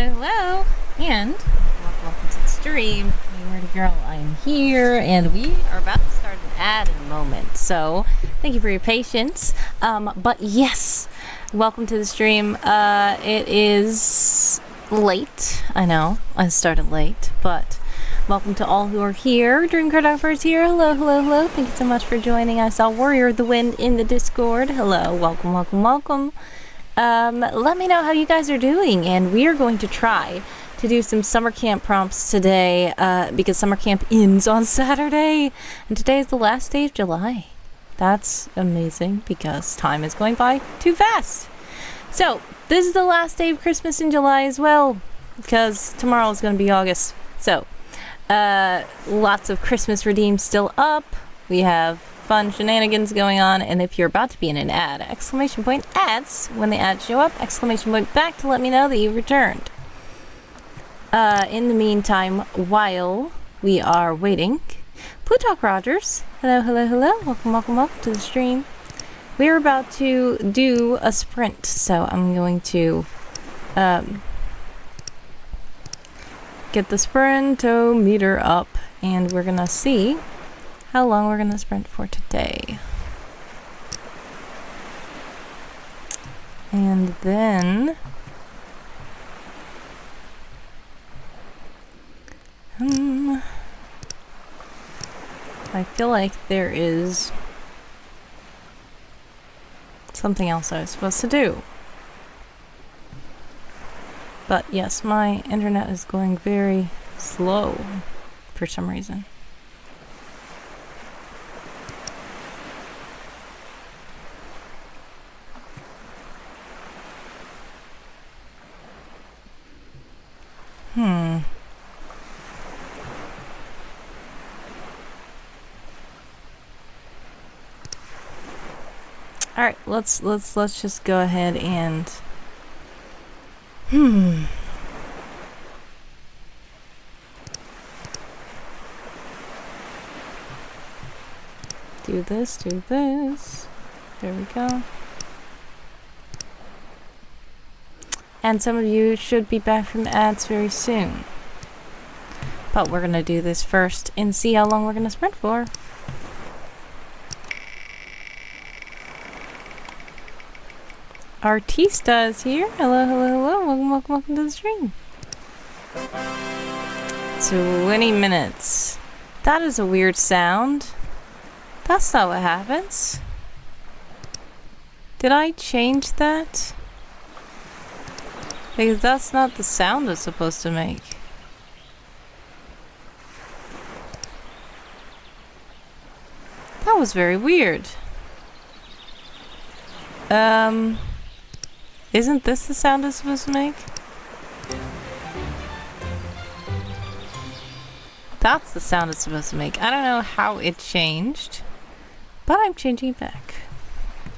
hello, and welcome to the stream. Hey, Wordy Girl, I am here, and we are about to start an ad in a moment. So, thank you for your patience. But yes, welcome to the stream. It is late. I know I started late, but welcome to all who are here. Dream Cartographer is here. Hello, hello, hello. Thank you so much for joining. I saw Warrior of the Wind in the Discord. Hello, welcome, welcome, welcome. Let me know how you guys are doing, and we are going to try to do some summer camp prompts today, because summer camp ends on Saturday, and today is the last day of July. That's amazing, because time is going by too fast. So, this is the last day of Christmas in July as well, because tomorrow is going to be August. So, lots of Christmas redeems still up. We have fun shenanigans going on, and if you're about to be in an ad, exclamation point ads when the ads show up, exclamation point back to let me know that you returned. In the meantime, while we are waiting, Plutarch Rogers, hello, hello, hello, welcome, welcome, welcome to the stream. We're about to do a sprint, so I'm going to get the sprintometer up, and we're gonna see how long we're gonna sprint for today. And then I feel like there is something else I was supposed to do. But yes, my internet is going very slow for some reason. Alright, let's just go ahead and do this. There we go. And some of you should be back from the ads very soon. But we're gonna do this first and see how long we're gonna sprint for. Artista is here. Hello, hello, hello. Welcome, welcome, welcome to the stream. 20 minutes. That is a weird sound. That's not what happens. Did I change that? Because that's not the sound it's supposed to make. That was very weird. Isn't this the sound it's supposed to make? That's the sound it's supposed to make. I don't know how it changed, but I'm changing it back.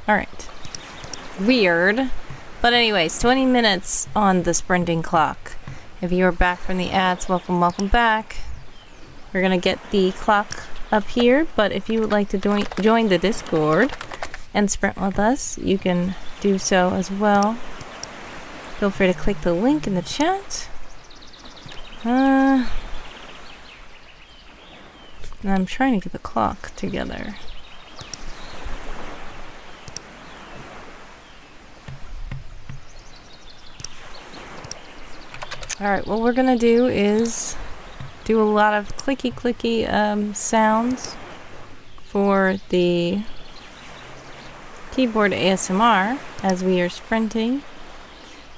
Alright. Weird. But anyways, 20 minutes on the sprinting clock. If you are back from the ads, welcome, welcome back. We're gonna get the clock up here, but if you would like to join the Discord and sprint with us, you can do so as well. Feel free to click the link in the chat. And I'm trying to get the clock together. Alright, what we're gonna do is do a lot of clicky sounds for the keyboard ASMR as we are sprinting.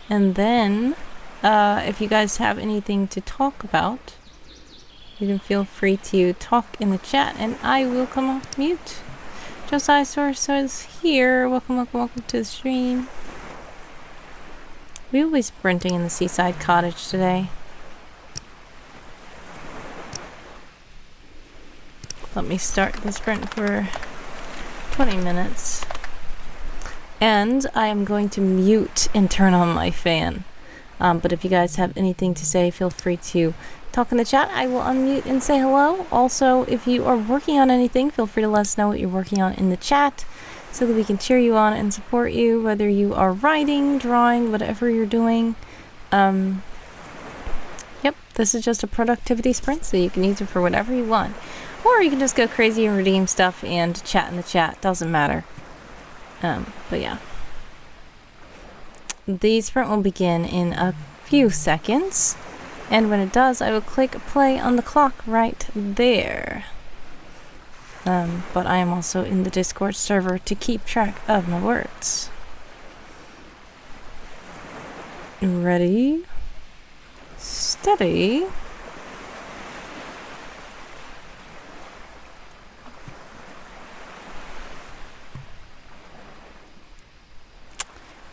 And then, if you guys have anything to talk about, you can feel free to talk in the chat and I will come off mute. Josiah Source is here. Welcome, welcome, welcome to the stream. We will be sprinting in the seaside cottage today. Let me start the sprint for 20 minutes. And I am going to mute and turn on my fan. But if you guys have anything to say, feel free to talk in the chat. I will unmute and say hello. Also, if you are working on anything, feel free to let us know what you're working on in the chat so that we can cheer you on and support you, whether you are writing, drawing, whatever you're doing. This is just a productivity sprint, so you can use it for whatever you want. Or you can just go crazy and redeem stuff and chat in the chat. Doesn't matter. But yeah. The sprint will begin in a few seconds. And when it does, I will click play on the clock right there. But I am also in the Discord server to keep track of my words. Ready? Steady.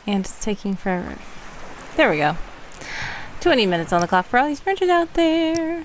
And it's taking forever. There we go. 20 minutes on the clock for all these printers out there.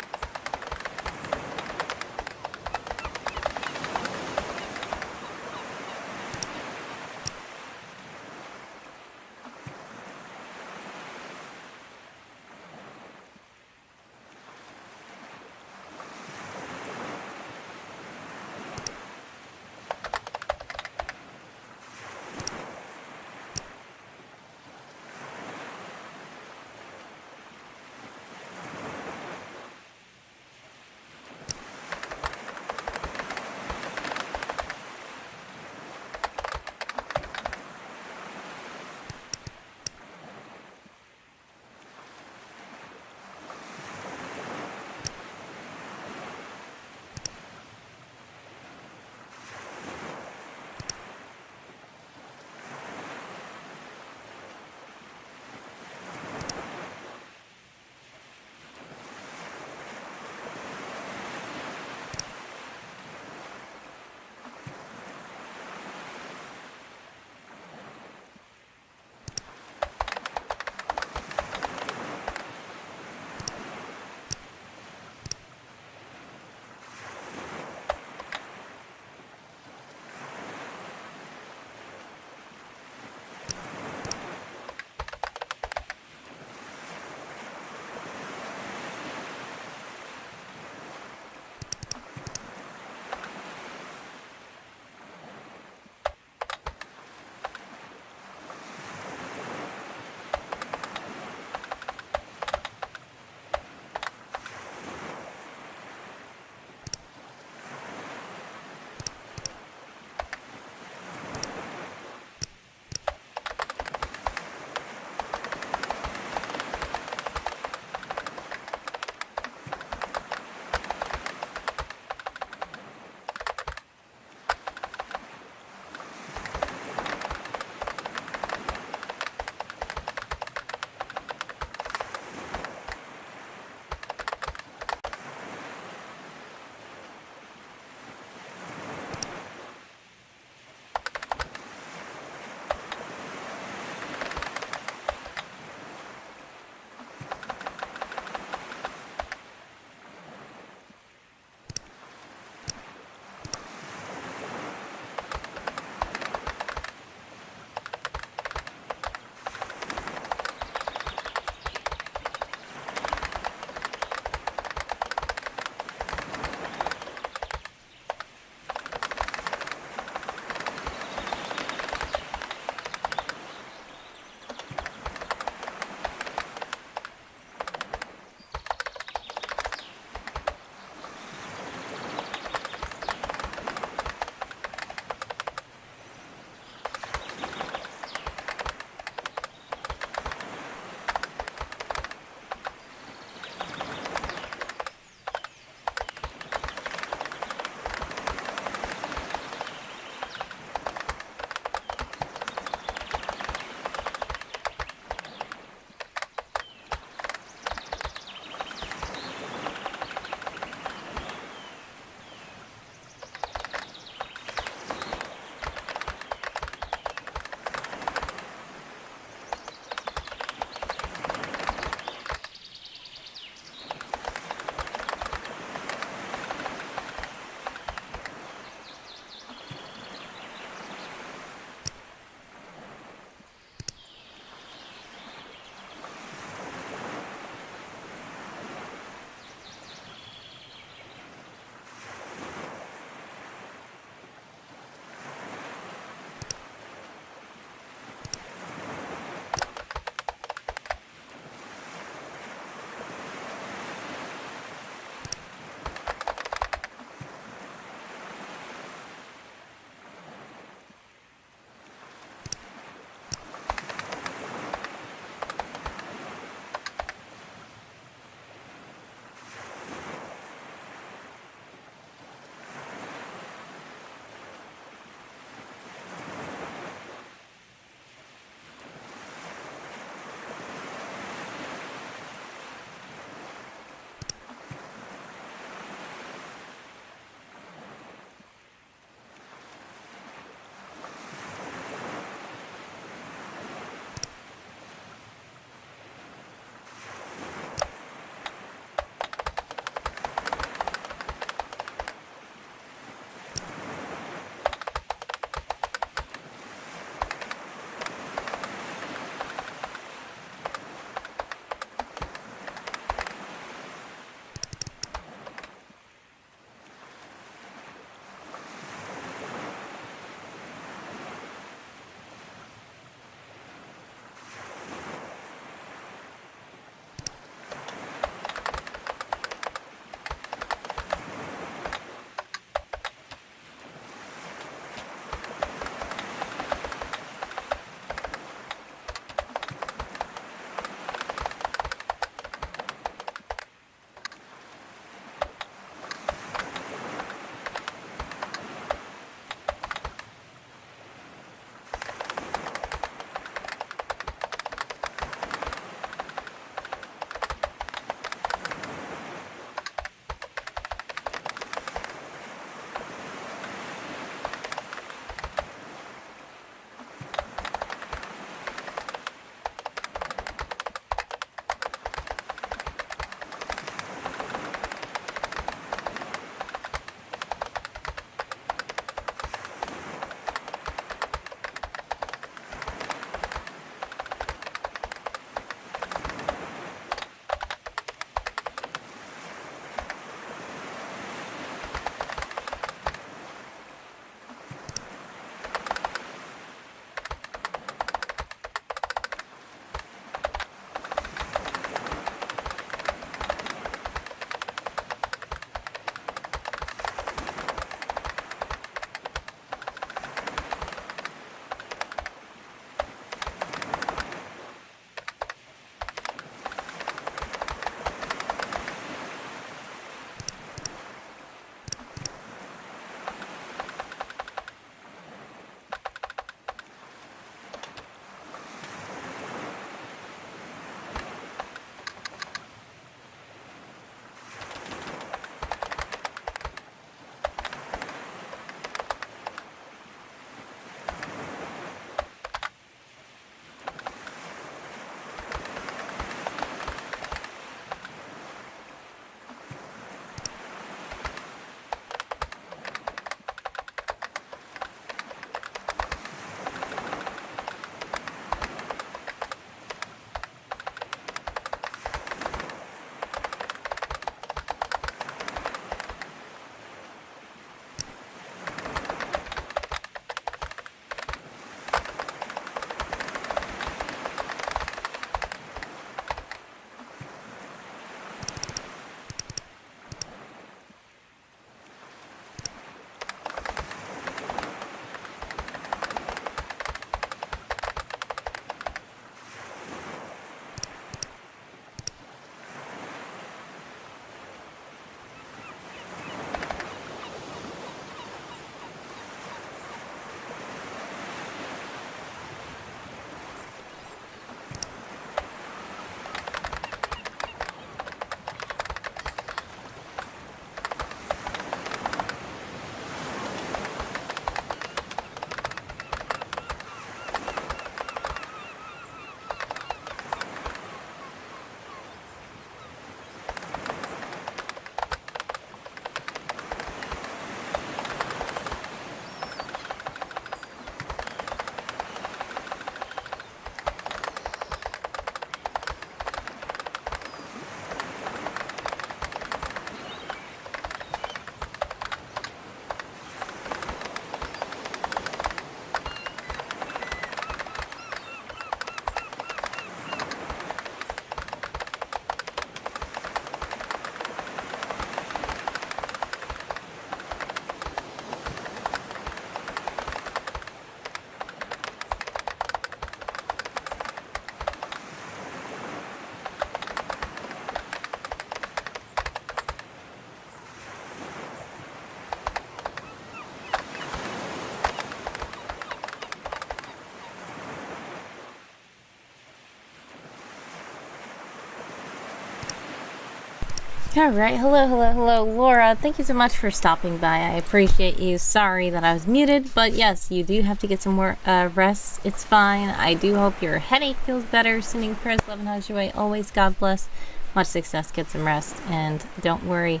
All right. Hello, Laura. Thank you so much for stopping by. I appreciate you. Sorry that I was muted, but yes, you do have to get some more rest. It's fine. I do hope your headache feels better. Sending prayers, love, and hugs your way. Always, God bless. Much success. Get some rest, and don't worry.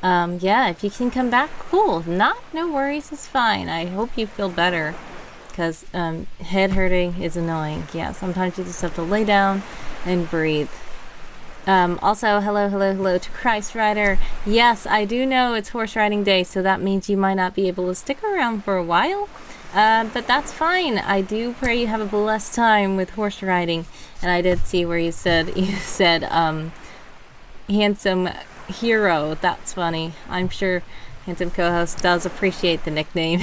Yeah, if you can come back, cool. Not, no worries. It's fine. I hope you feel better, because head hurting is annoying. Yeah, sometimes you just have to lay down and breathe. Also, hello to Christ Rider. Yes, I do know it's horse riding day, so that means you might not be able to stick around for a while. But that's fine. I do pray you have a blessed time with horse riding. And I did see where you said handsome hero. That's funny. I'm sure handsome co-host does appreciate the nickname.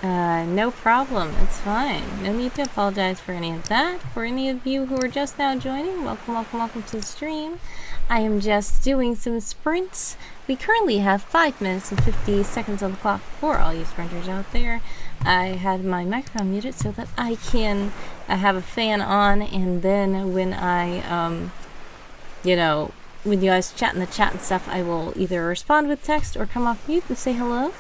No problem. It's fine. No need to apologize for any of that. For any of you who are just now joining, welcome to the stream. I am just doing some sprints. We currently have 5 minutes and 50 seconds on the clock for all you sprinters out there. I had my microphone muted so that I can have a fan on, and then when when you guys chat in the chat and stuff, I will either respond with text or come off mute and say hello.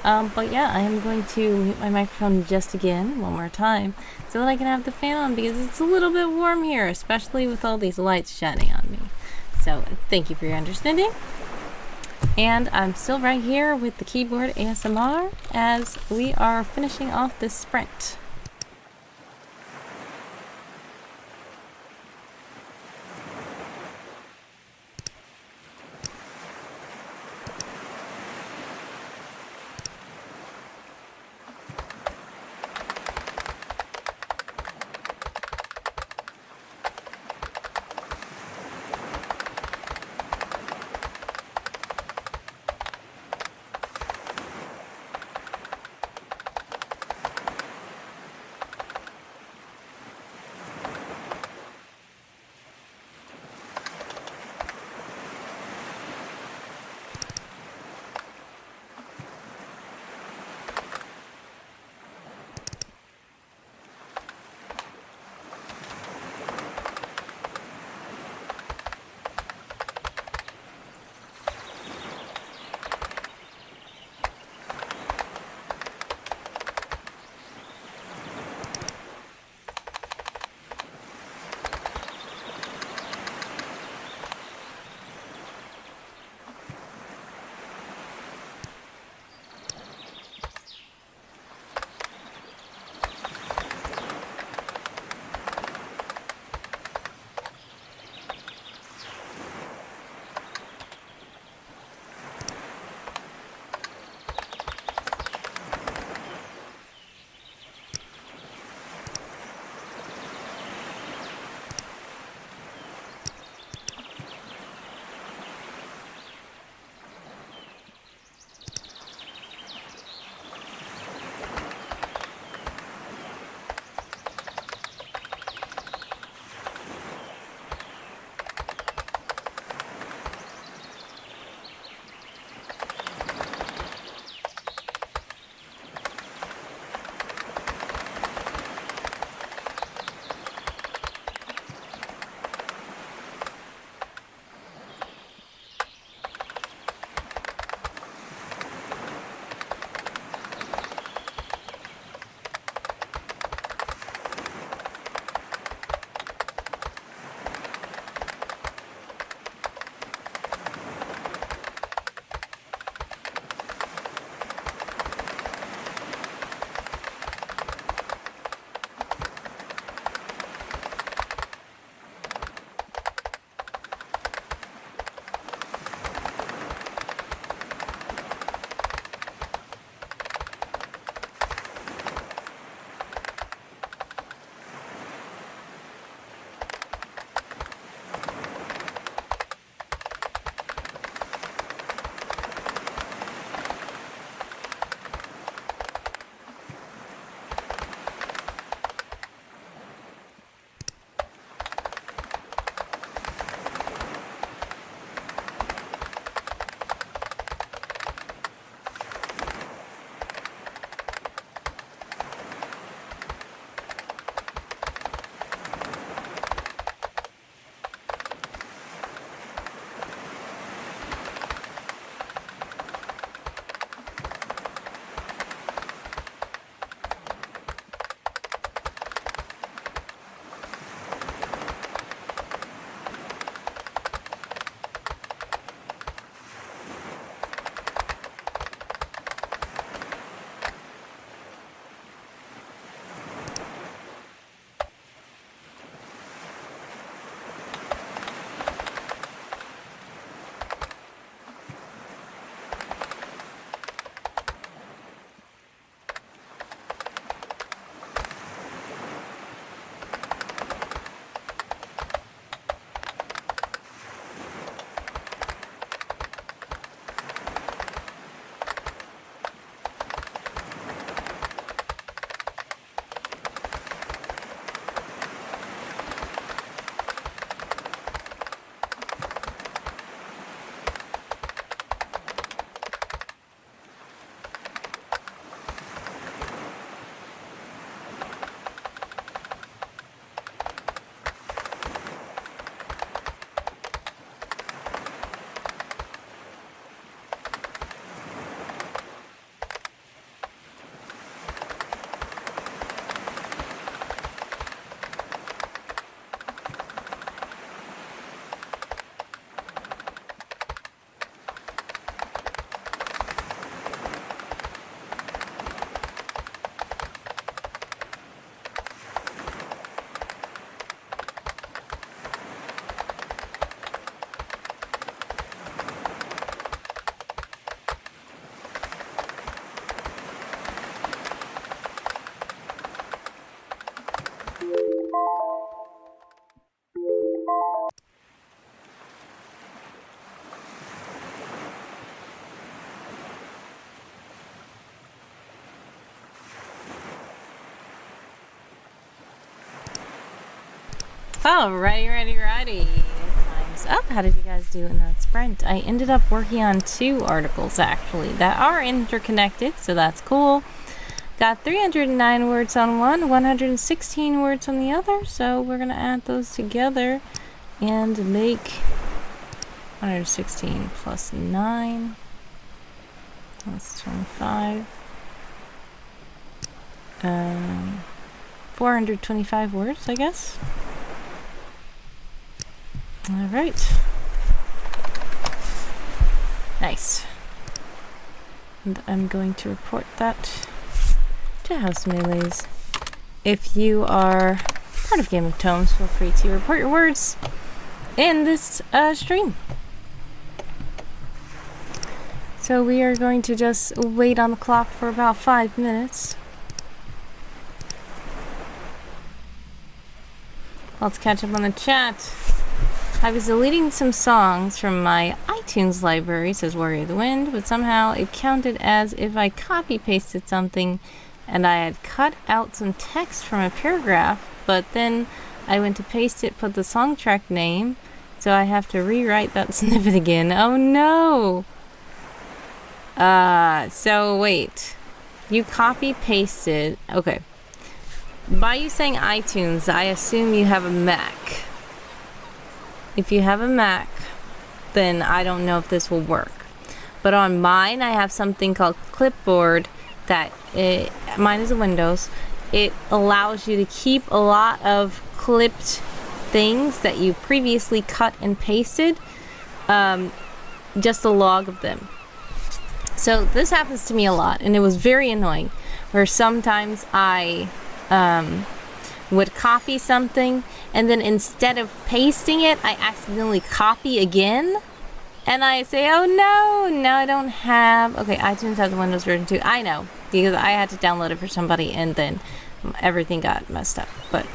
But yeah, I am going to mute my microphone just again, one more time, so that I can have the fan on, because it's a little bit warm here, especially with all these lights shining on me. So, thank you for your understanding. And I'm still right here with the keyboard ASMR as we are finishing off this sprint. Oh, ready. Time's up. How did you guys do in that sprint? I ended up working on 2 articles actually that are interconnected, so that's cool. Got 309 words on one, 116 words on the other, so we're gonna add those together and make 116 plus 9. That's 25. 425 words, I guess. All right. Nice. And I'm going to report that to House Melees. If you are part of Game of Tomes, feel free to report your words in this stream. So we are going to just wait on the clock for about 5 minutes. Let's catch up on the chat. I was deleting some songs from my iTunes library, says Warrior of the Wind, but somehow it counted as if I copy-pasted something and I had cut out some text from a paragraph, but then I went to paste it, put the song track name, so I have to rewrite that snippet again. Oh no! So wait. You copy-pasted... Okay. By you saying iTunes, I assume you have a Mac. If you have a Mac, then I don't know if this will work. But on mine, I have something called Clipboard that mine is a Windows. It allows you to keep a lot of clipped things that you previously cut and pasted, just a log of them. So this happens to me a lot, and it was very annoying, where sometimes I would copy something, and then instead of pasting it, I accidentally copy again, and I say, oh no, now I don't have... Okay, iTunes has the Windows version too. I know, because I had to download it for somebody, and then everything got messed up. But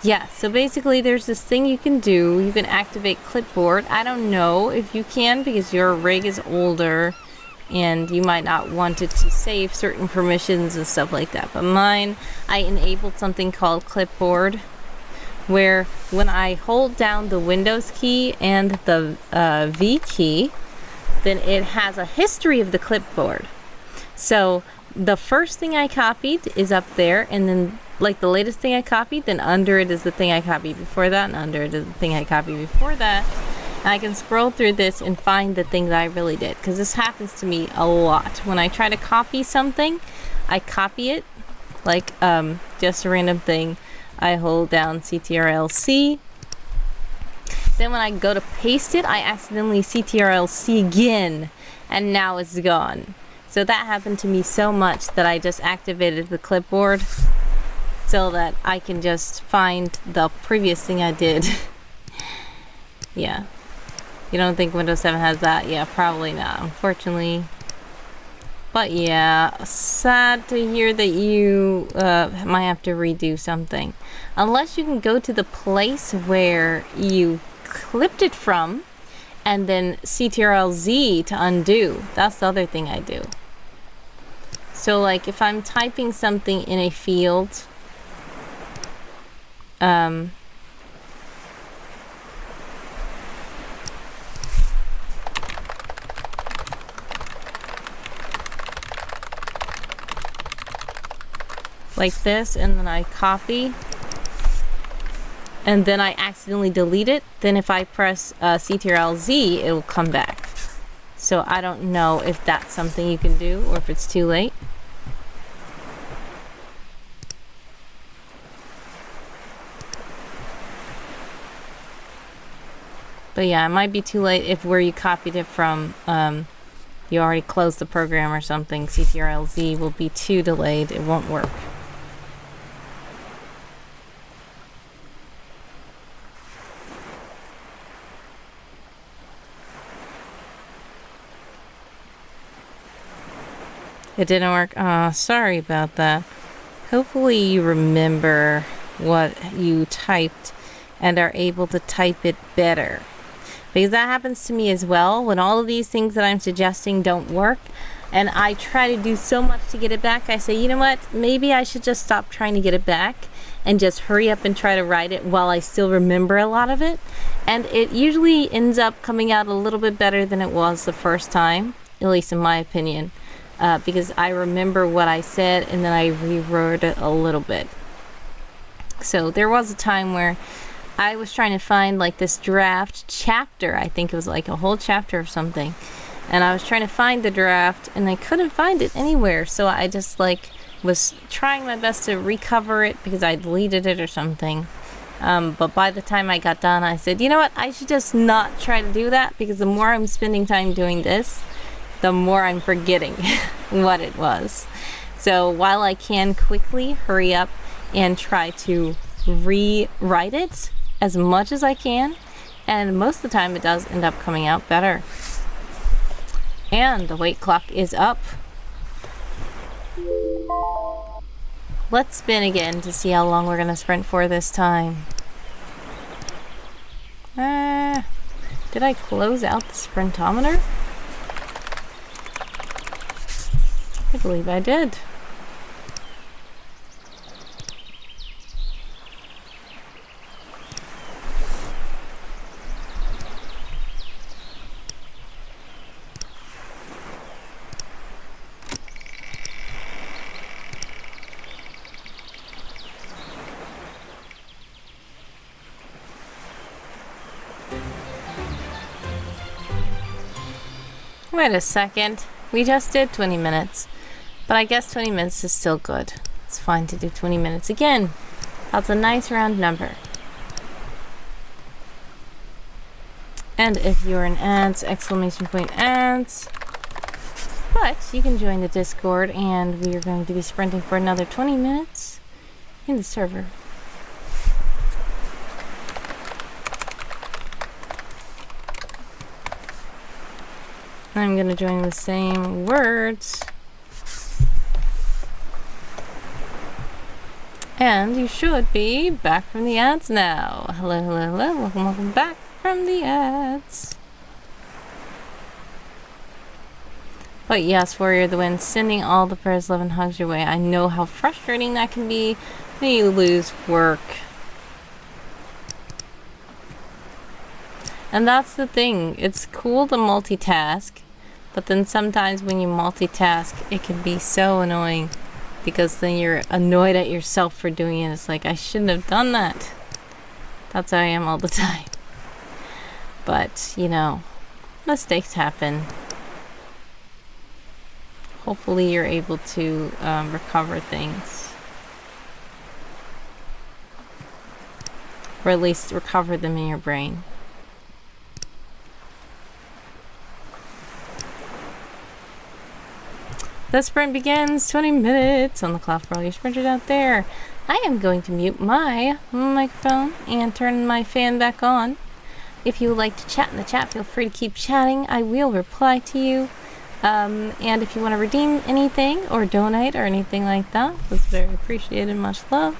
yeah, so basically there's this thing you can do. You can activate Clipboard. I don't know if you can, because your rig is older, and you might not want it to save certain permissions and stuff like that. But mine, I enabled something called Clipboard, where when I hold down the Windows key and the V key, then it has a history of the clipboard. So the first thing I copied is up there, and then like the latest thing I copied, then under it is the thing I copied before that, and under it is the thing I copied before that. And I can scroll through this and find the thing that I really did, because this happens to me a lot. When I try to copy something, I copy it, like just a random thing. I hold down CTRL-C. Then when I go to paste it, I accidentally CTRL-C again, and now it's gone. So that happened to me so much that I just activated the clipboard so that I can just find the previous thing I did. Yeah. You don't think Windows 7 has that? Yeah, probably not, unfortunately. But yeah, sad to hear that you might have to redo something. Unless you can go to the place where you clipped it from and then CTRL-Z to undo. That's the other thing I do. So like if I'm typing something in a field, like this, and then I copy, and then I accidentally delete it, then if I press CTRL-Z, it will come back. So I don't know if that's something you can do, or if it's too late. But yeah, it might be too late if where you copied it from, you already closed the program or something. CTRL-Z will be too delayed, it won't work. It didn't work. Oh, sorry about that. Hopefully you remember what you typed and are able to type it better. Because that happens to me as well. When all of these things that I'm suggesting don't work, and I try to do so much to get it back, I say, you know what? Maybe I should just stop trying to get it back and just hurry up and try to write it while I still remember a lot of it. And it usually ends up coming out a little bit better than it was the first time, at least in my opinion, because I remember what I said and then I rewrote it a little bit. So there was a time where I was trying to find like this draft chapter. I think it was like a whole chapter or something. And I was trying to find the draft and I couldn't find it anywhere. So I just like was trying my best to recover it because I deleted it or something. But by the time I got done, I said, you know what? I should just not try to do that, because the more I'm spending time doing this, the more I'm forgetting what it was. So while I can quickly hurry up and try to rewrite it as much as I can, and most of the time it does end up coming out better. And the weight clock is up. Let's spin again to see how long we're going to sprint for this time. Did I close out the sprintometer? I believe I did. Wait a second. We just did 20 minutes. But I guess 20 minutes is still good. It's fine to do 20 minutes again. That's a nice round number. And if you're in ads, ! ads. But you can join the Discord and we are going to be sprinting for another 20 minutes in the server. I'm going to join the same words. And you should be back from the ads now. Hello, hello, hello. Welcome back from the ads. But yes, Warrior of the Wind, sending all the prayers, love, and hugs your way. I know how frustrating that can be when you lose work. And that's the thing. It's cool to multitask. But then sometimes when you multitask, it can be so annoying, because then you're annoyed at yourself for doing it. It's like, I shouldn't have done that. That's how I am all the time. But, you know, mistakes happen. Hopefully you're able to recover things. Or at least recover them in your brain. The sprint begins. 20 minutes on the clock for all you sprinters out there. I am going to mute my microphone and turn my fan back on. If you would like to chat in the chat, feel free to keep chatting. I will reply to you. And if you want to redeem anything or donate or anything like that, that's very appreciated. Much love.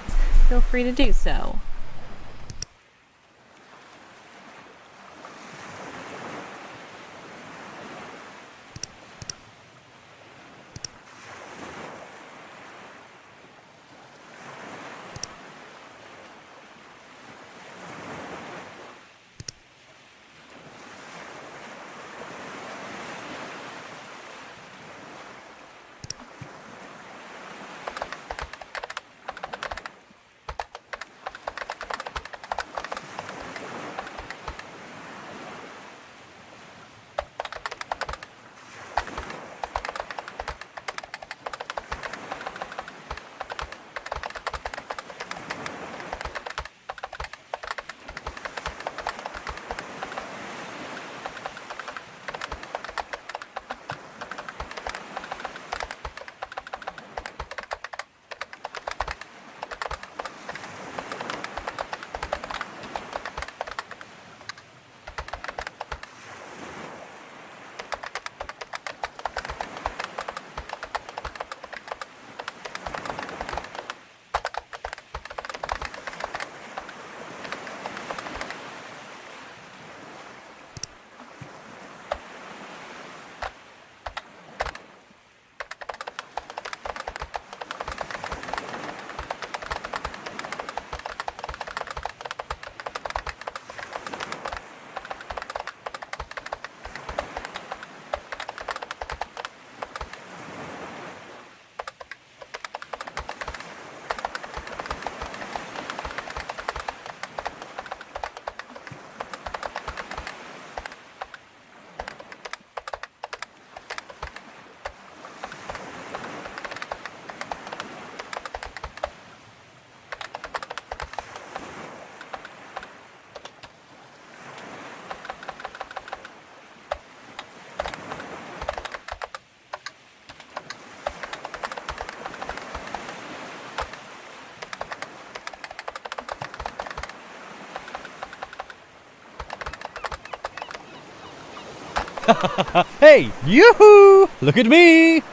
Feel free to do so. Hey, yoo-hoo! Look at me!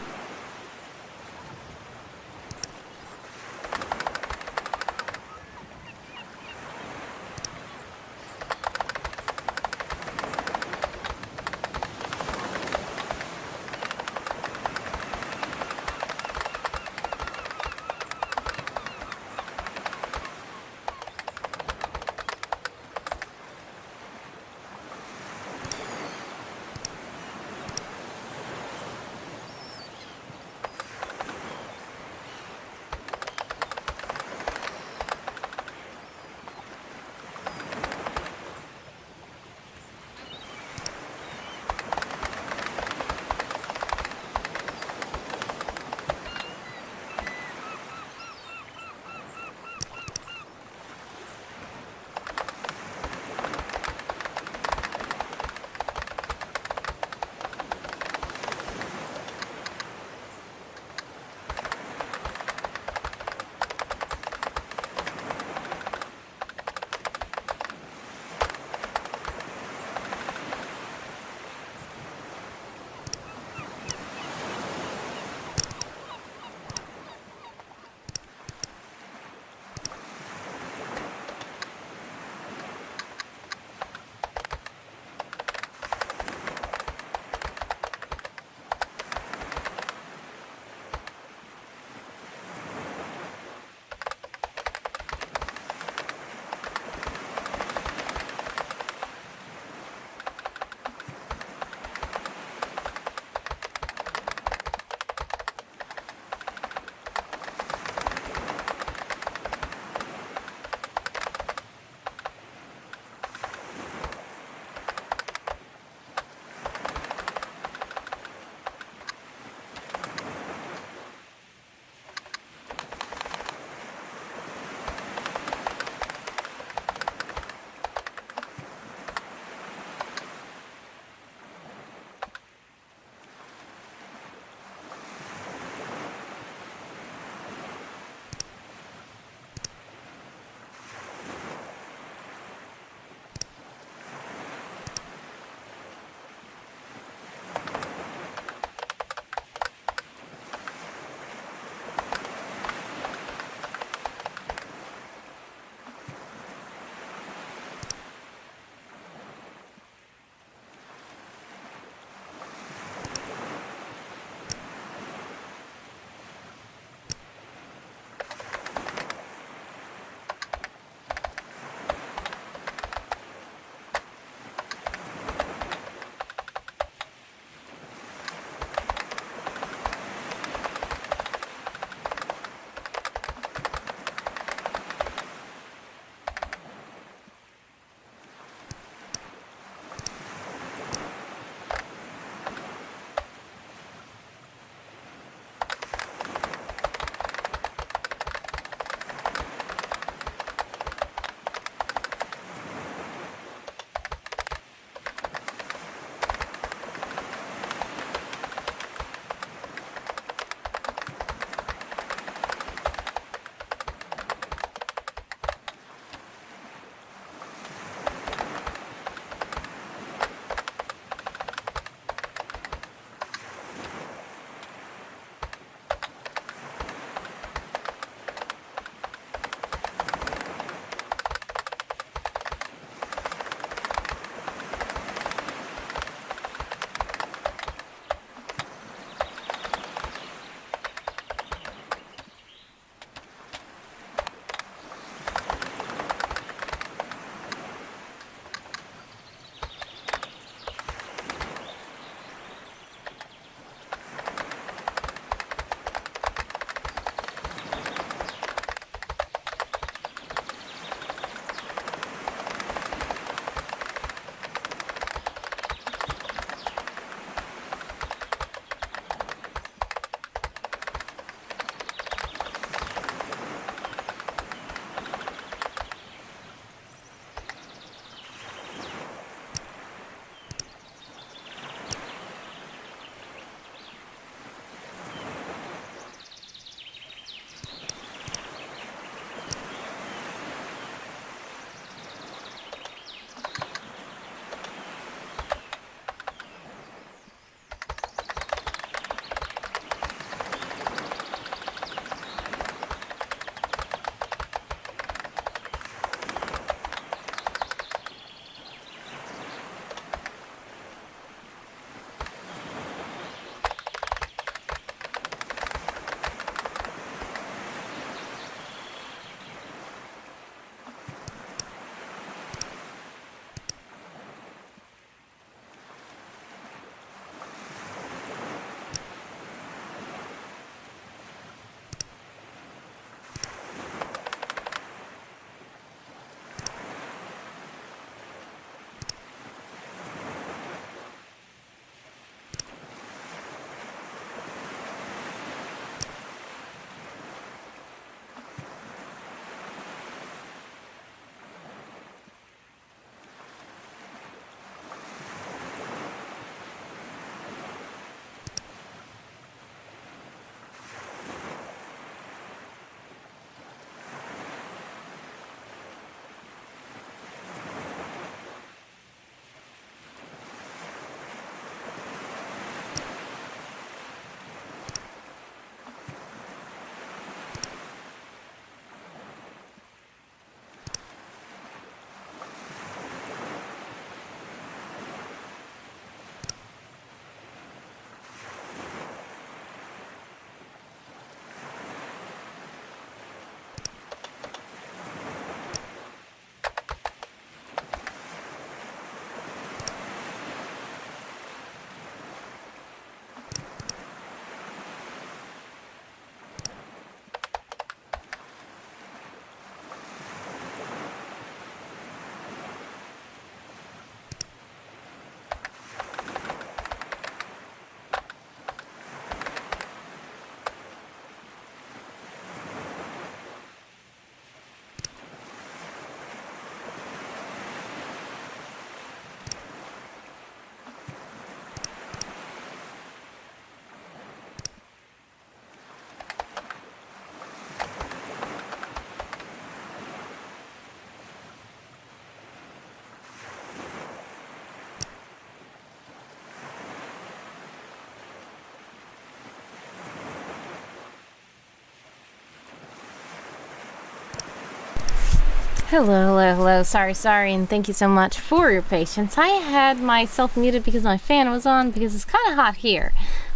Hello. Sorry, and thank you so much for your patience. I had myself muted because my fan was on because it's kind of hot here.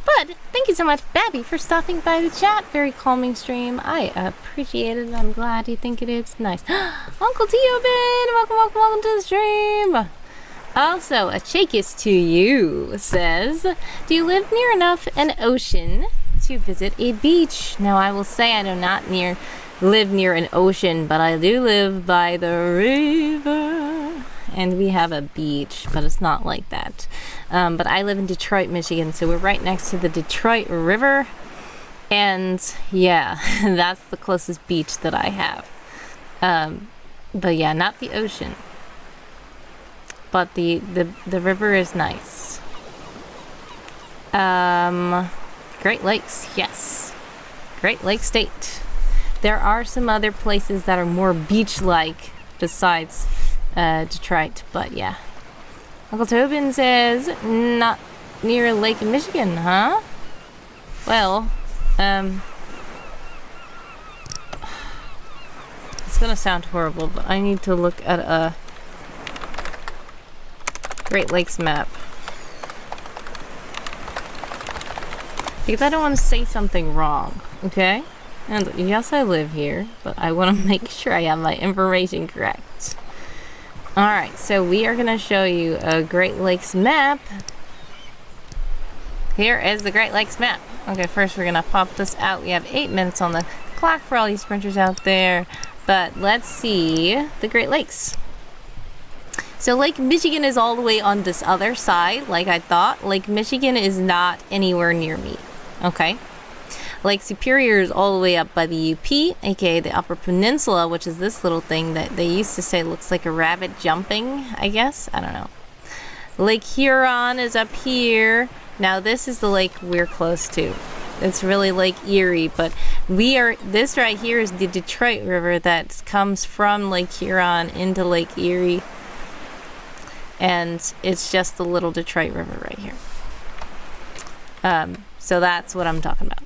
But thank you so much, Babby, for stopping by the chat. Very calming stream. I appreciate it. I'm glad you think it is nice. Uncle Teobin, welcome to the stream. Also, a Chakis to you says, do you live near enough an ocean to visit a beach? Now, I will say I do not live near an ocean, but I do live by the river. And we have a beach, but it's not like that. But I live in Detroit, Michigan, so we're right next to the Detroit River. And yeah, that's the closest beach that I have. But yeah, not the ocean. But the river is nice. Great Lakes, yes. Great Lake State. There are some other places that are more beach-like besides Detroit, but yeah. Uncle Tobin says, not near Lake Michigan, huh? Well, it's gonna sound horrible, but I need to look at a Great Lakes map. Because I don't want to say something wrong, okay? And yes, I live here, but I want to make sure I have my information correct. Alright, so we are going to show you a Great Lakes map. Here is the Great Lakes map. Okay, first we're going to pop this out. We have 8 minutes on the clock for all you sprinters out there. But let's see the Great Lakes. So Lake Michigan is all the way on this other side, like I thought. Lake Michigan is not anywhere near me. Okay. Lake Superior is all the way up by the UP, aka the Upper Peninsula, which is this little thing that they used to say looks like a rabbit jumping, I guess. I don't know. Lake Huron is up here. Now this is the lake we're close to. It's really Lake Erie, but this right here is the Detroit River that comes from Lake Huron into Lake Erie. And it's just the little Detroit River right here. So that's what I'm talking about.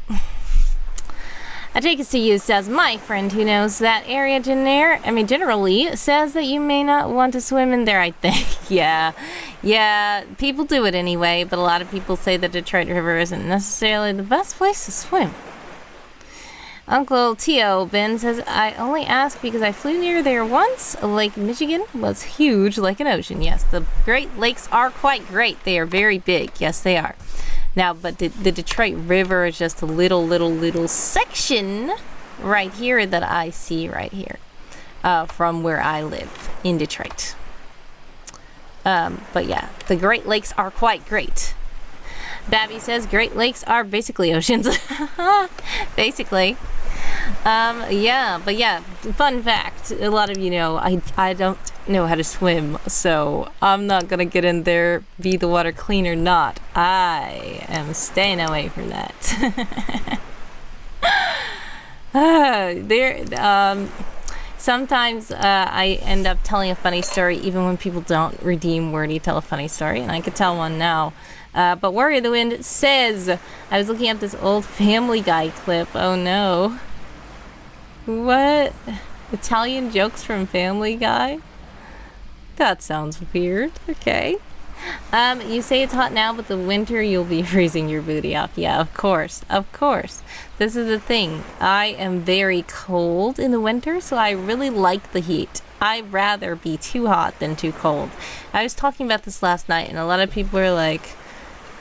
I take it to you, says my friend who knows that area generally says that you may not want to swim in there, I think. Yeah, people do it anyway, but a lot of people say the Detroit River isn't necessarily the best place to swim. Uncle Tio Ben says, I only ask because I flew near there once. Lake Michigan was huge like an ocean. Yes, the Great Lakes are quite great. They are very big. Yes, they are. Now, but the Detroit River is just a little section right here that I see right here from where I live in Detroit. But yeah, the Great Lakes are quite great. Babby says Great Lakes are basically oceans. Basically. Yeah, fun fact, a lot of you know, I don't know how to swim, so I'm not gonna get in there, be the water clean or not. I am staying away from that. Sometimes I end up telling a funny story even when people don't redeem where you tell a funny story, and I could tell one now. But Warrior of the Wind says, I was looking at this old Family Guy clip. Oh no. What? Italian jokes from Family Guy? That sounds weird. Okay. You say it's hot now, but the winter you'll be freezing your booty off. Yeah, of course. This is the thing. I am very cold in the winter, so I really like the heat. I'd rather be too hot than too cold. I was talking about this last night, and a lot of people were like,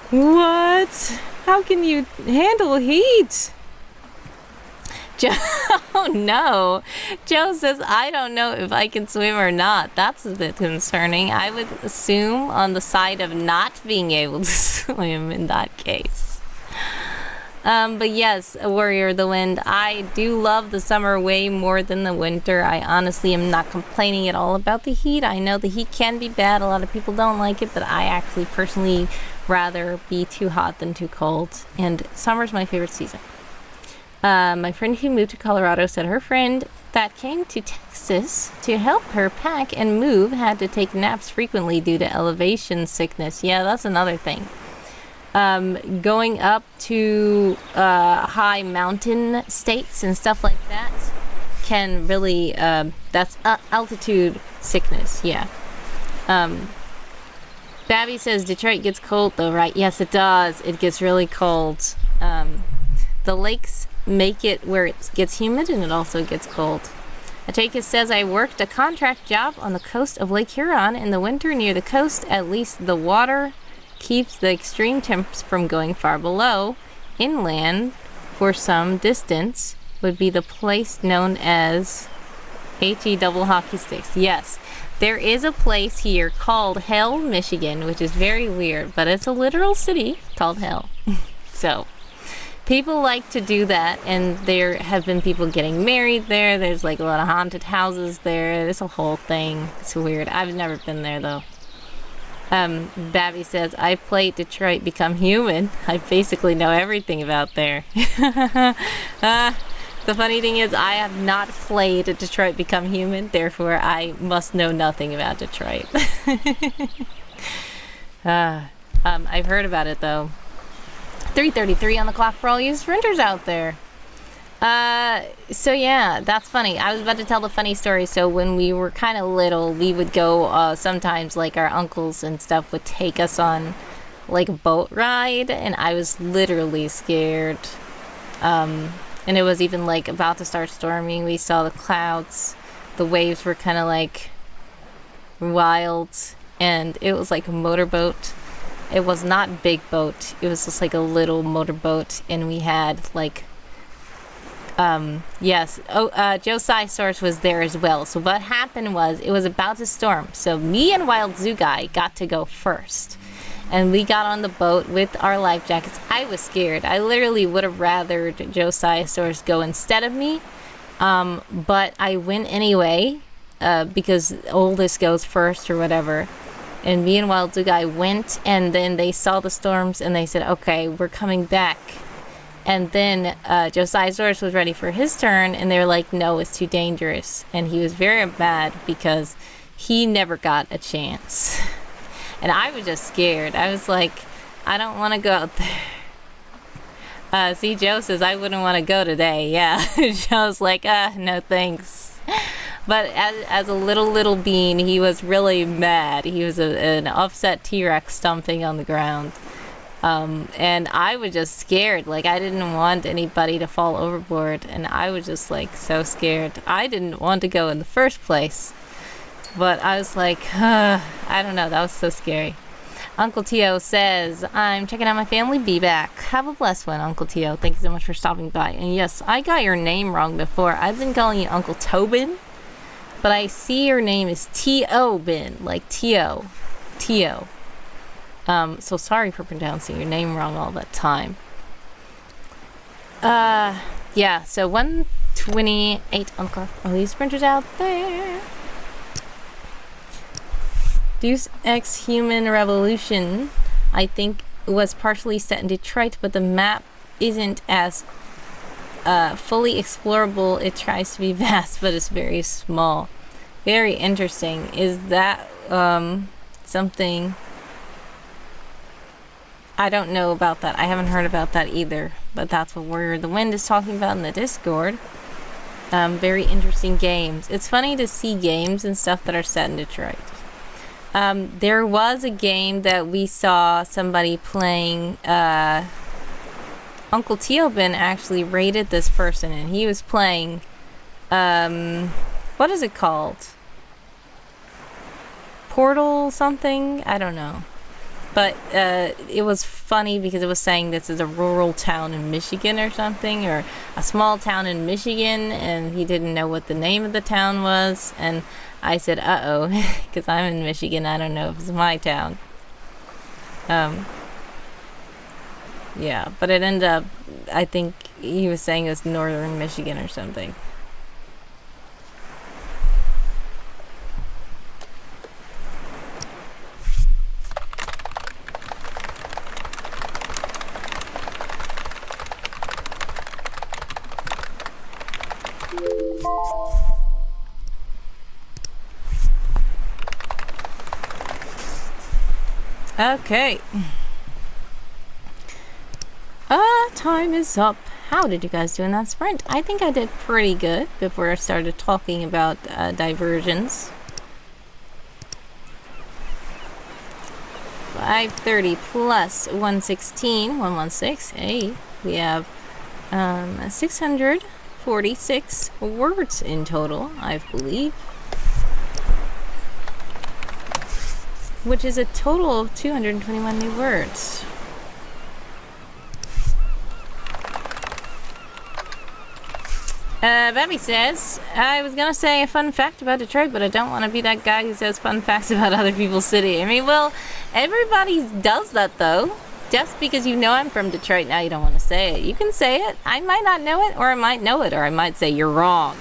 what? How can you handle heat? Oh no. Joe says, I don't know if I can swim or not. That's a bit concerning. I would assume on the side of not being able to swim in that case. But yes, Warrior of the Wind, I do love the summer way more than the winter. I honestly am not complaining at all about the heat. I know the heat can be bad. A lot of people don't like it, but I actually personally rather be too hot than too cold. And summer's my favorite season. My friend who moved to Colorado said her friend that came to Texas to help her pack and move had to take naps frequently due to elevation sickness. Yeah, that's another thing. Going up to high mountain states and stuff like that, can really, that's altitude sickness, yeah. Babby says Detroit gets cold though, right? Yes, it does. It gets really cold. The lakes make it where it gets humid and it also gets cold. Atakis says, I worked a contract job on the coast of Lake Huron in the winter near the coast. At least the water keeps the extreme temps from going far below. Inland, for some distance, would be the place known as HE double hockey sticks. Yes, there is a place here called Hell, Michigan, which is very weird, but it's a literal city called Hell. So people like to do that, and there have been people getting married there. There's like a lot of haunted houses there. There's a whole thing. It's weird. I've never been there though. Babby says, I played Detroit Become Human. I basically know everything about there. The funny thing is, I have not played Detroit Become Human, therefore I must know nothing about Detroit. I've heard about it though. 3:33 on the clock for all you sprinters out there. So yeah, that's funny. I was about to tell the funny story. So when we were kind of little, we would go, sometimes like our uncles and stuff would take us on like a boat ride, and I was literally scared. And it was even like about to start storming. We saw the clouds. The waves were kind of like wild, and it was like a motorboat. It was not a big boat. It was just like a little motorboat, and we had like Josiah Source was there as well. So what happened was, it was about to storm. So me and Wild Zoo Guy got to go first. And we got on the boat with our life jackets. I was scared. I literally would have rathered Josiah Source go instead of me. But I went anyway, because oldest goes first or whatever. And me and Wild Zoo Guy went, and then they saw the storms and they said, okay, we're coming back. And then Josiah Source was ready for his turn, and they were like, no, it's too dangerous. And he was very mad because he never got a chance. And I was just scared. I was like, I don't want to go out there. See, Joe says, I wouldn't want to go today. Yeah, Joe's like, no thanks. But as a little bean, he was really mad. He was an upset T-Rex stomping on the ground. And I was just scared. Like, I didn't want anybody to fall overboard. And I was just like so scared. I didn't want to go in the first place. But I was like, I don't know. That was so scary. Uncle Tio says, I'm checking out my family. Be back. Have a blessed one, Uncle Tio. Thank you so much for stopping by. And yes, I got your name wrong before. I've been calling you Uncle Tobin. But I see your name is T-O-Bin. Like Tio. Tio. So sorry for pronouncing your name wrong all that time. Yeah, so 1:28 on the clock. All these sprinters out there. Deus Ex Human Revolution, I think, was partially set in Detroit, but the map isn't as fully explorable. It tries to be vast, but it's very small. Very interesting. Is that something? I don't know about that. I haven't heard about that either, but that's what Warrior of the Wind is talking about in the Discord. Very interesting games. It's funny to see games and stuff that are set in Detroit. There was a game that we saw somebody playing. Uncle Teobin actually rated this person, and he was playing. What is it called? Portal something? I don't know. But it was funny because it was saying this is a rural town in Michigan or something, or a small town in Michigan, and he didn't know what the name of the town was. And I said, uh-oh, because I'm in Michigan, I don't know if it's my town. Yeah, but it ended up, I think he was saying it was northern Michigan or something. Okay. Time is up. how did you guys do in that sprint? I think I did pretty good before I started talking about diversions. 530 plus 116, 116. Hey, we have 646 words in total, I believe. Which is a total of 221 new words. Bebby says, I was gonna say a fun fact about Detroit, but I don't want to be that guy who says fun facts about other people's city. I mean, well, everybody does that, though. Just because you know I'm from Detroit, now you don't want to say it. You can say it. I might not know it, or I might know it, or I might say you're wrong.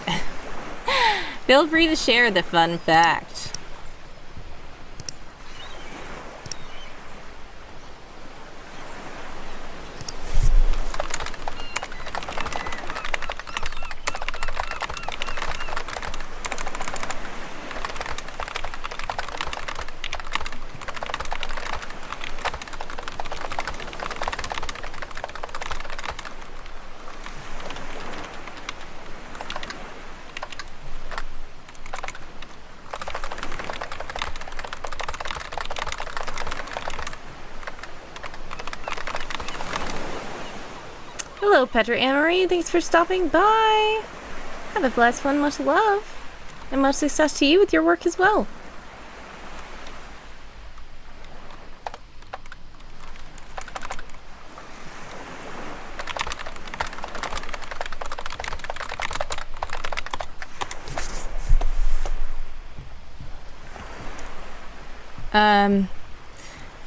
Feel free to share the fun fact. Hello, Petra Anne-Marie. Thanks for stopping by. Have a blessed one. Much love. And much success to you with your work as well.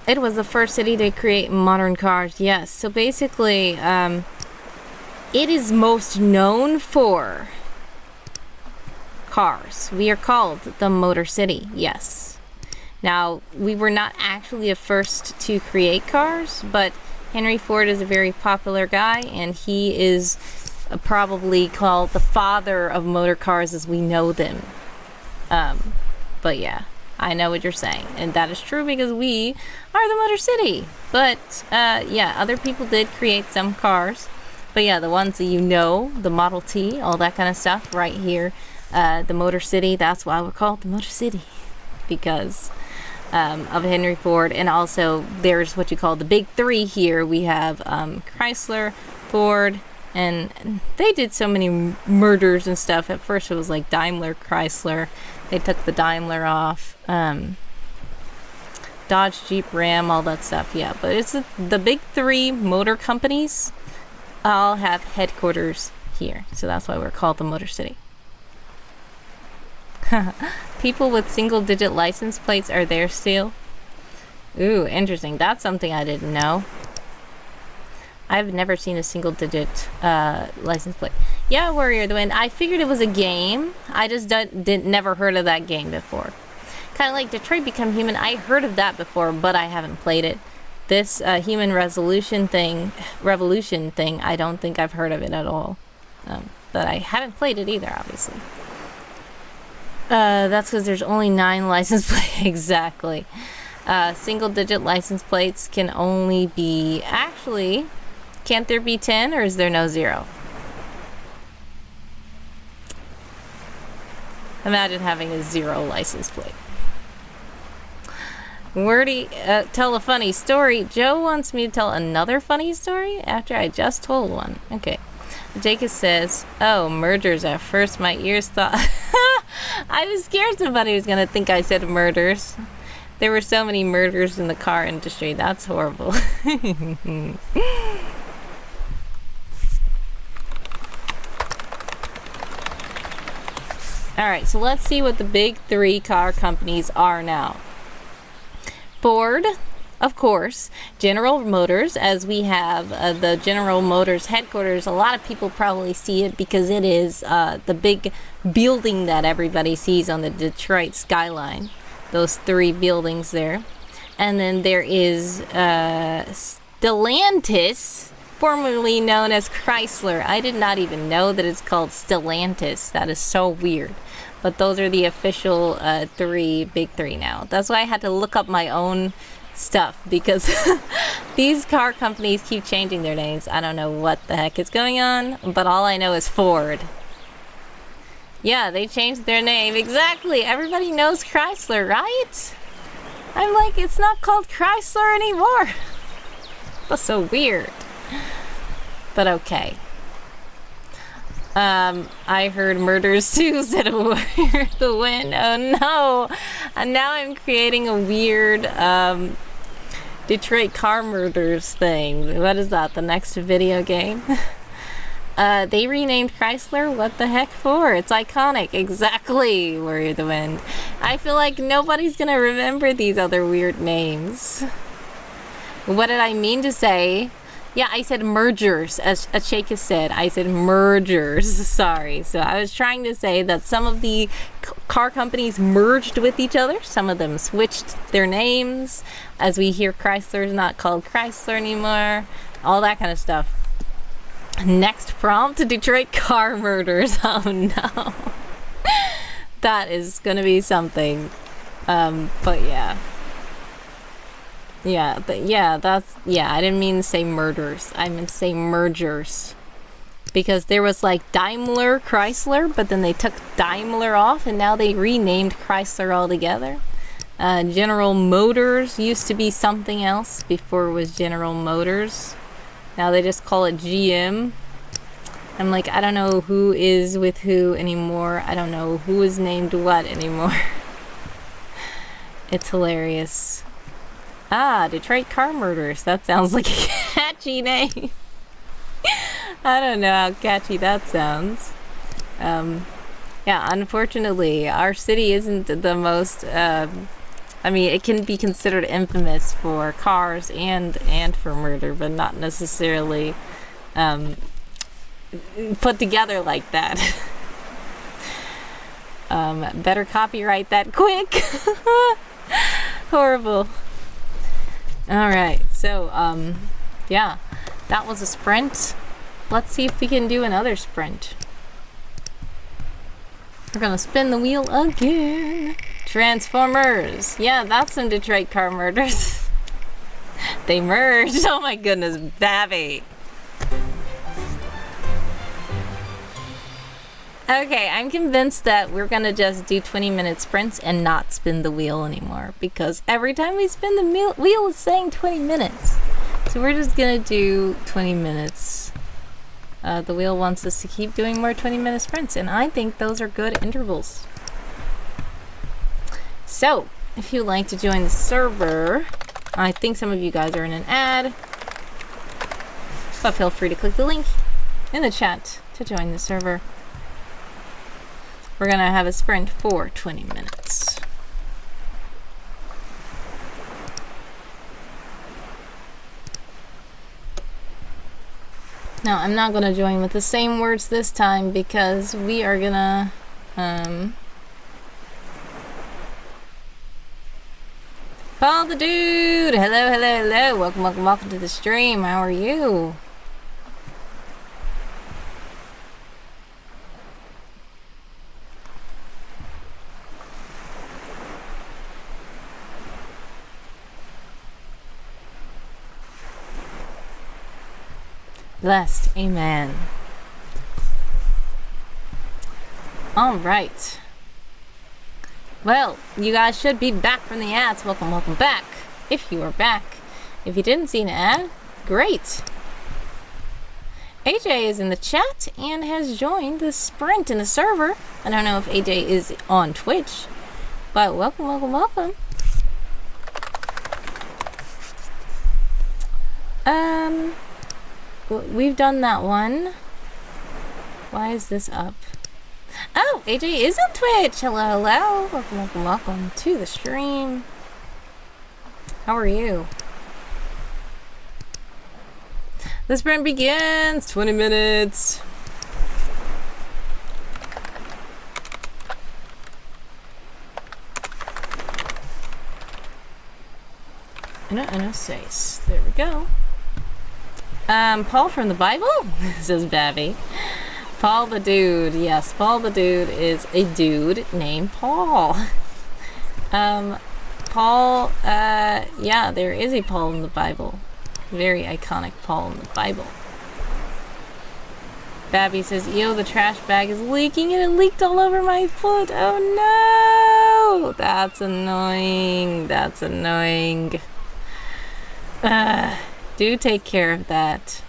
It was the first city to create modern cars. Yes. So basically, it is most known for cars. We are called the Motor City. Yes. Now, we were not actually the first to create cars, but Henry Ford is a very popular guy, and he is probably called the father of motor cars as we know them. But yeah, I know what you're saying, and that is true because we are the Motor City. But yeah, other people did create some cars. But yeah, the ones that you know, the Model T, all that kind of stuff right here, the Motor City, that's why we're called the Motor City. Because of Henry Ford. And also, there's what you call the big three here. We have Chrysler, Ford, and they did so many murders and stuff. At first it was like Daimler, Chrysler. They took the Daimler off. Dodge, Jeep, Ram, all that stuff. Yeah, but it's the big three motor companies all have headquarters here. So that's why we're called the Motor City. People with single-digit license plates are there still? Ooh, interesting. That's something I didn't know. I've never seen a single-digit license plate. Yeah, Warrior the Wind. I figured it was a game. I just never heard of that game before. Kind of like Detroit Become Human. I heard of that before, but I haven't played it. This human revolution thing, I don't think I've heard of it at all. But I haven't played it either, obviously. That's because there's only 9 license plates. Exactly. Single-digit license plates can only be... Actually, can't there be 10, or is there no 0? Imagine having a 0 license plate. Wordy, tell a funny story. Joe wants me to tell another funny story after I just told one. Okay. Jacob says, oh, murders. At first my ears thought... I was scared somebody was going to think I said murders. There were so many murders in the car industry. That's horrible. Alright, so let's see what the big 3 car companies are now. Ford, of course. General Motors, as we have the General Motors headquarters. A lot of people probably see it because it is the big building that everybody sees on the Detroit skyline. Those 3 buildings there. And then there is Stellantis, formerly known as Chrysler. I did not even know that it's called Stellantis. That is so weird. But those are the official big 3 now. That's why I had to look up my own stuff because these car companies keep changing their names. I don't know what the heck is going on, but all I know is Ford. Yeah, they changed their name. Exactly. Everybody knows Chrysler, right? I'm like, it's not called Chrysler anymore. That's so weird. But okay. I heard murders too, said the wind. Oh no. And now I'm creating a weird Detroit car murders thing. What is that? The next video game? They renamed Chrysler. What the heck for? It's iconic. Exactly, Worry the Wind. I feel like nobody's gonna remember these other weird names. What did I mean to say? Yeah, I said mergers, as Sheikha said. I said mergers. Sorry. So I was trying to say that some of the car companies merged with each other. Some of them switched their names. As we hear, Chrysler is not called Chrysler anymore. All that kind of stuff. Next prompt, Detroit car murders. Oh no. That is going to be something. But yeah. Yeah, I didn't mean to say murders. I meant to say mergers. Because there was like Daimler Chrysler, but then they took Daimler off and now they renamed Chrysler altogether. General Motors used to be something else before it was General Motors. Now they just call it GM. I'm like, I don't know who is with who anymore. I don't know who is named what anymore. It's hilarious. Ah, Detroit car murders. That sounds like a catchy name. I don't know how catchy that sounds. Yeah, unfortunately, our city isn't the most... I mean, it can be considered infamous for cars and for murder, but not necessarily put together like that. Better copyright that quick. Horrible. Alright, so, yeah, that was a sprint. Let's see if we can do another sprint. We're gonna spin the wheel again. Transformers. Yeah, that's some Detroit car murders. They merged. Oh my goodness, Babby. Okay, I'm convinced that we're gonna just do 20-minute sprints and not spin the wheel anymore because every time we spin the wheel it's saying 20 minutes. So we're just gonna do 20 minutes. The wheel wants us to keep doing more 20-minute sprints and I think those are good intervals. So, if you'd like to join the server, I think some of you guys are in an ad, but feel free to click the link in the chat to join the server. We're gonna have a sprint for 20 minutes. Now, I'm not gonna join with the same words this time because we are gonna, Paul the Dude! Hello, hello, hello! Welcome, welcome, welcome to the stream. How are you? Blessed. Amen. Alright. Well, you guys should be back from the ads. Welcome, welcome back. If you are back. If you didn't see an ad, great. AJ is in the chat and has joined the sprint in the server. I don't know if AJ is on Twitch, but welcome, welcome, welcome. We've done that one. Why is this up? Oh, AJ is on Twitch. Hello, hello. Welcome, welcome, welcome to the stream. How are you? The sprint begins. 20 minutes. And a says. There we go. Paul from the Bible? Says Babby. Paul the Dude. Yes, Paul the Dude is a dude named Paul. Paul, yeah, there is a Paul in the Bible. Very iconic Paul in the Bible. Babby says, ew, the trash bag is leaking and it leaked all over my foot. Oh no! That's annoying. That's annoying. Do take care of that.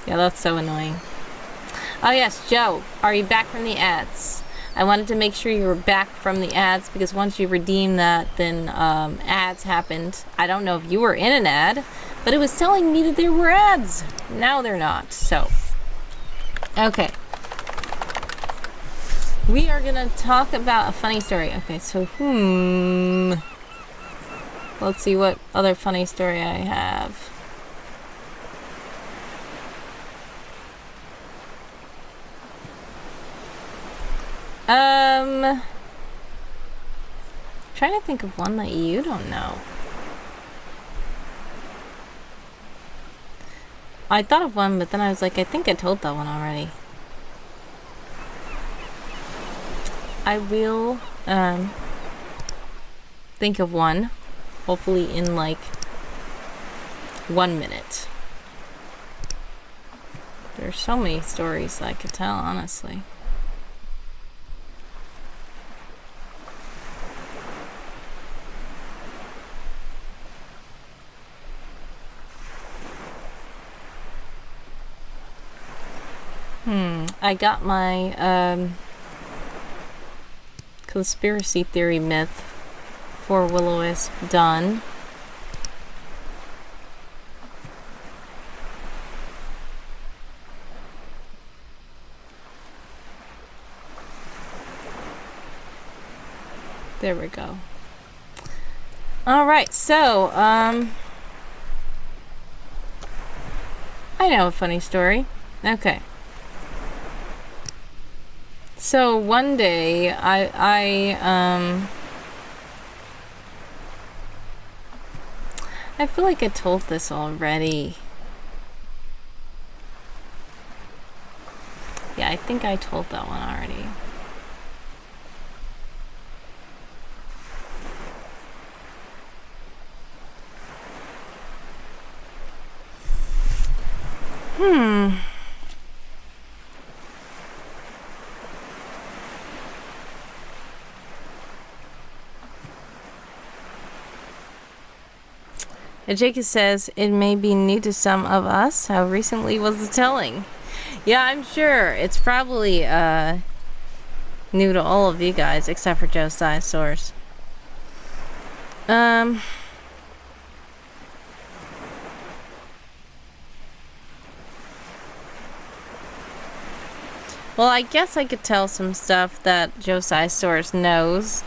Yeah, that's so annoying. Oh yes, Joe, are you back from the ads? I wanted to make sure you were back from the ads because once you redeem that, then ads happened. I don't know if you were in an ad, but it was telling me that there were ads. Now they're not, so. Okay. We are gonna talk about a funny story. Okay, so, let's see what other funny story I have. Trying to think of one that you don't know. I thought of one, but then I was like, I think I told that one already. I will, think of one, hopefully in like 1 minute. There's so many stories I could tell, honestly. I got my conspiracy theory myth for Will-O-Wisp done. There we go. Alright, so, I know a funny story. Okay. So one day, I feel like I told this already. Yeah, I think I told that one already. Jacob says, it may be new to some of us. How recently was the telling? Yeah, I'm sure. It's probably new to all of you guys, except for Josiah's source. Well, I guess I could tell some stuff that Josiah's source knows.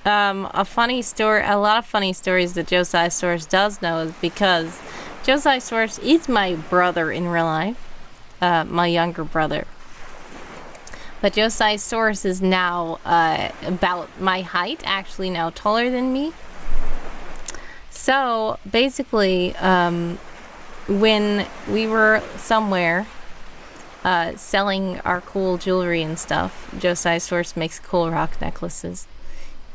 A funny story, a lot of funny stories that Josiah's source does know is because Josiah's source is my brother in real life, my younger brother. But Josiah's source is now about my height, actually now taller than me. So basically, when we were somewhere selling our cool jewelry and stuff, Josiah's source makes cool rock necklaces.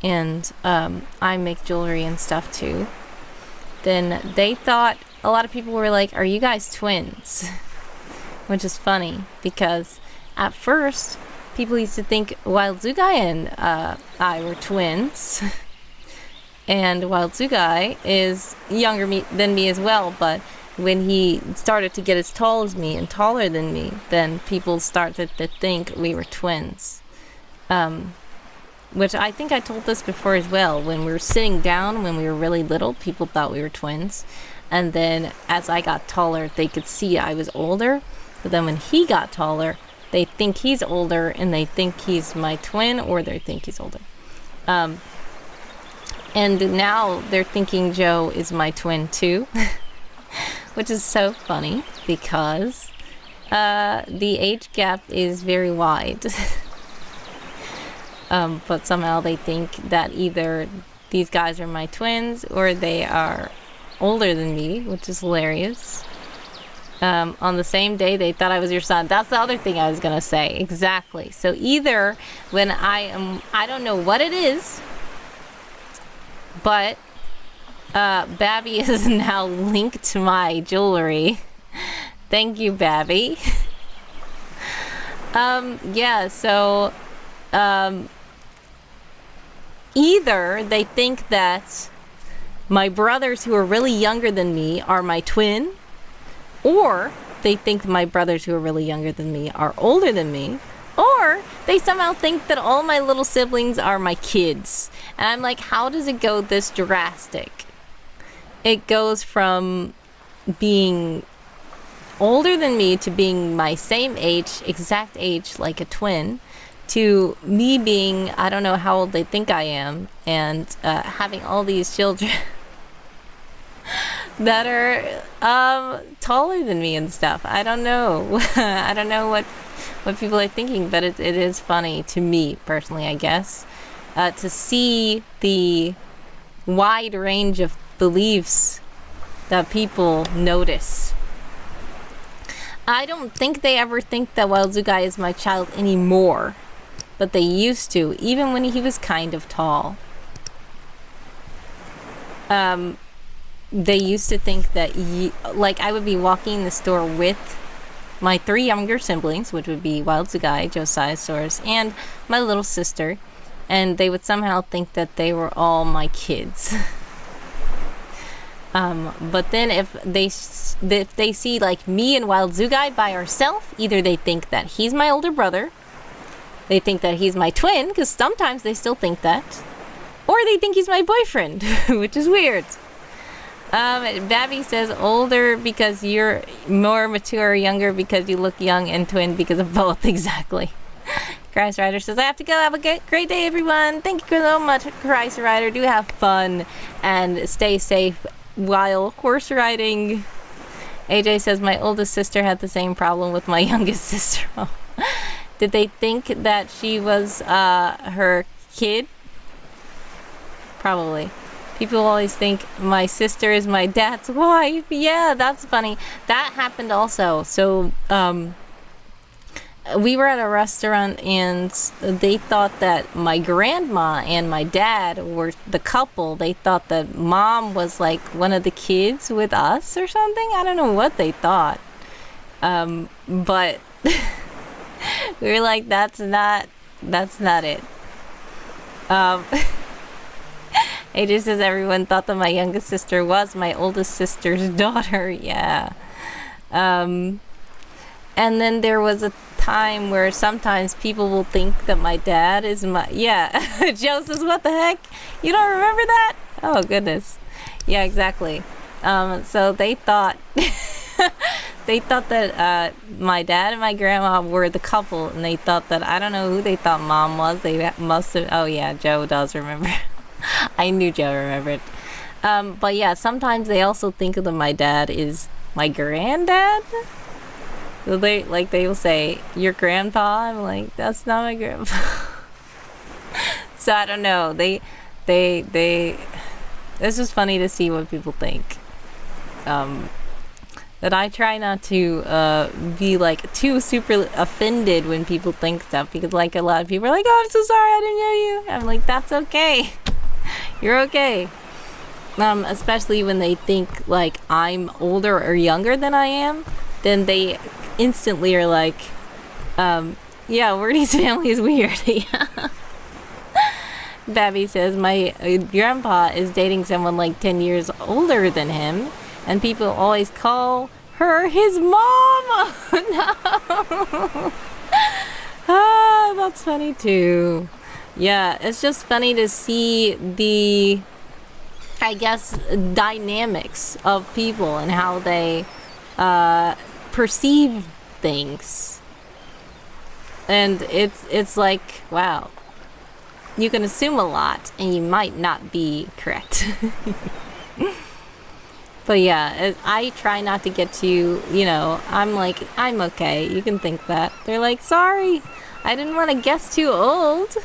And I make jewelry and stuff too. Then they thought, a lot of people were like, are you guys twins? Which is funny because at first people used to think Wild Zugai and I were twins. And Wild Zugai is younger than me as well, but when he started to get as tall as me and taller than me, then people started to think we were twins. Which I think I told this before as well. When we were sitting down, when we were really little, people thought we were twins. And then as I got taller, they could see I was older. But then when he got taller, they think he's older and they think he's my twin, or they think he's older. And now they're thinking Joe is my twin too. Which is so funny because the age gap is very wide. But somehow they think that either these guys are my twins or they are older than me, which is hilarious. On the same day, they thought I was your son. That's the other thing I was going to say. Exactly. So either when I don't know what it is, But Babby is now linked to my jewelry. Thank you, Babby. Yeah, so either they think that my brothers who are really younger than me are my twin, or they think my brothers who are really younger than me are older than me, or they somehow think that all my little siblings are my kids. And I'm like, how does it go this drastic? It goes from being older than me to being my same age, exact age, like a twin, to me being, I don't know how old they think I am, and having all these children that are taller than me and stuff. I don't know. I don't know what people are thinking, but it is funny to me personally, I guess, to see the wide range of beliefs that people notice. I don't think they ever think that Wild-Zugai is my child anymore, but they used to, even when he was kind of tall. They used to think that, like, I would be walking in the store with my 3 younger siblings, which would be Wild-Zugai, Josiah-saurus, and my little sister, and they would somehow think that they were all my kids. But then if they see like me and Wild-Zugai by ourselves, either they think that he's my older brother, they think that he's my twin, because sometimes they still think that, or they think he's my boyfriend, which is weird. Babby says older because you're more mature, younger because you look young, and twin because of both. Exactly. Christ Rider says, I have to go. Have a great day, everyone. Thank you so much, Christ Rider. Do have fun and stay safe while horse riding. AJ says, my oldest sister had the same problem with my youngest sister. Did they think that she was her kid? Probably. People always think my sister is my dad's wife. Yeah, that's funny. That happened also. So, we were at a restaurant and they thought that my grandma and my dad were the couple. They thought that mom was like one of the kids with us or something. I don't know what they thought. But we were like, that's not it. It just says everyone thought that my youngest sister was my oldest sister's daughter. Yeah. And then there was a time where sometimes people will think that my dad is my... Yeah. Joe says, what the heck? You don't remember that? Oh, goodness. Yeah, exactly. So they thought... they thought that my dad and my grandma were the couple, and they thought that... I don't know who they thought mom was. They must have... Oh, yeah, Joe does remember. I knew Joe remembered. But yeah, sometimes they also think that my dad is my granddad. So they will say, your grandpa? I'm like, that's not my grandpa. So I don't know. This is funny to see what people think. That I try not to be like too super offended when people think stuff, because like a lot of people are like, oh, I'm so sorry, I didn't know you. I'm like, that's okay. You're okay. Especially when they think like I'm older or younger than I am, then they instantly are like, yeah, Wordy's family is weird. Babby says my grandpa is dating someone like 10 years older than him, and people always call her his mom. No. Ah, that's funny too. Yeah, it's just funny to see the, I guess, dynamics of people and how they perceive things. And it's like, wow, you can assume a lot and you might not be correct. But yeah, I try not to get too, I'm like, I'm okay, you can think that. They're like, sorry, I didn't want to guess too old.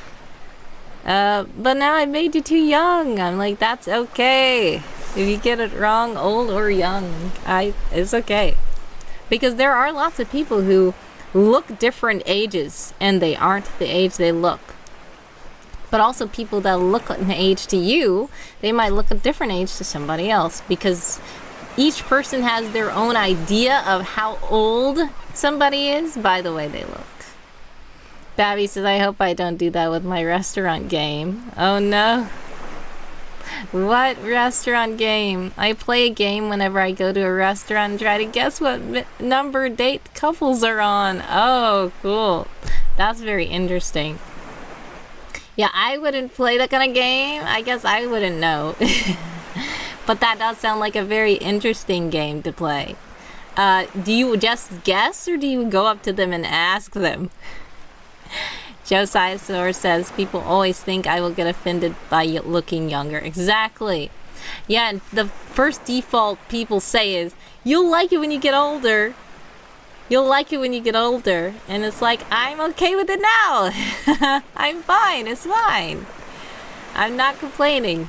But now I made you too young. I'm like, that's okay. If you get it wrong, old or young, it's okay. Because there are lots of people who look different ages and they aren't the age they look. But also people that look an age to you, they might look a different age to somebody else, because each person has their own idea of how old somebody is by the way they look. Babby says, I hope I don't do that with my restaurant game. Oh no. What restaurant game? I play a game whenever I go to a restaurant and try to guess what number date couples are on. Oh, cool. That's very interesting. Yeah, I wouldn't play that kind of game. I guess I wouldn't know. But that does sound like a very interesting game to play. Do you just guess, or do you go up to them and ask them? Josiah says, people always think I will get offended by looking younger. Exactly. Yeah, and the first default people say is, you'll like it when you get older. You'll like it when you get older. And it's like, I'm okay with it now. I'm fine. It's fine. I'm not complaining.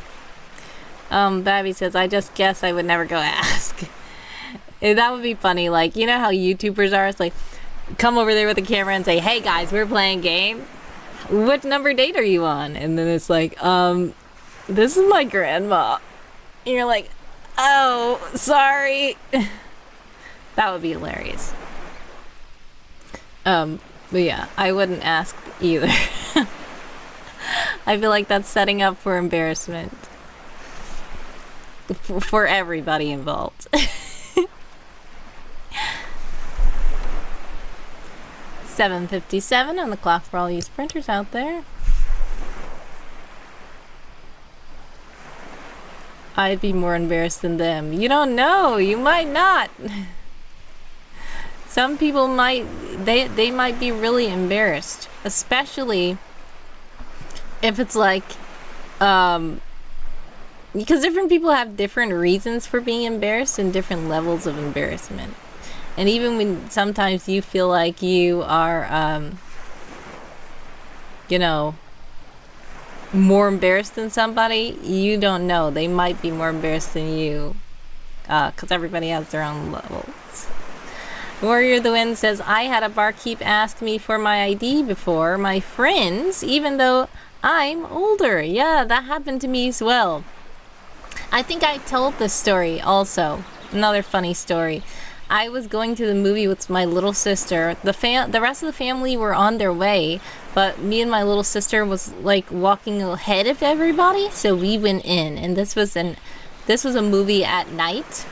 Babby says, I just guess I would never go ask. That would be funny. Like, you know how YouTubers are? It's like, come over there with a camera and say, hey guys, we're playing a game. What number date are you on? And then it's like, this is my grandma. And you're like, oh, sorry. That would be hilarious. But yeah, I wouldn't ask either. I feel like that's setting up for embarrassment. For everybody involved. 7:57 on the clock for all you sprinters out there. I'd be more embarrassed than them. You don't know. You might not. Some people might, they might be really embarrassed, especially if it's like, because different people have different reasons for being embarrassed and different levels of embarrassment. And even when sometimes you feel like you are, you know, more embarrassed than somebody, you don't know. They might be more embarrassed than you, because everybody has their own levels. Warrior the Wind says, I had a barkeep ask me for my ID before. My friends, even though I'm older. Yeah, that happened to me as well. I think I told this story also. Another funny story. I was going to the movie with my little sister. The rest of the family were on their way, but me and my little sister was like walking ahead of everybody, so we went in. And this was a movie at night.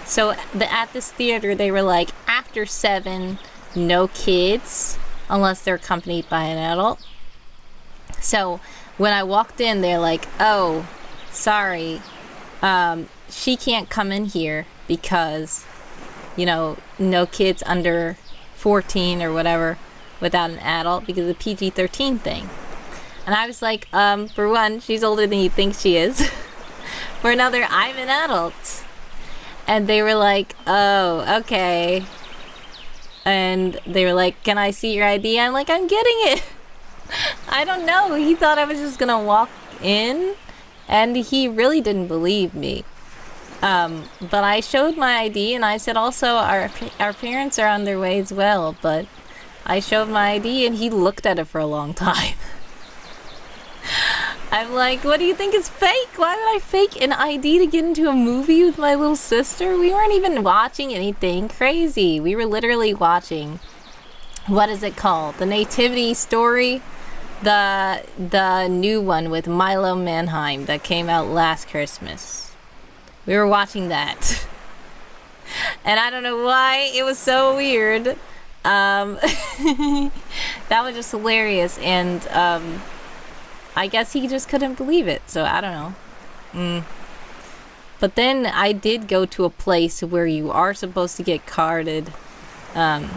So at this theater, they were like, after 7, no kids, unless they're accompanied by an adult. So when I walked in, they're like, oh, sorry, she can't come in here because, you know, no kids under 14 or whatever without an adult, because of the PG-13 thing. And I was like, for one, she's older than you think she is. For another, I'm an adult. And they were like, oh, okay. And they were like, can I see your ID? I'm like, I'm getting it. I don't know. He thought I was just gonna walk in, and he really didn't believe me. But I showed my ID, and I said also our parents are on their way as well. But I showed my ID, and he looked at it for a long time. I'm like, what do you think is fake? Why would I fake an ID to get into a movie with my little sister? We weren't even watching anything crazy. We were literally watching, what is it called? The Nativity Story? The new one with Milo Manheim that came out last Christmas. We were watching that. And I don't know why, it was so weird. That was just hilarious, and I guess he just couldn't believe it, so I don't know. But then I did go to a place where you are supposed to get carded, and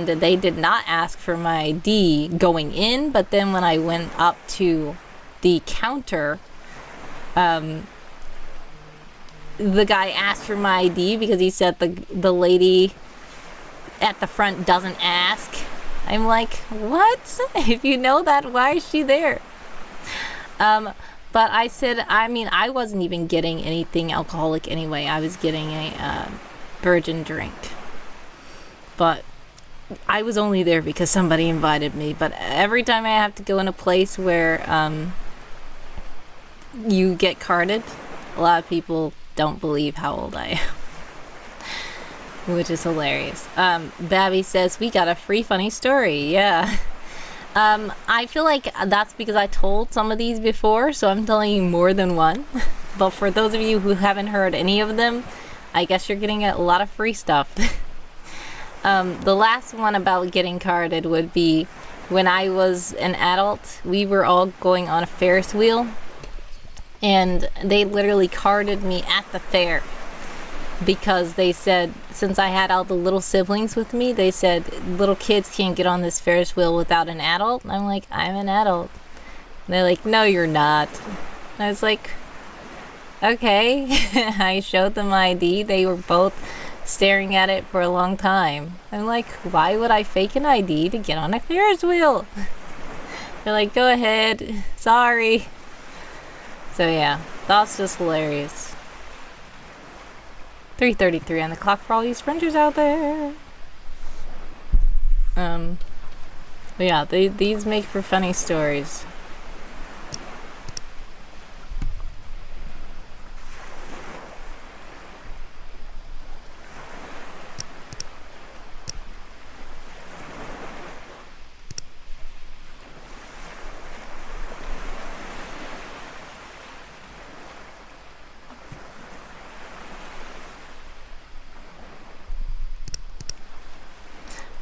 they did not ask for my ID going in, but then when I went up to the counter, the guy asked for my ID because he said the lady at the front doesn't ask. I'm like, what? If you know that, why is she there? But I said, I mean, I wasn't even getting anything alcoholic anyway. I was getting a virgin drink. But I was only there because somebody invited me, but every time I have to go in a place where you get carded, a lot of people don't believe how old I am, which is hilarious. Babby says, we got a free funny story. Yeah. I feel like that's because I told some of these before, so I'm telling you more than one. But for those of you who haven't heard any of them, I guess you're getting a lot of free stuff. The last one about getting carded would be when I was an adult, we were all going on a Ferris wheel, and they literally carded me at the fair because they said, since I had all the little siblings with me, they said little kids can't get on this Ferris wheel without an adult. And I'm like, I'm an adult. And they're like, no, you're not. And I was like, okay. I showed them my ID. They were both staring at it for a long time. I'm like, why would I fake an ID to get on a Ferris wheel? They're like, go ahead. Sorry. So yeah, that's just hilarious. 3:33 on the clock for all you sprinters out there. But yeah, these make for funny stories.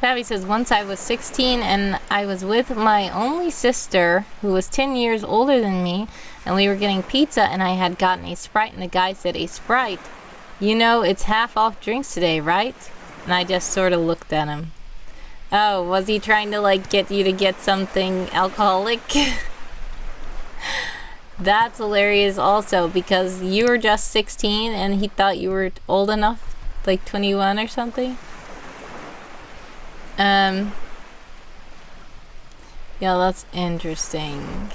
Fabi says, once I was 16 and I was with my only sister who was 10 years older than me, and we were getting pizza and I had gotten a Sprite and the guy said, a Sprite? You know, it's half off drinks today, right? And I just sort of looked at him. Oh, was he trying to like get you to get something alcoholic? That's hilarious also because you were just 16 and he thought you were old enough, like 21 or something. Yeah, that's interesting.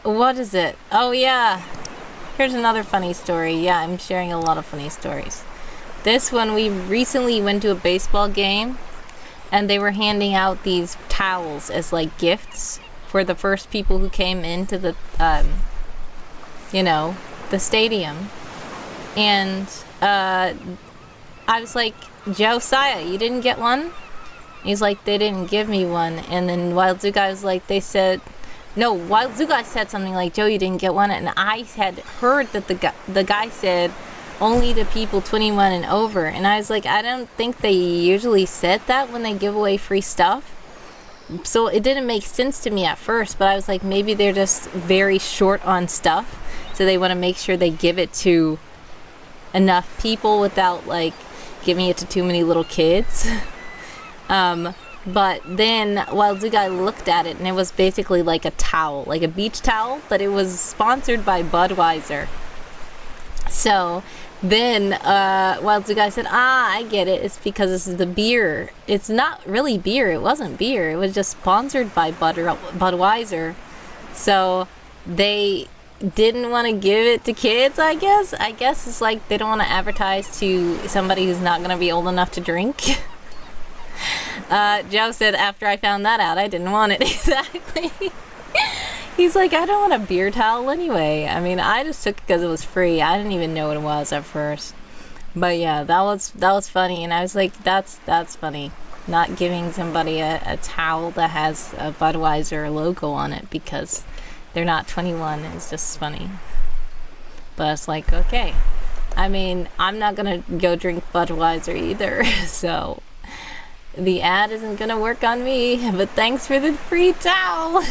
What is it? Oh yeah, here's another funny story. Yeah, I'm sharing a lot of funny stories. This one, we recently went to a baseball game and they were handing out these towels as like gifts for the first people who came into the you know, the stadium. And I was like, Josiah, you didn't get one? He's like, they didn't give me one. And then Wild Zoo Guy was like, they said, no, Wild Zoo Guy said something like, Joe, you didn't get one. And I had heard that the guy said only to people 21 and over. And I was like, I don't think they usually said that when they give away free stuff. So it didn't make sense to me at first, but I was like, maybe they're just very short on stuff. So they want to make sure they give it to enough people without like giving it to too many little kids. But then Wild Zoo Guy looked at it and it was basically like a towel, like a beach towel, but it was sponsored by Budweiser. So then Wild Zoo Guy said, I get it. It's because this is the beer. It's not really beer. It wasn't beer. It was just sponsored by Budweiser. So they didn't want to give it to kids, I guess. I guess it's like they don't want to advertise to somebody who's not going to be old enough to drink. Joe said, after I found that out, I didn't want it. Exactly. He's like, I don't want a beer towel anyway. I mean, I just took it because it was free. I didn't even know what it was at first. But yeah, that was funny. And I was like, that's funny. Not giving somebody a towel that has a Budweiser logo on it because they're not 21 is just funny. But it's like, okay. I mean, I'm not going to go drink Budweiser either. So the ad isn't going to work on me. But thanks for the free towel.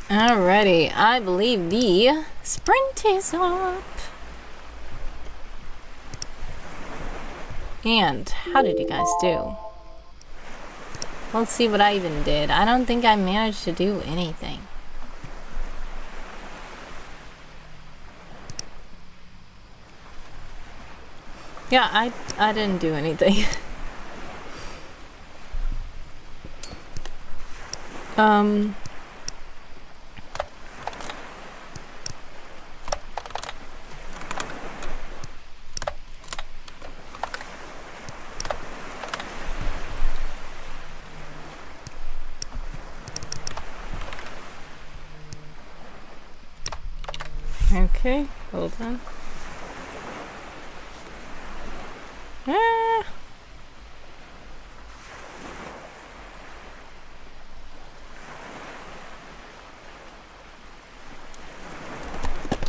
Alrighty, I believe the sprint is up. And how did you guys do? Let's see what I even did. I don't think I managed to do anything. Yeah, I didn't do anything. Um. Okay, hold on. Ah.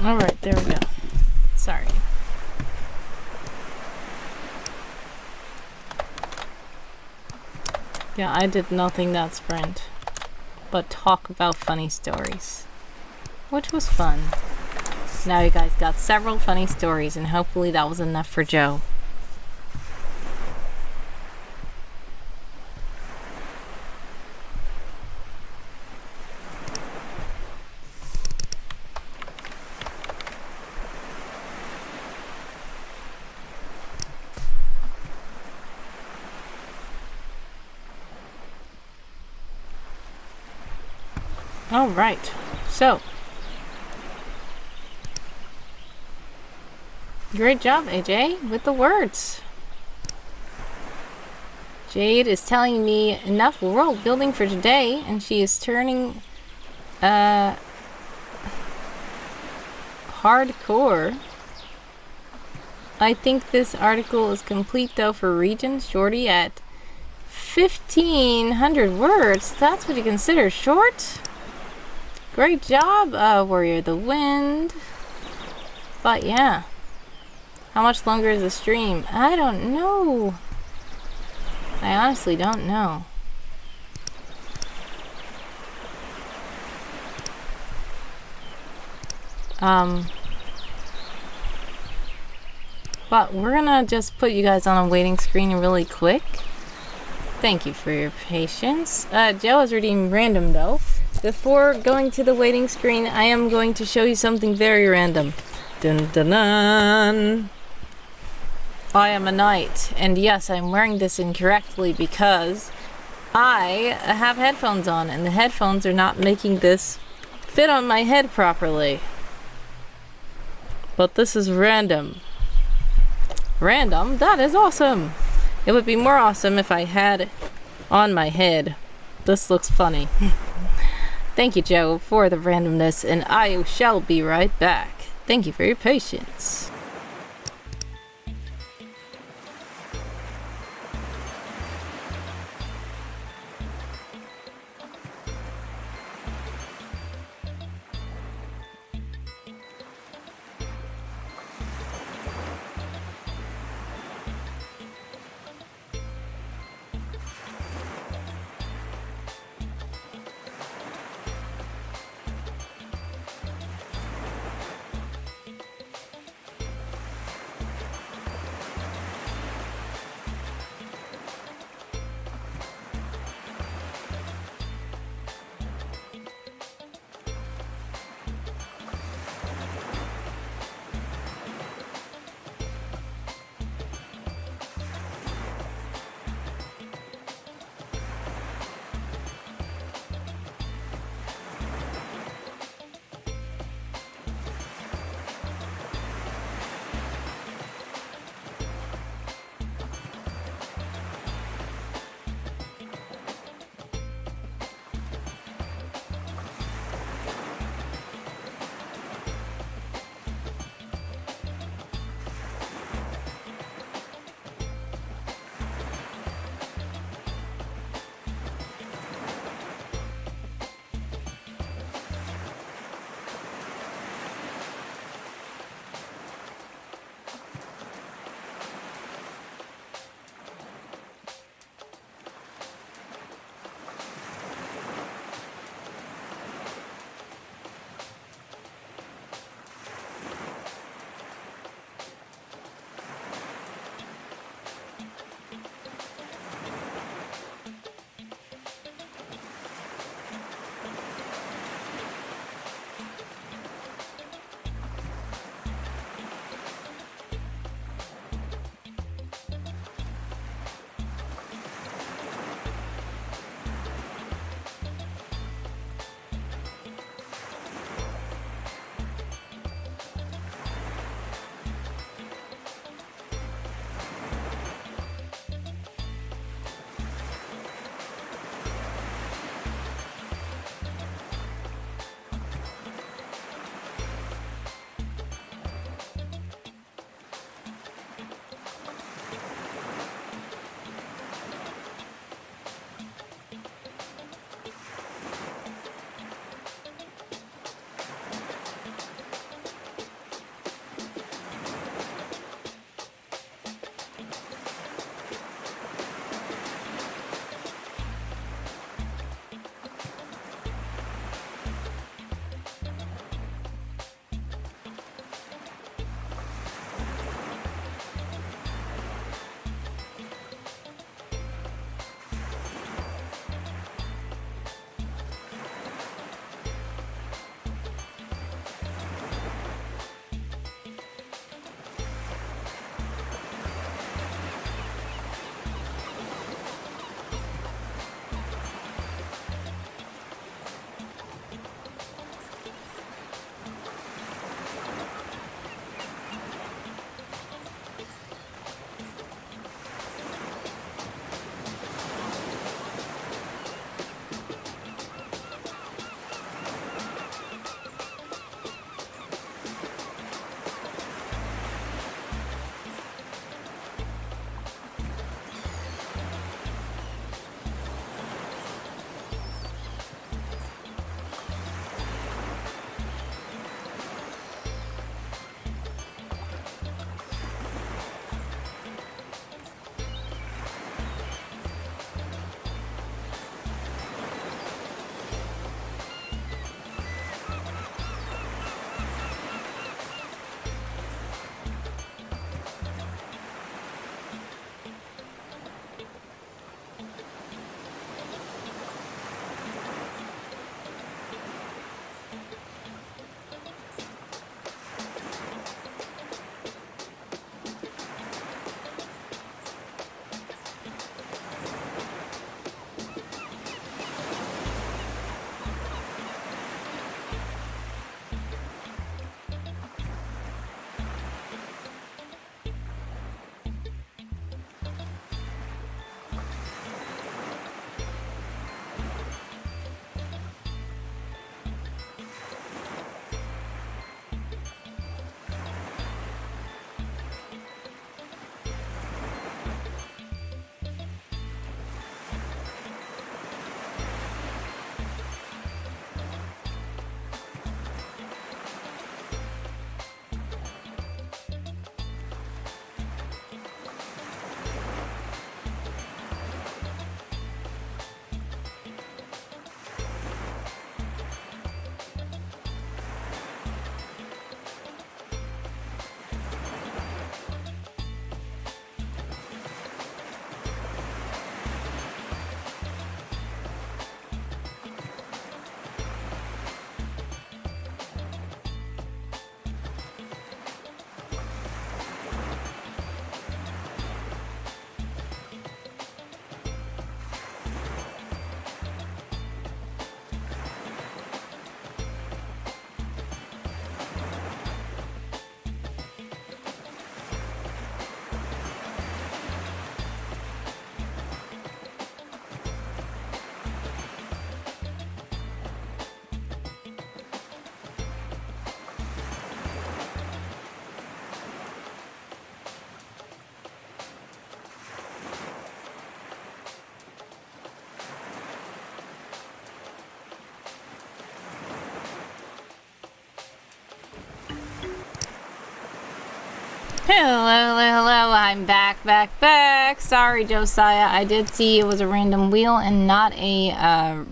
Alright, there we go. Sorry. Yeah, I did nothing that sprint but talk about funny stories, which was fun. Now you guys got several funny stories, and hopefully that was enough for Joe. Alright, so. Great job, AJ, with the words. Jade is telling me enough world building for today, and she is turning hardcore. I think this article is complete though for region shorty at 1,500 words. That's what you consider short? Great job, Warrior of the Wind. But yeah. How much longer is the stream? I don't know. I honestly don't know. But we're gonna just put you guys on a waiting screen really quick. Thank you for your patience. Joe is redeeming random though. Before going to the waiting screen, I am going to show you something very random. Dun dun dun! I am a knight, and yes, I'm wearing this incorrectly because I have headphones on, and the headphones are not making this fit on my head properly. But this is random. Random? That is awesome! It would be more awesome if I had it on my head. This looks funny. Thank you, Joe, for the randomness, and I shall be right back. Thank you for your patience. Hello, I'm back. Sorry, Josiah, I did see it was a random wheel and not a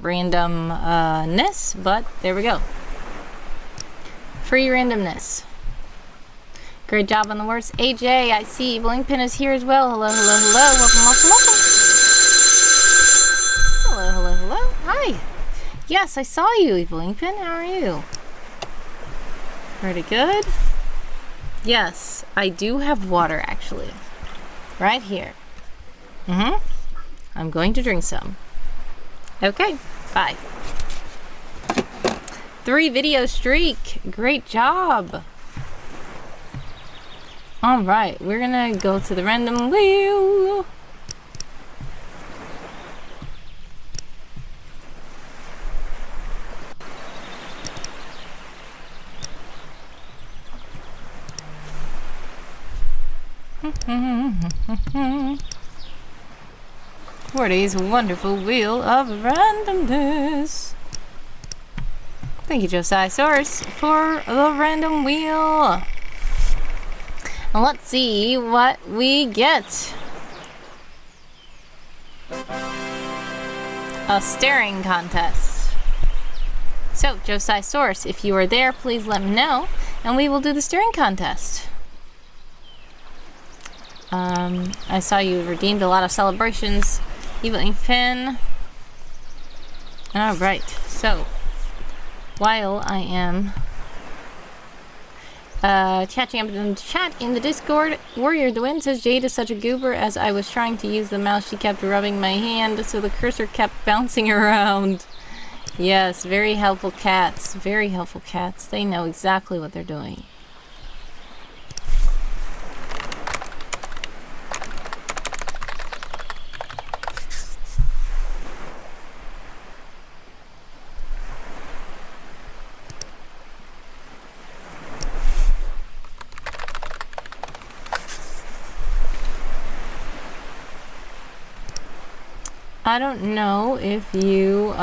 randomness, but there we go. Free randomness. Great job on the words. AJ, I see Blinkpin is here as well. Hello. Welcome. Hello. Hi. Yes, I saw you, Blinkpin. How are you? Pretty good. Yes, I do have water actually. Right here. I'm going to drink some. Okay, bye. 3 video streak. Great job. Alright, we're gonna go to the random wheel. Forty's wonderful wheel of randomness. Thank you, Josiah Source, for the random wheel. Let's see what we get. A staring contest. So, Josiah Source, if you are there, please let me know, and we will do the staring contest. I saw you redeemed a lot of celebrations. Evil Ink Pen. Alright, so while I am chatting up in the chat in the Discord, Warrior the Wind says Jade is such a goober. As I was trying to use the mouse, she kept rubbing my hand, so the cursor kept bouncing around. Yes, very helpful cats. Very helpful cats. They know exactly what they're doing. I don't know if you,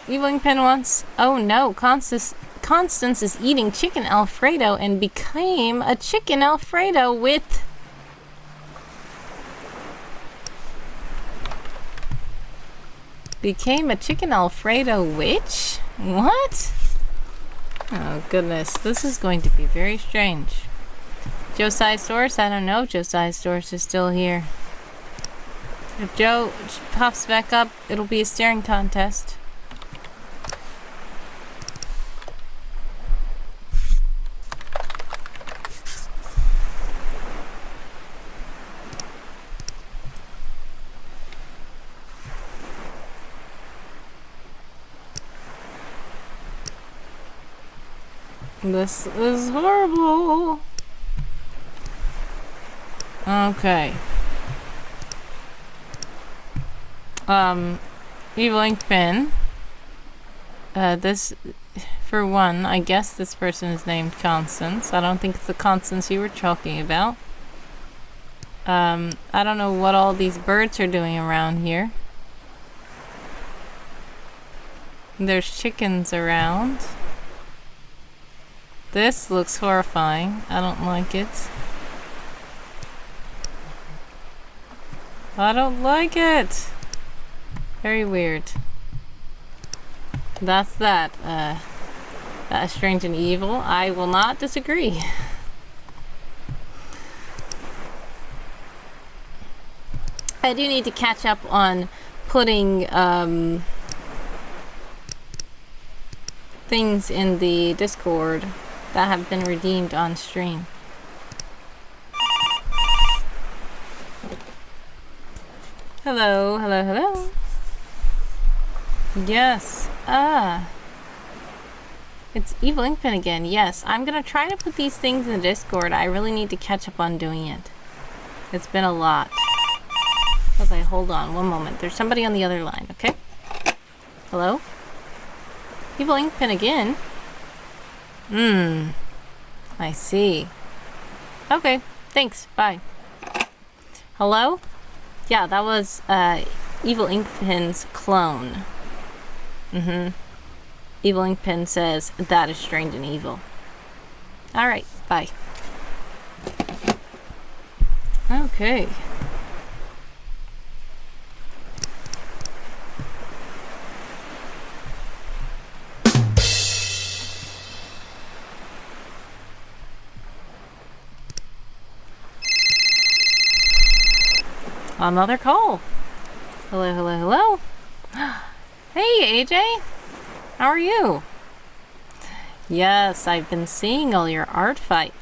Ewing Pen wants, oh no, Constance is eating chicken Alfredo and became a chicken Alfredo with witch? What? Oh goodness, this is going to be very strange. Josiah Source, I don't know if Josiah Source is still here. If Joe pops back up, it'll be a staring contest. This is horrible. Okay. Evil Ink Pen. This, for one, I guess this person is named Constance. I don't think it's the Constance you were talking about. I don't know what all these birds are doing around here. There's chickens around. This looks horrifying. I don't like it. I don't like it. Very weird. That's that. That is strange and evil. I will not disagree. I do need to catch up on putting things in the Discord that have been redeemed on stream. Hello. Yes. It's Evil Ink Pen again. Yes, I'm gonna try to put these things in the Discord. I really need to catch up on doing it. It's been a lot. Okay, hold on one moment. There's somebody on the other line, okay? Hello? Evil ink pen again? I see. Okay, thanks. Bye. Hello? Yeah, that was Evil Ink Pen's clone. Evil Ink Pen says, that is strange and evil. Alright, bye. Okay. Another call. Hello, hello, hello. Hey, AJ. How are you? Yes, I've been seeing all your art fight.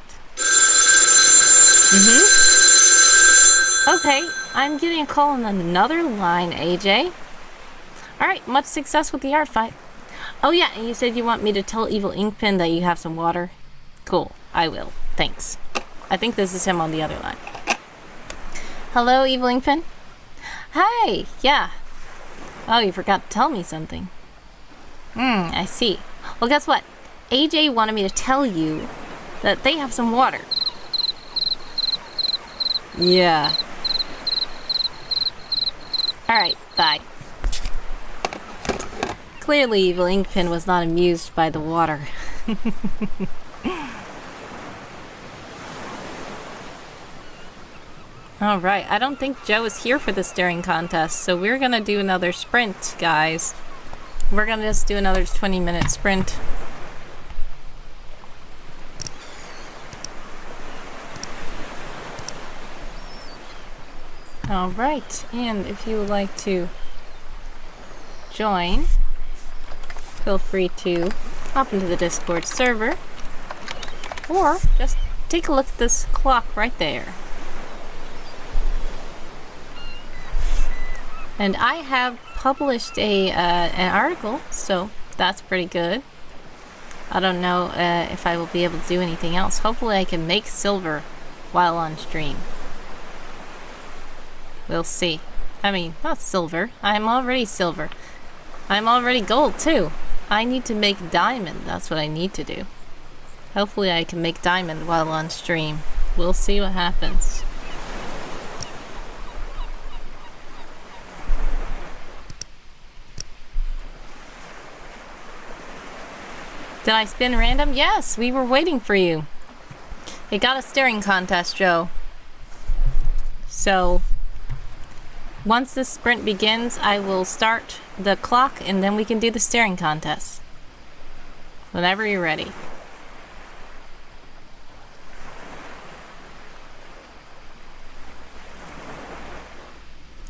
Okay, I'm getting a call on another line, AJ. Alright, much success with the art fight. Oh yeah, and you said you want me to tell Evil Ink Pen that you have some water? Cool, I will. Thanks. I think this is him on the other line. Hello, Evil Ink Pen? Hi, yeah. Oh, you forgot to tell me something. I see. Well, guess what? AJ wanted me to tell you that they have some water. Yeah. Alright, bye. Clearly, Evil Ink Pen was not amused by the water. Alright, I don't think Joe is here for the staring contest, so we're gonna do another sprint, guys. We're gonna just do another 20-minute sprint. Alright, and if you would like to join, feel free to hop into the Discord server, or just take a look at this clock right there. And I have published an article, so that's pretty good. I don't know if I will be able to do anything else. Hopefully I can make silver while on stream. We'll see. I mean, not silver. I'm already silver. I'm already gold, too. I need to make diamond. That's what I need to do. Hopefully I can make diamond while on stream. We'll see what happens. Did I spin random? Yes, we were waiting for you. It got a staring contest, Joe. So, once the sprint begins, I will start the clock and then we can do the staring contest. Whenever you're ready.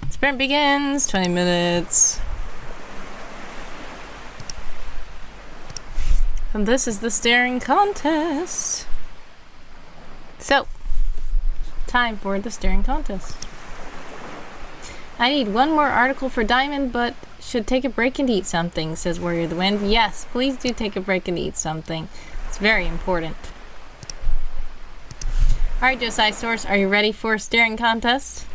Sprint begins, 20 minutes. And this is the staring contest. So, time for the staring contest. I need one more article for diamond, but should take a break and eat something, says Warrior of the Wind. Yes, please do take a break and eat something. It's very important. Alright, Josiah Source, are you ready for a staring contest?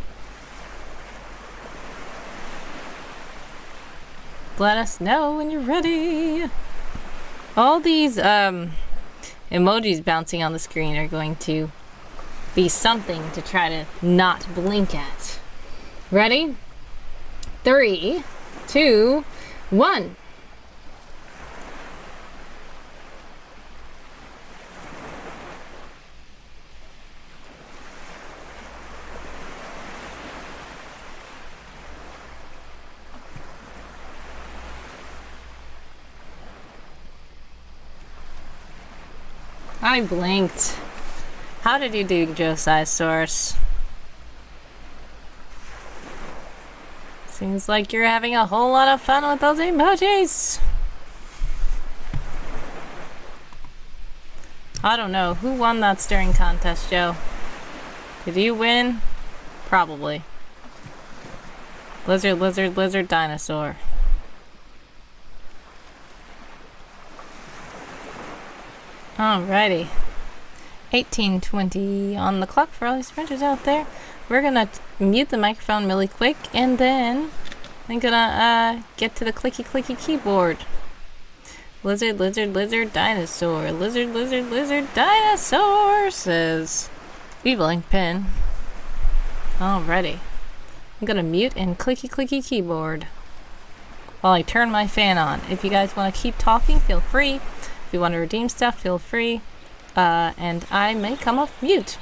Let us know when you're ready. All these emojis bouncing on the screen are going to be something to try to not blink at. Ready? 3, 2, 1. I blinked. How did you do, Josiah Source? Seems like you're having a whole lot of fun with those emojis. I don't know. Who won that staring contest, Joe? Did you win? Probably. Lizard, lizard, lizard, dinosaur. Alrighty. 18:20 on the clock for all these sprinters out there. We're gonna mute the microphone really quick and then I'm gonna get to the clicky keyboard. Lizard, lizard, lizard, dinosaur. Lizard, lizard, lizard, dinosaur, says Eveling Pin. Alrighty. I'm gonna mute and clicky keyboard while I turn my fan on. If you guys want to keep talking, feel free. If you want to redeem stuff, feel free. And I may come off mute.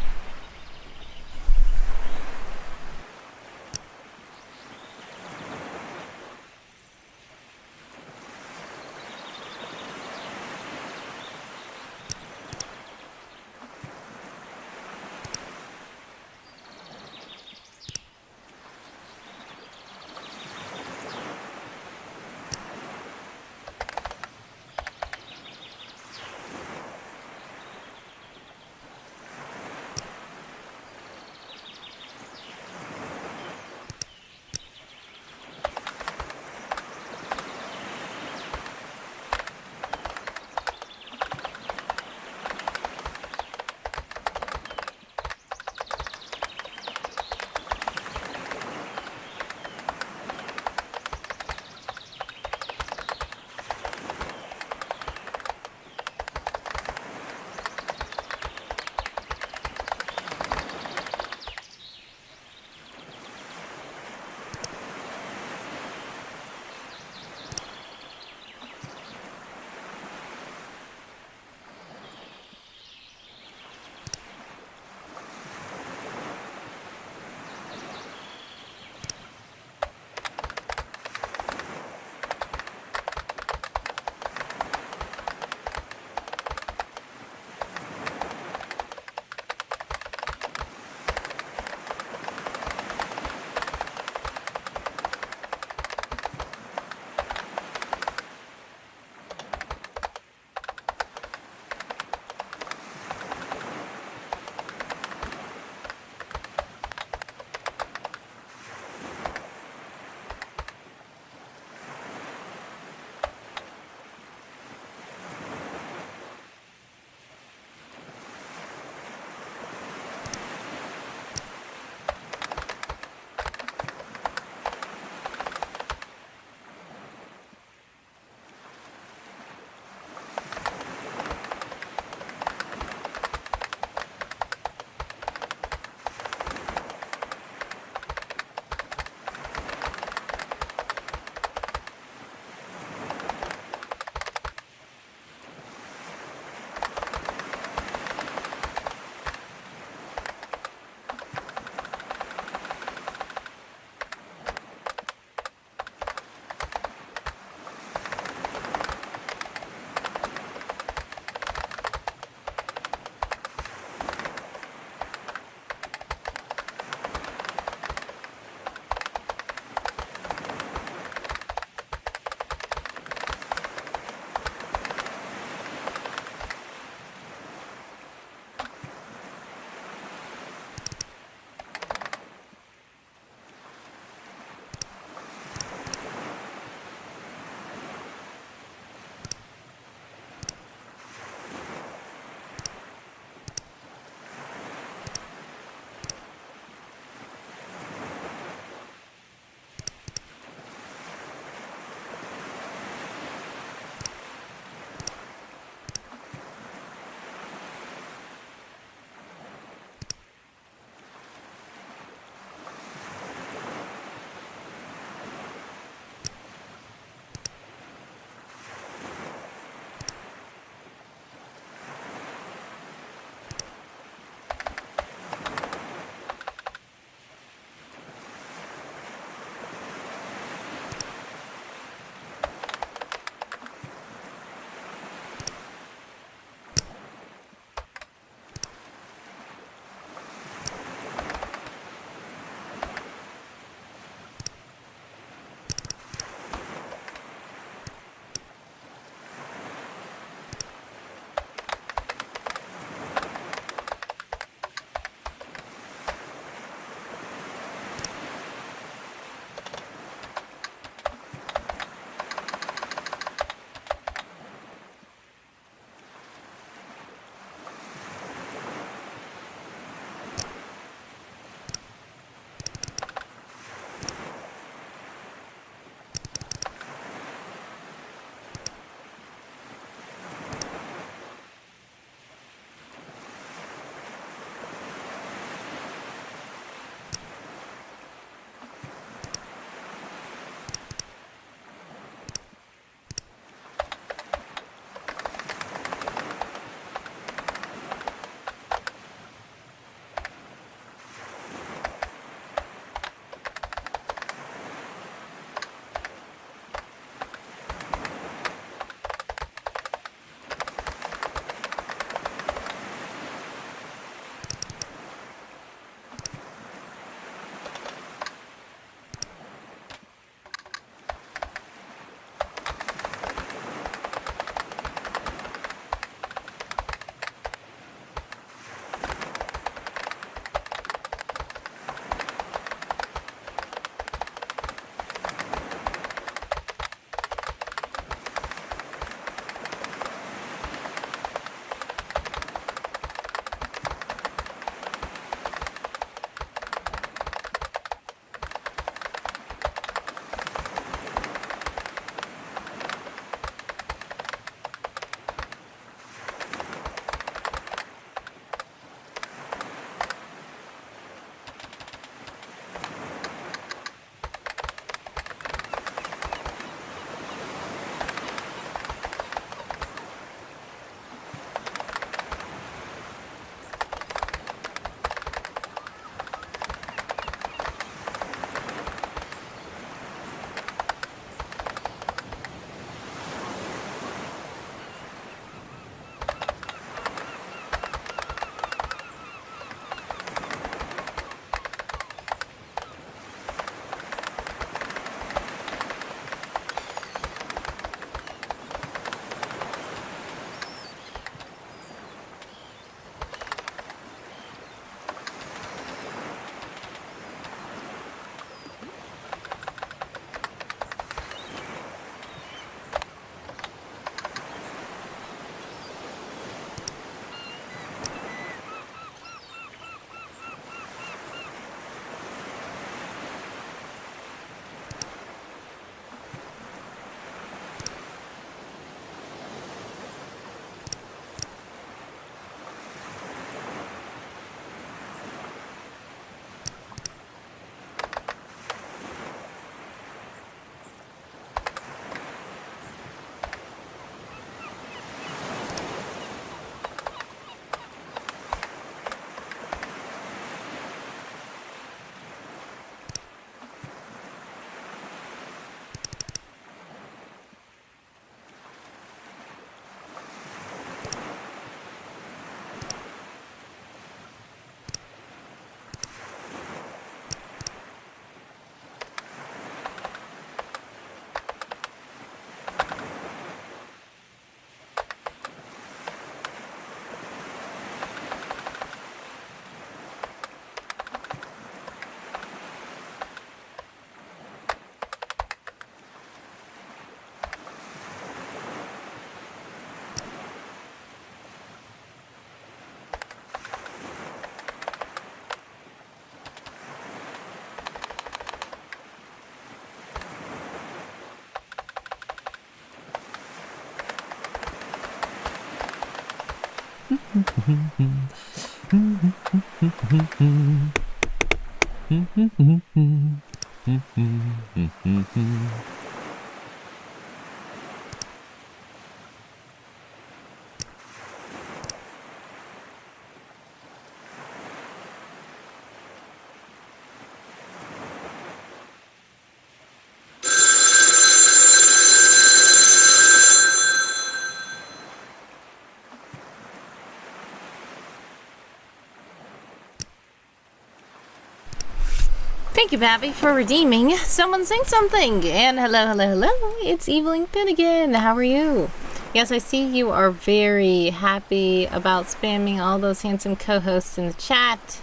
Thank you, Babby, for redeeming Someone Sing Something. And hello, hello, hello. It's Eveling Pin again. How are you? Yes, I see you are very happy about spamming all those handsome co-hosts in the chat.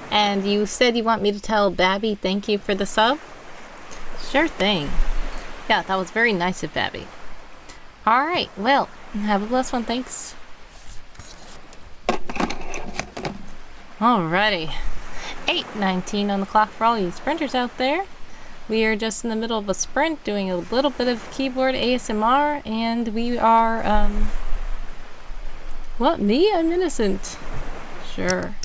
And you said you want me to tell Babby thank you for the sub? Sure thing. Yeah, that was very nice of Babby. Alright, well, have a blessed one. Thanks. Alrighty. 8:19 on the clock for all you sprinters out there. We are just in the middle of a sprint doing a little bit of keyboard ASMR, and we are, what, me? I'm innocent. Sure.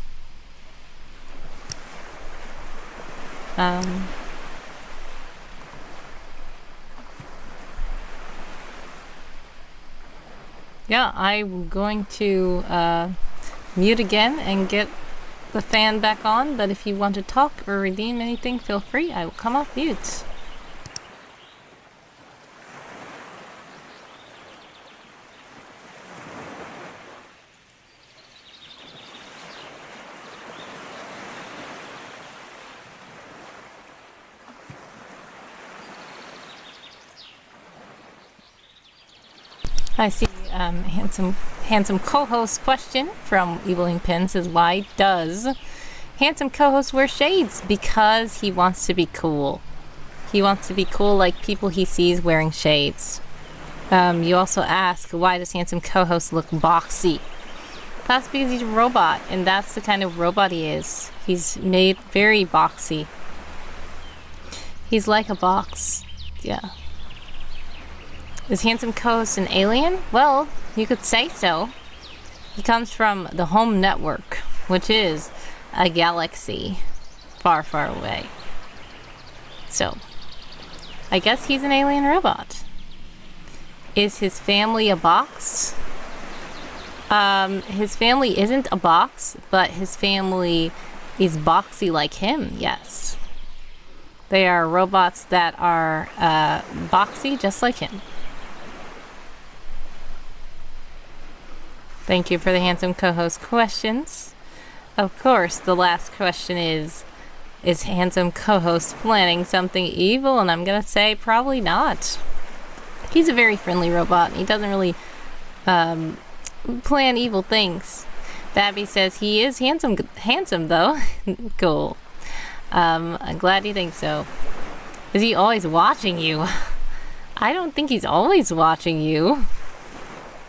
Yeah, I'm going to, mute again and get the fan back on, but if you want to talk or redeem anything, feel free. I will come off mute. I see handsome co-host question from Eveling Pin says, why does handsome co-host wear shades? Because he wants to be cool. He wants to be cool like people he sees wearing shades. You also ask, why does handsome co-host look boxy? That's because he's a robot, and that's the kind of robot he is. He's made very boxy. He's like a box. Yeah. Is handsome co-host an alien? Well, you could say so. He comes from the home network, which is a galaxy far, far away. So, I guess he's an alien robot. Is his family a box? His family isn't a box, but his family is boxy like him, yes. They are robots that are boxy just like him. Thank you for the handsome co-host questions. Of course, the last question is handsome co-host planning something evil? And I'm gonna say probably not. He's a very friendly robot. He doesn't really plan evil things. Babby says he is handsome though. Cool. I'm glad you think so. Is he always watching you? I don't think he's always watching you.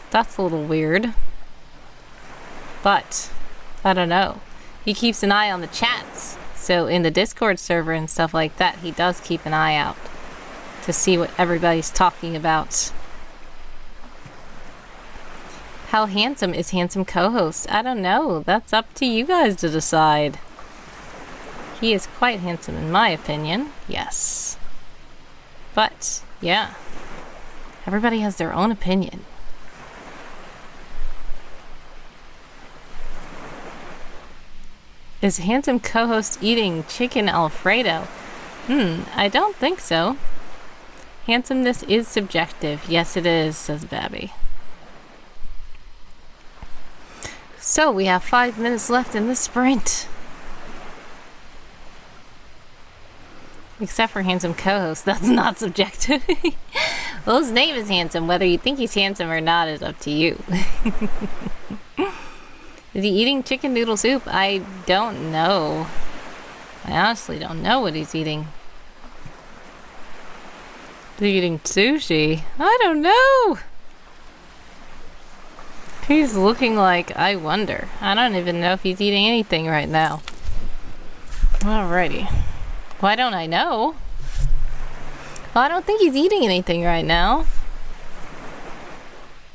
That's a little weird. But, I don't know. He keeps an eye on the chats. So in the Discord server and stuff like that, he does keep an eye out to see what everybody's talking about. How handsome is handsome co-host? I don't know. That's up to you guys to decide. He is quite handsome in my opinion. Yes. But, yeah. Everybody has their own opinion. Is handsome co-host eating chicken Alfredo? I don't think so. Handsomeness is subjective. Yes, it is, says Babby. So, we have 5 minutes left in the sprint. Except for handsome co-host. That's not subjective. Well, his name is handsome. Whether you think he's handsome or not is up to you. Is he eating chicken noodle soup? I don't know. I honestly don't know what he's eating. Is he eating sushi? I don't know. He's looking like, I wonder. I don't even know if he's eating anything right now. Alrighty. Why don't I know? Well, I don't think he's eating anything right now.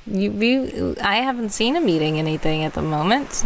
I haven't seen him eating anything at the moment.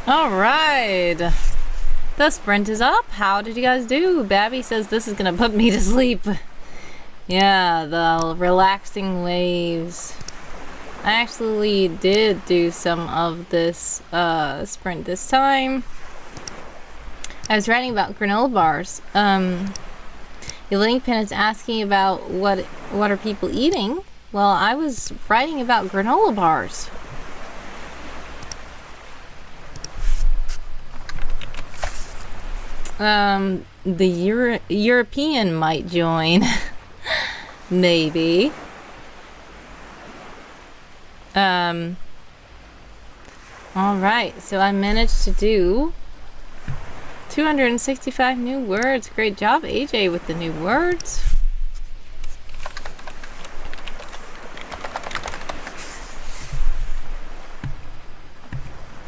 All right. The sprint is up. How did you guys do? Babby says this is gonna put me to sleep. Yeah, the relaxing waves. I actually did do some of this sprint this time. I was writing about granola bars. Elaine Pin is asking about what are people eating. Well, I was writing about granola bars. The European might join. Maybe. Alright, so I managed to do 265 new words. Great job, AJ, with the new words.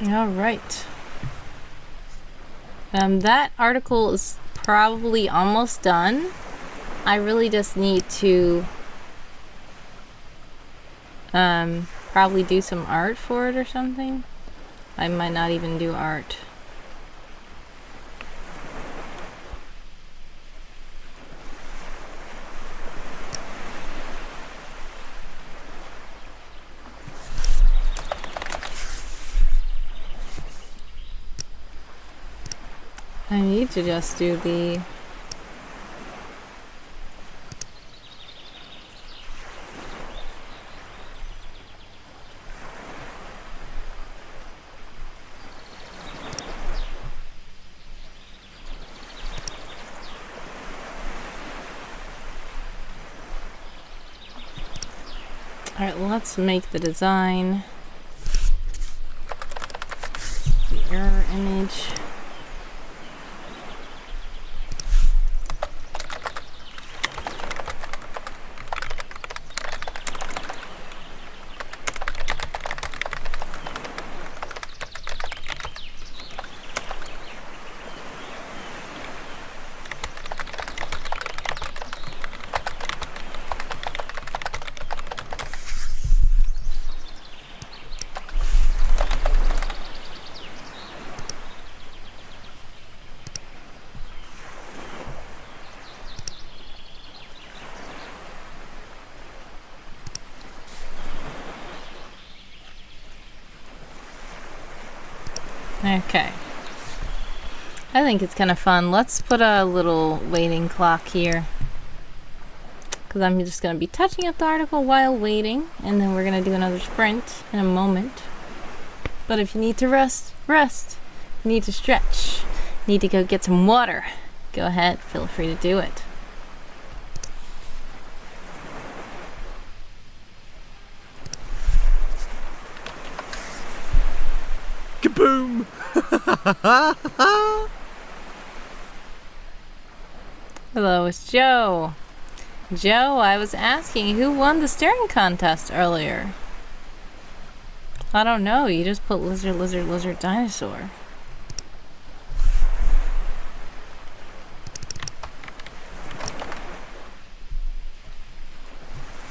Alright. That article is probably almost done. I really just need to probably do some art for it or something. I might not even do art. I need to just do the Alright, let's make the design. The error image. Okay. I think it's kind of fun. Let's put a little waiting clock here. Because I'm just going to be touching up the article while waiting. And then we're going to do another sprint in a moment. But if you need to rest, rest. You need to stretch. Need to go get some water. Go ahead. Feel free to do it. Kaboom! Hello, it's Joe. Joe, I was asking who won the staring contest earlier. I don't know. You just put lizard, lizard, lizard, dinosaur.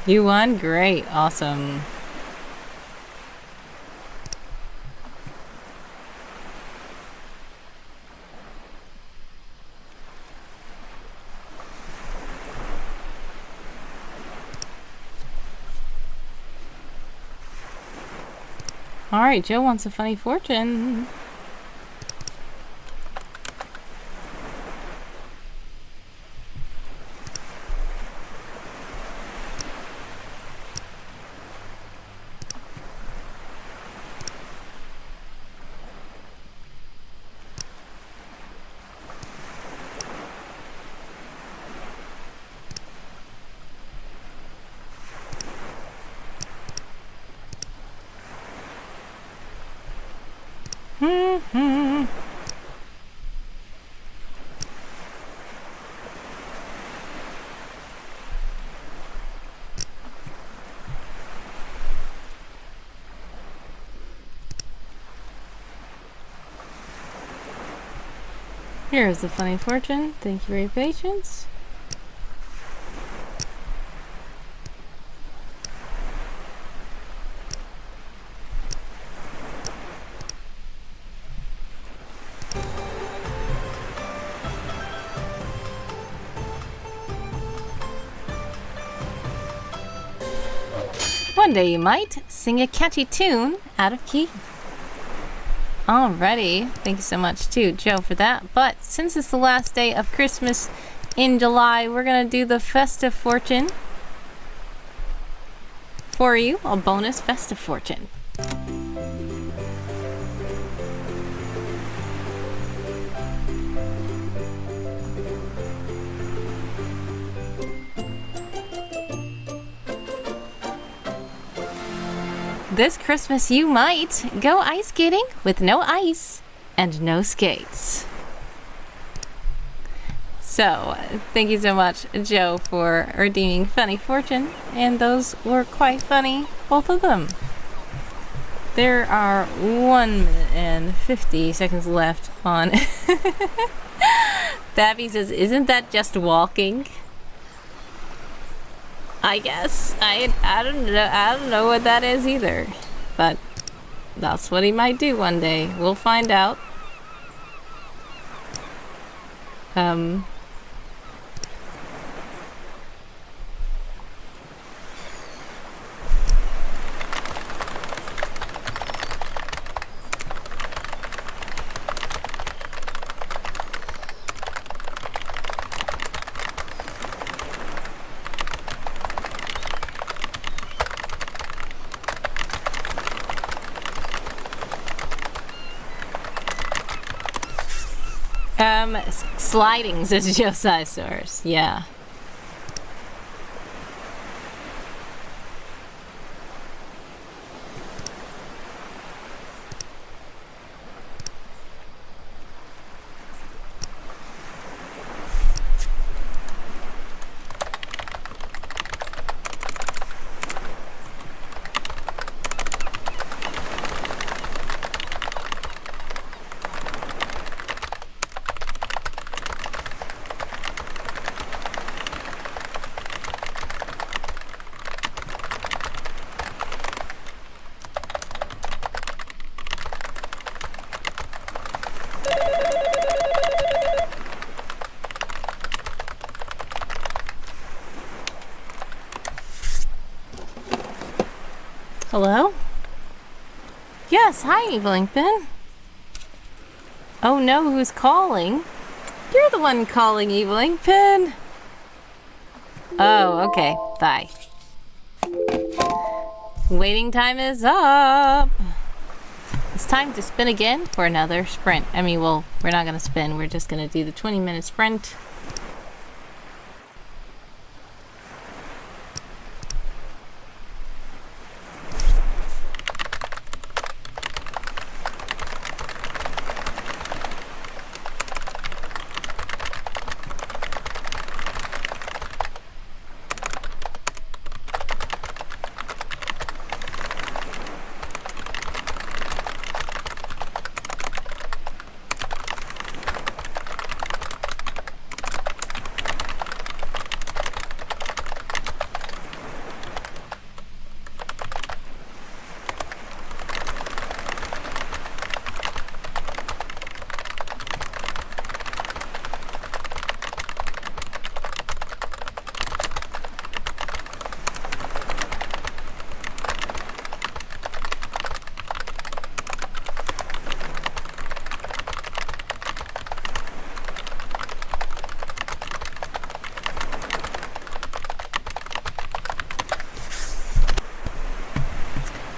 You won? Great. Awesome. Alright, Joe wants a funny fortune. Here is the funny fortune. Thank you for your patience. One day you might sing a catchy tune out of key. Alrighty, thank you so much too, Joe, for that. But since it's the last day of Christmas In July, we're gonna do the festive fortune for you, a bonus festive fortune. This Christmas you might go ice skating with no ice and no skates. So, thank you so much, Joe, for redeeming Funny Fortune, and those were quite funny, both of them. There are 1 minute and 50 seconds left on. Babby says, "Isn't that just walking?" I guess. I don't know what that is either. But that's what he might do one day. We'll find out. Sliding, says Josisaurus. Yeah. Hello? Yes, hi, Evelington. Oh no, who's calling? You're the one calling, Evelington. Oh, okay. Bye. Waiting time is up. It's time to spin again for another sprint. I mean, well, we're not going to spin. We're just going to do the 20-minute sprint.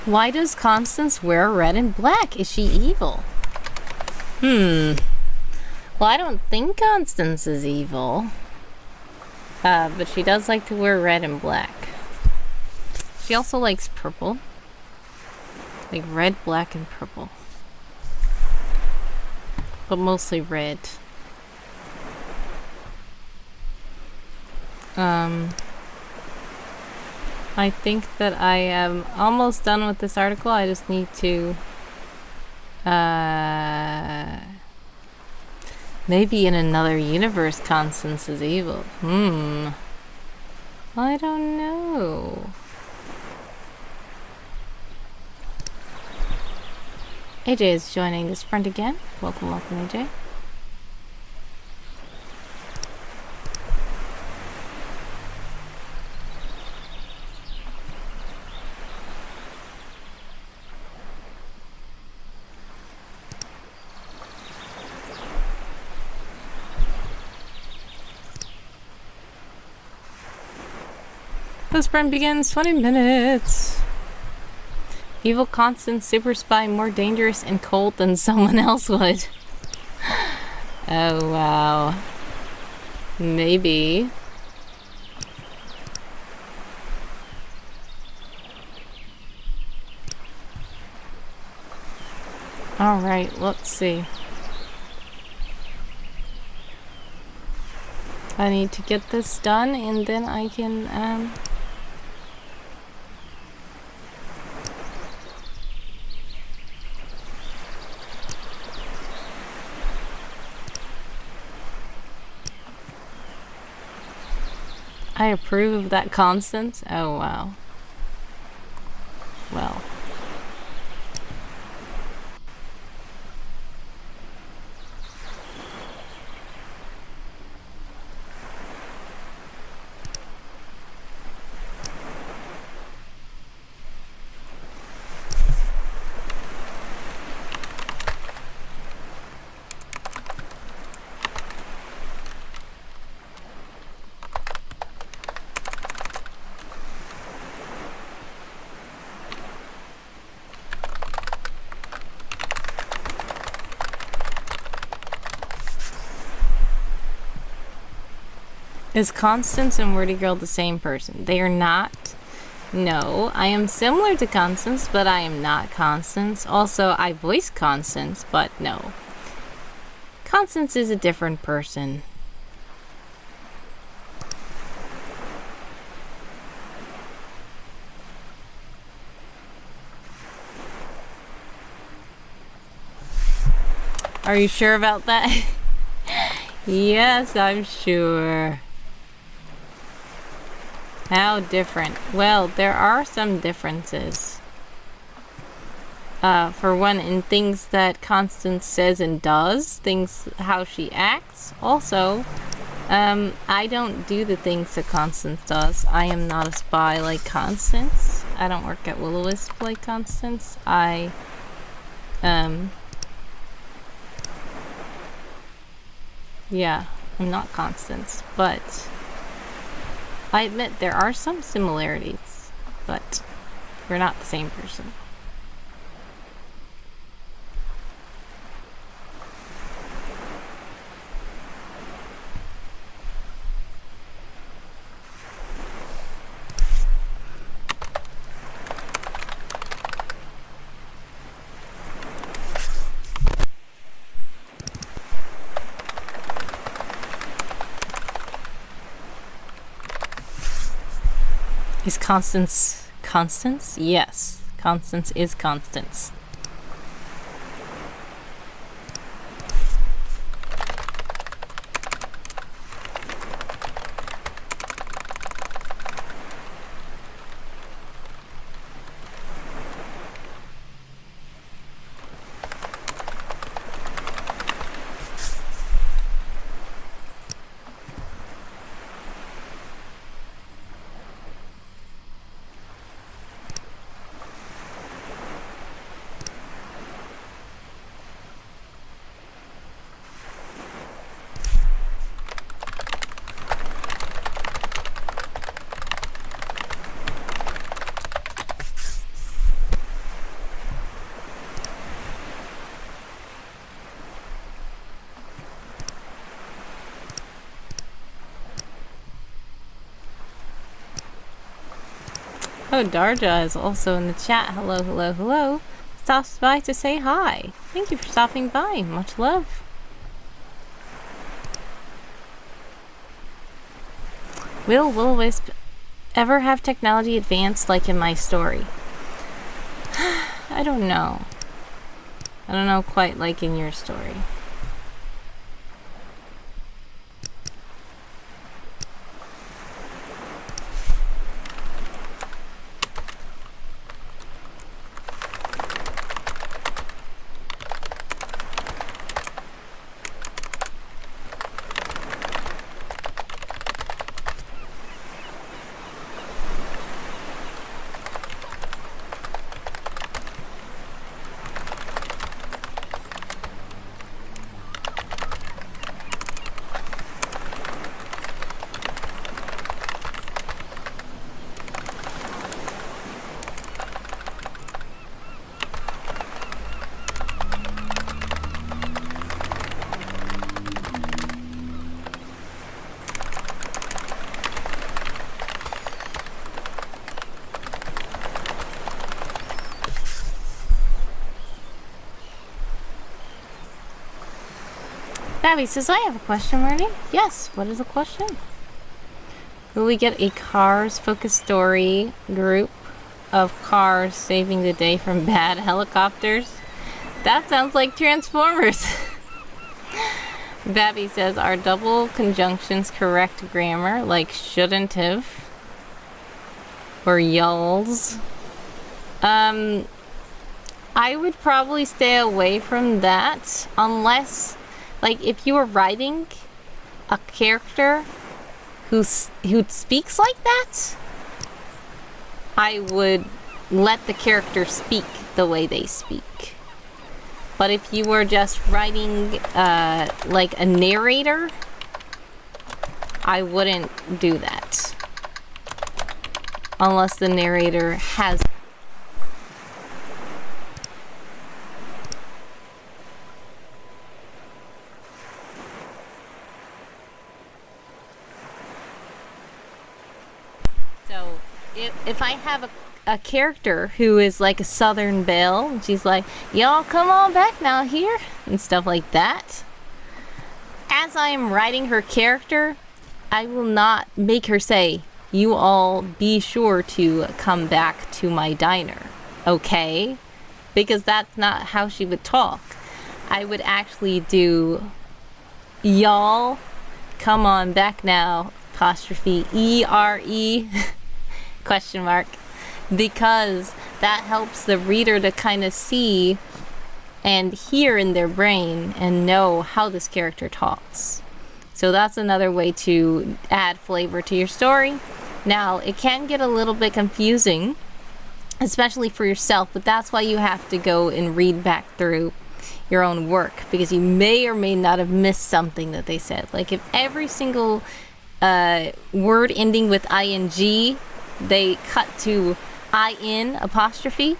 Why does Constance wear red and black? Is she evil? Well, I don't think Constance is evil. But she does like to wear red and black. She also likes purple. Like red, black, and purple. But mostly red. I think that I am almost done with this article. I just need to maybe in another universe Constance is evil. I don't know. AJ is joining this front again. Welcome, welcome, AJ. The sprint begins 20 minutes. Evil constant super spy more dangerous and cold than someone else would. Oh wow. Maybe. Alright, let's see. I need to get this done and then I can I approve of that constant. Oh wow. Well. Is Constance and Wordy Girl the same person? They are not. No, I am similar to Constance, but I am not Constance. Also, I voice Constance, but no. Constance is a different person. Are you sure about that? Yes, I'm sure. How different? Well, there are some differences. For one, in things that Constance says and does, things how she acts. Also, I don't do the things that Constance does. I am not a spy like Constance. I don't work at Will-O-Wisp like Constance. Yeah, I'm not Constance, but I admit there are some similarities, but we're not the same person. Is Constance Constance? Yes, Constance is Constance. Oh, Darja is also in the chat. Hello, hello, hello. Stops by to say hi. Thank you for stopping by. Much love. Will Will-O-Wisp ever have technology advanced like in my story? I don't know. I don't know quite like in your story. Babby says, I have a question, Marty. Yes, what is the question? Will we get a Cars-focused story group of cars saving the day from bad helicopters? That sounds like Transformers. Babby says, are double conjunctions correct grammar, like shouldn't have? Or y'alls? I would probably stay away from that, unless, like, if you were writing a character who speaks like that, I would let the character speak the way they speak. But if you were just writing, like a narrator, I wouldn't do that. Unless the narrator has... So, if I have a character who is like a Southern belle, and she's like, y'all come on back now here, and stuff like that. As I am writing her character, I will not make her say, you all be sure to come back to my diner, okay? Because that's not how she would talk. I would actually do, y'all come on back now, apostrophe E-R-E, question mark. Because that helps the reader to kind of see and hear in their brain and know how this character talks. So that's another way to add flavor to your story. Now, it can get a little bit confusing, especially for yourself, but that's why you have to go and read back through your own work, because you may or may not have missed something that they said. Like if every single word ending with ing, they cut to in apostrophe,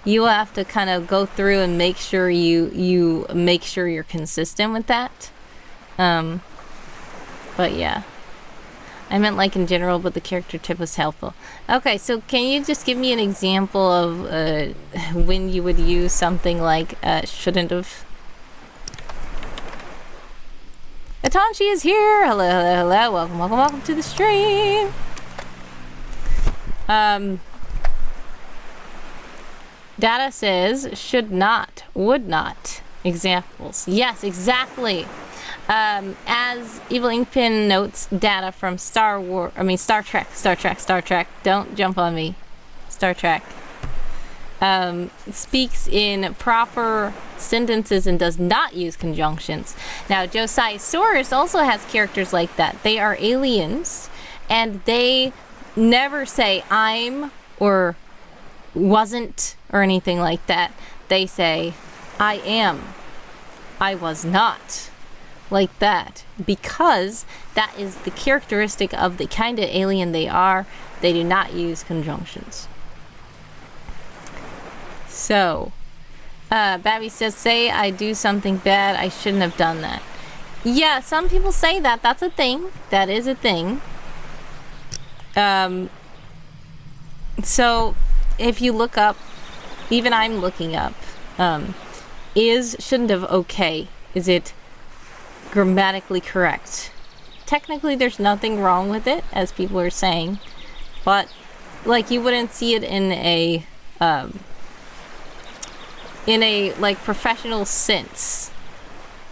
you have to kind of go through and make sure you make sure you're consistent with that. But yeah, I meant like in general, but the character tip was helpful. Okay, so can you just give me an example of when you would use something like shouldn't have? Atanshi is here. Hello, hello, hello. Welcome, welcome, welcome to the stream. Data says should not, would not. Examples. Yes, exactly. As Evil Inkpin notes, data from Star Trek. Don't jump on me. Star Trek. Speaks in proper sentences and does not use conjunctions. Now, Josiasaurus also has characters like that. They are aliens, and they never say I'm or wasn't or anything like that. They say I am, I was not, like that, because that is the characteristic of the kind of alien they are. They do not use conjunctions. So Babby says, say I do something bad, I shouldn't have done that. Yeah, some people say that. That's a thing. That is a thing. So if you look up, even I'm looking up, is shouldn't have okay, is it grammatically correct? Technically there's nothing wrong with it, as people are saying, but like you wouldn't see it in a like professional sense.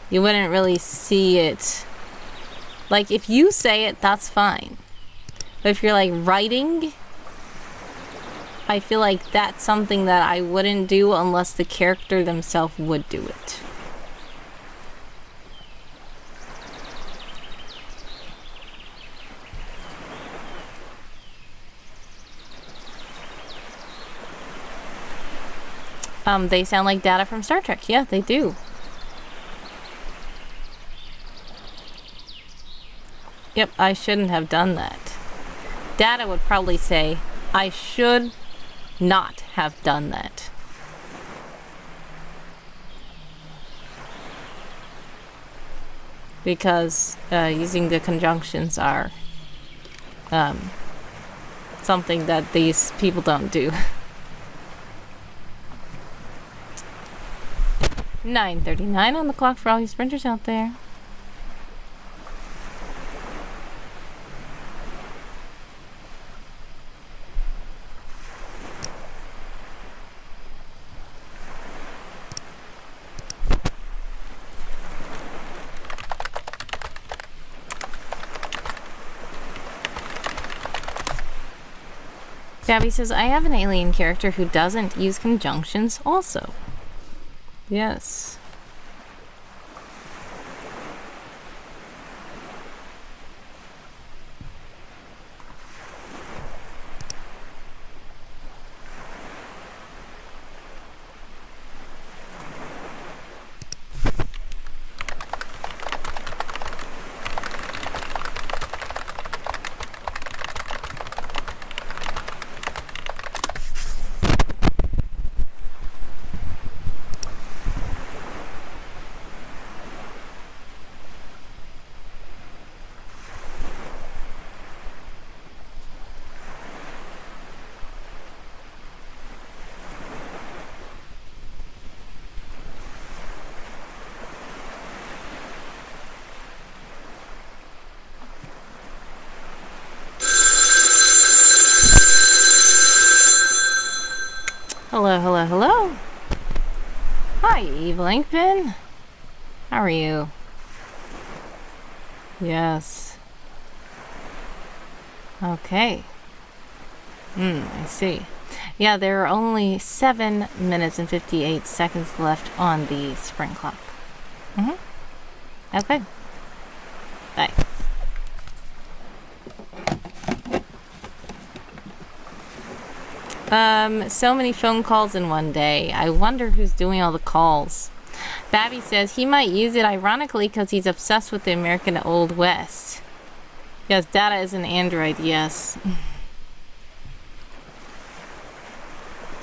You wouldn't really see it. Like if you say it, that's fine, but if you're like writing, I feel like that's something that I wouldn't do unless the character themselves would do it. They sound like data from Star Trek. Yeah, they do. Yep, I shouldn't have done that. Data would probably say, I should not have done that. Because using the conjunctions are something that these people don't do. 9:39 on the clock for all you sprinters out there. Gabby says, I have an alien character who doesn't use conjunctions also. Yes. Hello, hello, hello. Hi, Eve Linkpin. How are you? Yes. Okay. I see. Yeah, there are only 7 minutes and 58 seconds left on the spring clock. Okay. Bye. So many phone calls in one day. I wonder who's doing all the calls. Babby says he might use it ironically because he's obsessed with the American Old West. Yes, Data is an android, yes.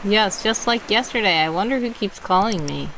Yes, just like yesterday. I wonder who keeps calling me.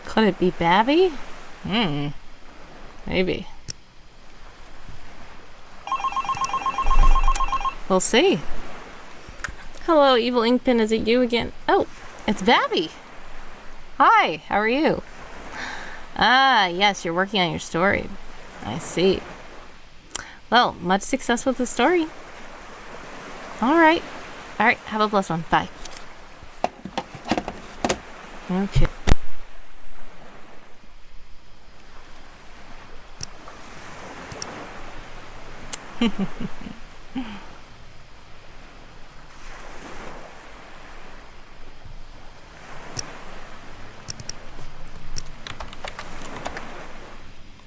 Could it be Babby? Maybe. We'll see. Hello, Evil Inkpin. Is it you again? Oh, it's Babby. Hi, how are you? Ah, yes, you're working on your story. I see. Well, much success with the story. Alright. Alright, have a blessed one. Bye. Okay.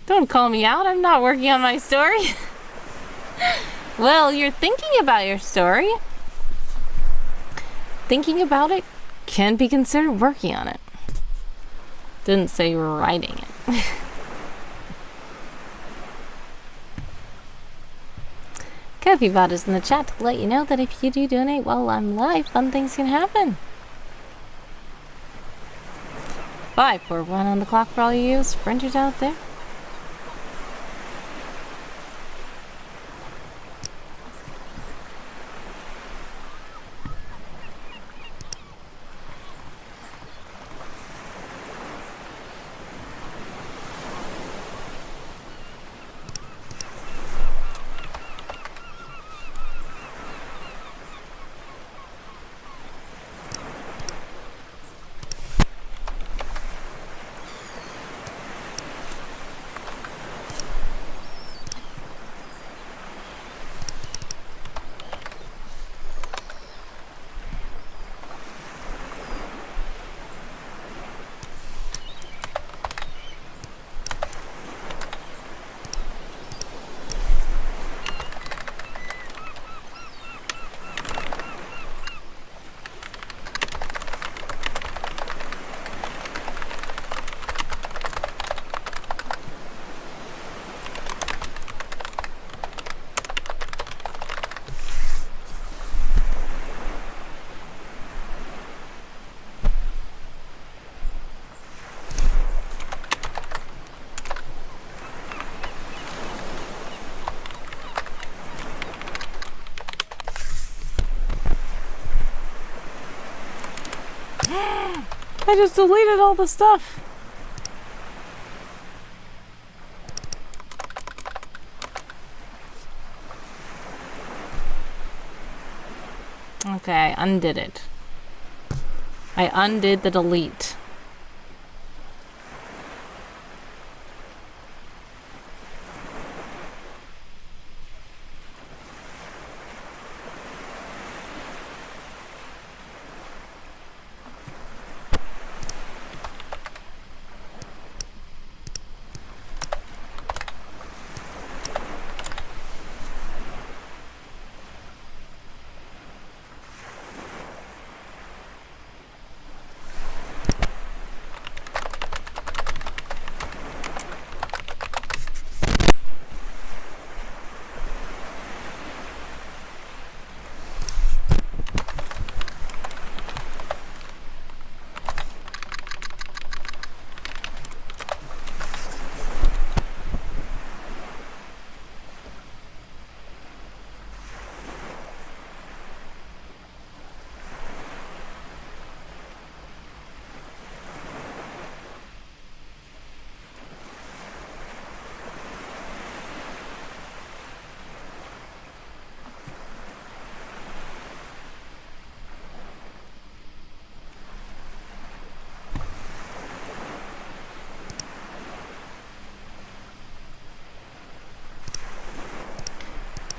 Don't call me out. I'm not working on my story. Well, you're thinking about your story. Thinking about it can be considered working on it. Didn't say you were writing it. Kofi is in the chat to let you know that if you do donate while I'm live, fun things can happen. 5-4-1 on the clock for all you sprinters out there. I just deleted all the stuff. Okay, I undid it. I undid the delete.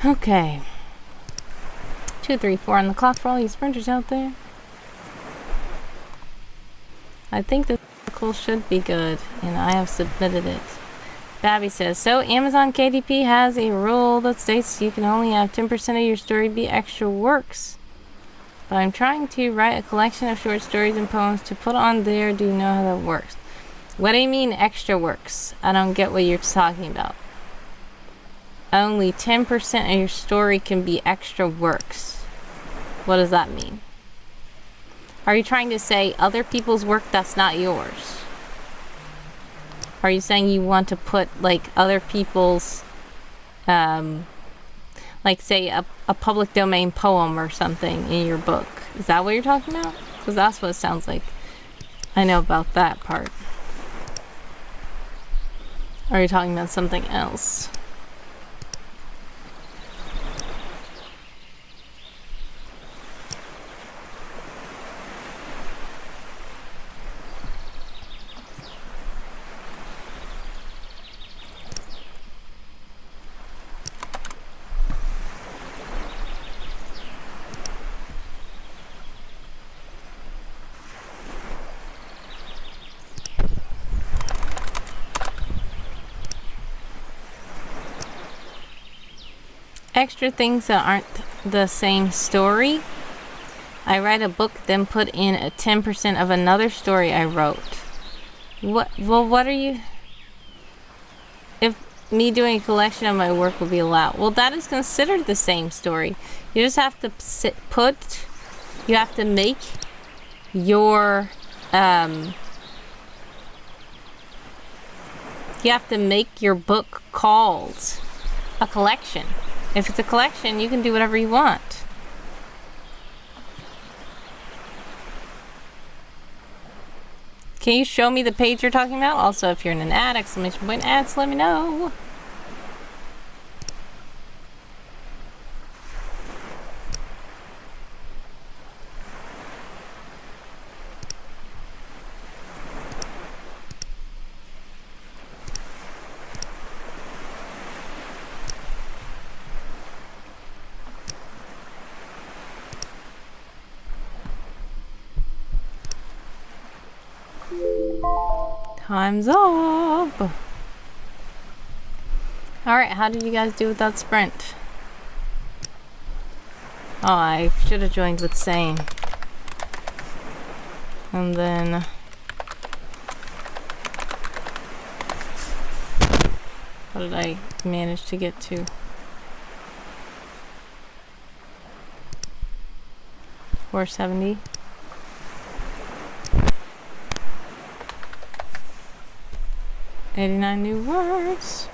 Okay. 2, 3, 4 on the clock for all you sprinters out there. I think the article should be good, and I have submitted it. Babby says, so Amazon KDP has a rule that states you can only have 10% of your story be extra works. But I'm trying to write a collection of short stories and poems to put on there. Do you know how that works? What do you mean extra works? I don't get what you're talking about. Only 10% of your story can be extra works. What does that mean? Are you trying to say other people's work that's not yours? Are you saying you want to put like other people's, like say a public domain poem or something in your book? Is that what you're talking about? Because that's what it sounds like. I know about that part. Or are you talking about something else? Extra things that aren't the same story. I write a book, then put in a 10% of another story I wrote. What? Well, what are you? If me doing a collection of my work would be allowed, well, that is considered the same story. You just have to you have to make your you have to make your book called a collection. If it's a collection, you can do whatever you want. Can you show me the page you're talking about? Also, if you're in an ad, exclamation point ads, let me know. Time's up. Alright, how did you guys do with that sprint? Oh, I should have joined with same. And then... what did I manage to get to? 470. $89 new words.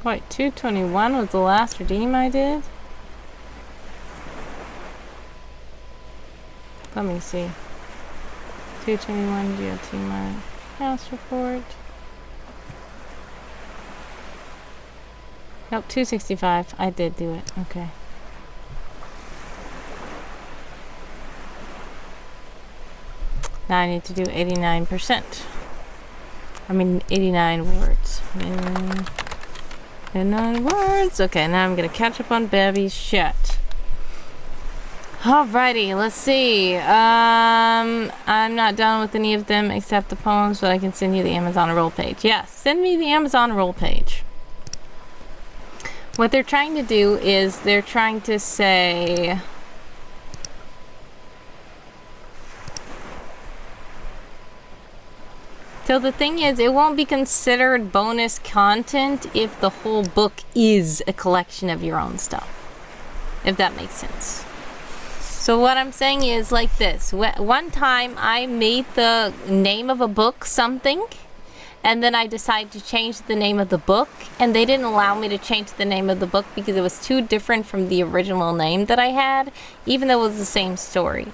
Wait, 221 was the last redeem I did? Let me see. 221 GLT my house report. Nope, 265. I did do it. Okay. Now I need to do 89%. I mean, 89 words. 89 words. Okay, now I'm gonna catch up on Bevy's shit. Alrighty, let's see. I'm not done with any of them except the poems, but I can send you the Amazon roll page. Yeah, send me the Amazon roll page. What they're trying to do is they're trying to say... So the thing is, it won't be considered bonus content if the whole book is a collection of your own stuff. If that makes sense. So what I'm saying is like this. One time I made the name of a book something, and then I decided to change the name of the book, and they didn't allow me to change the name of the book because it was too different from the original name that I had, even though it was the same story.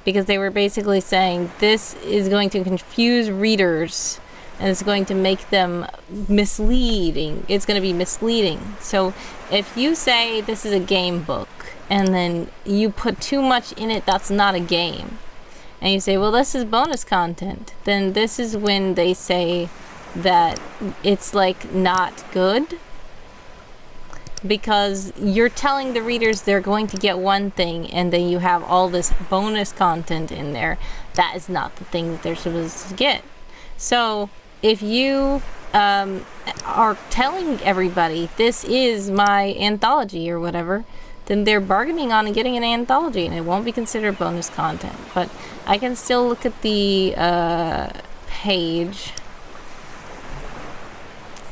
Because they were basically saying this is going to confuse readers and it's going to make them misleading. It's going to be misleading. So if you say this is a game book and then you put too much in it that's not a game, and you say, well, this is bonus content, then this is when they say that it's like not good. Because you're telling the readers they're going to get one thing and then you have all this bonus content in there. That is not the thing that they're supposed to get. So if you are telling everybody this is my anthology or whatever, then they're bargaining on and getting an anthology and it won't be considered bonus content. But I can still look at the page.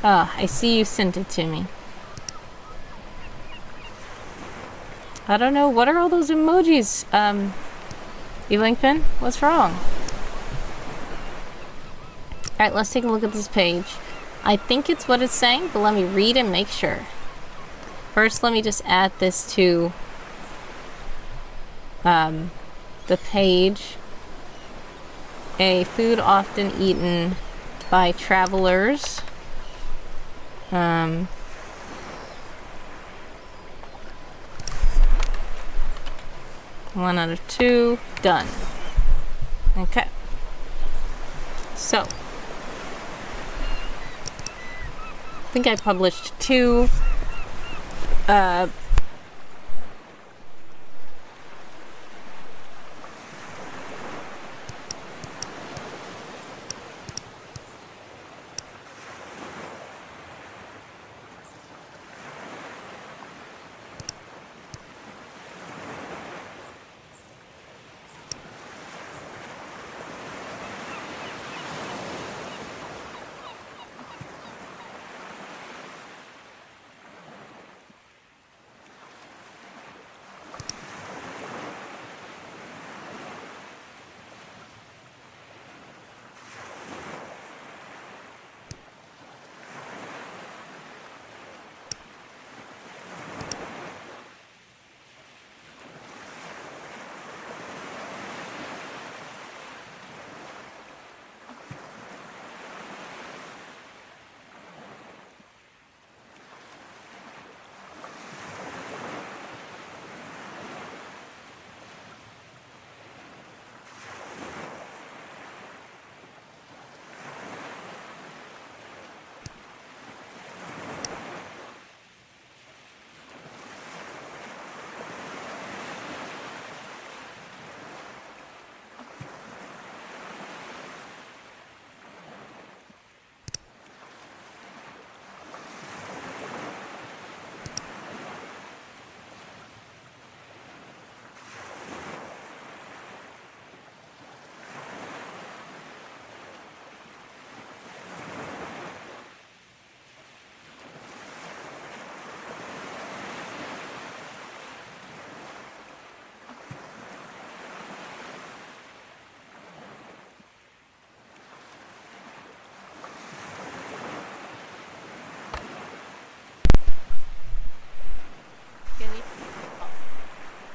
I see you sent it to me. I don't know. What are all those emojis? Evelyn, what's wrong? Alright, let's take a look at this page. I think it's what it's saying, but let me read and make sure. First, let me just add this to the page. A food often eaten by travelers. 1 out of 2. Done. Okay. So, I think I published 2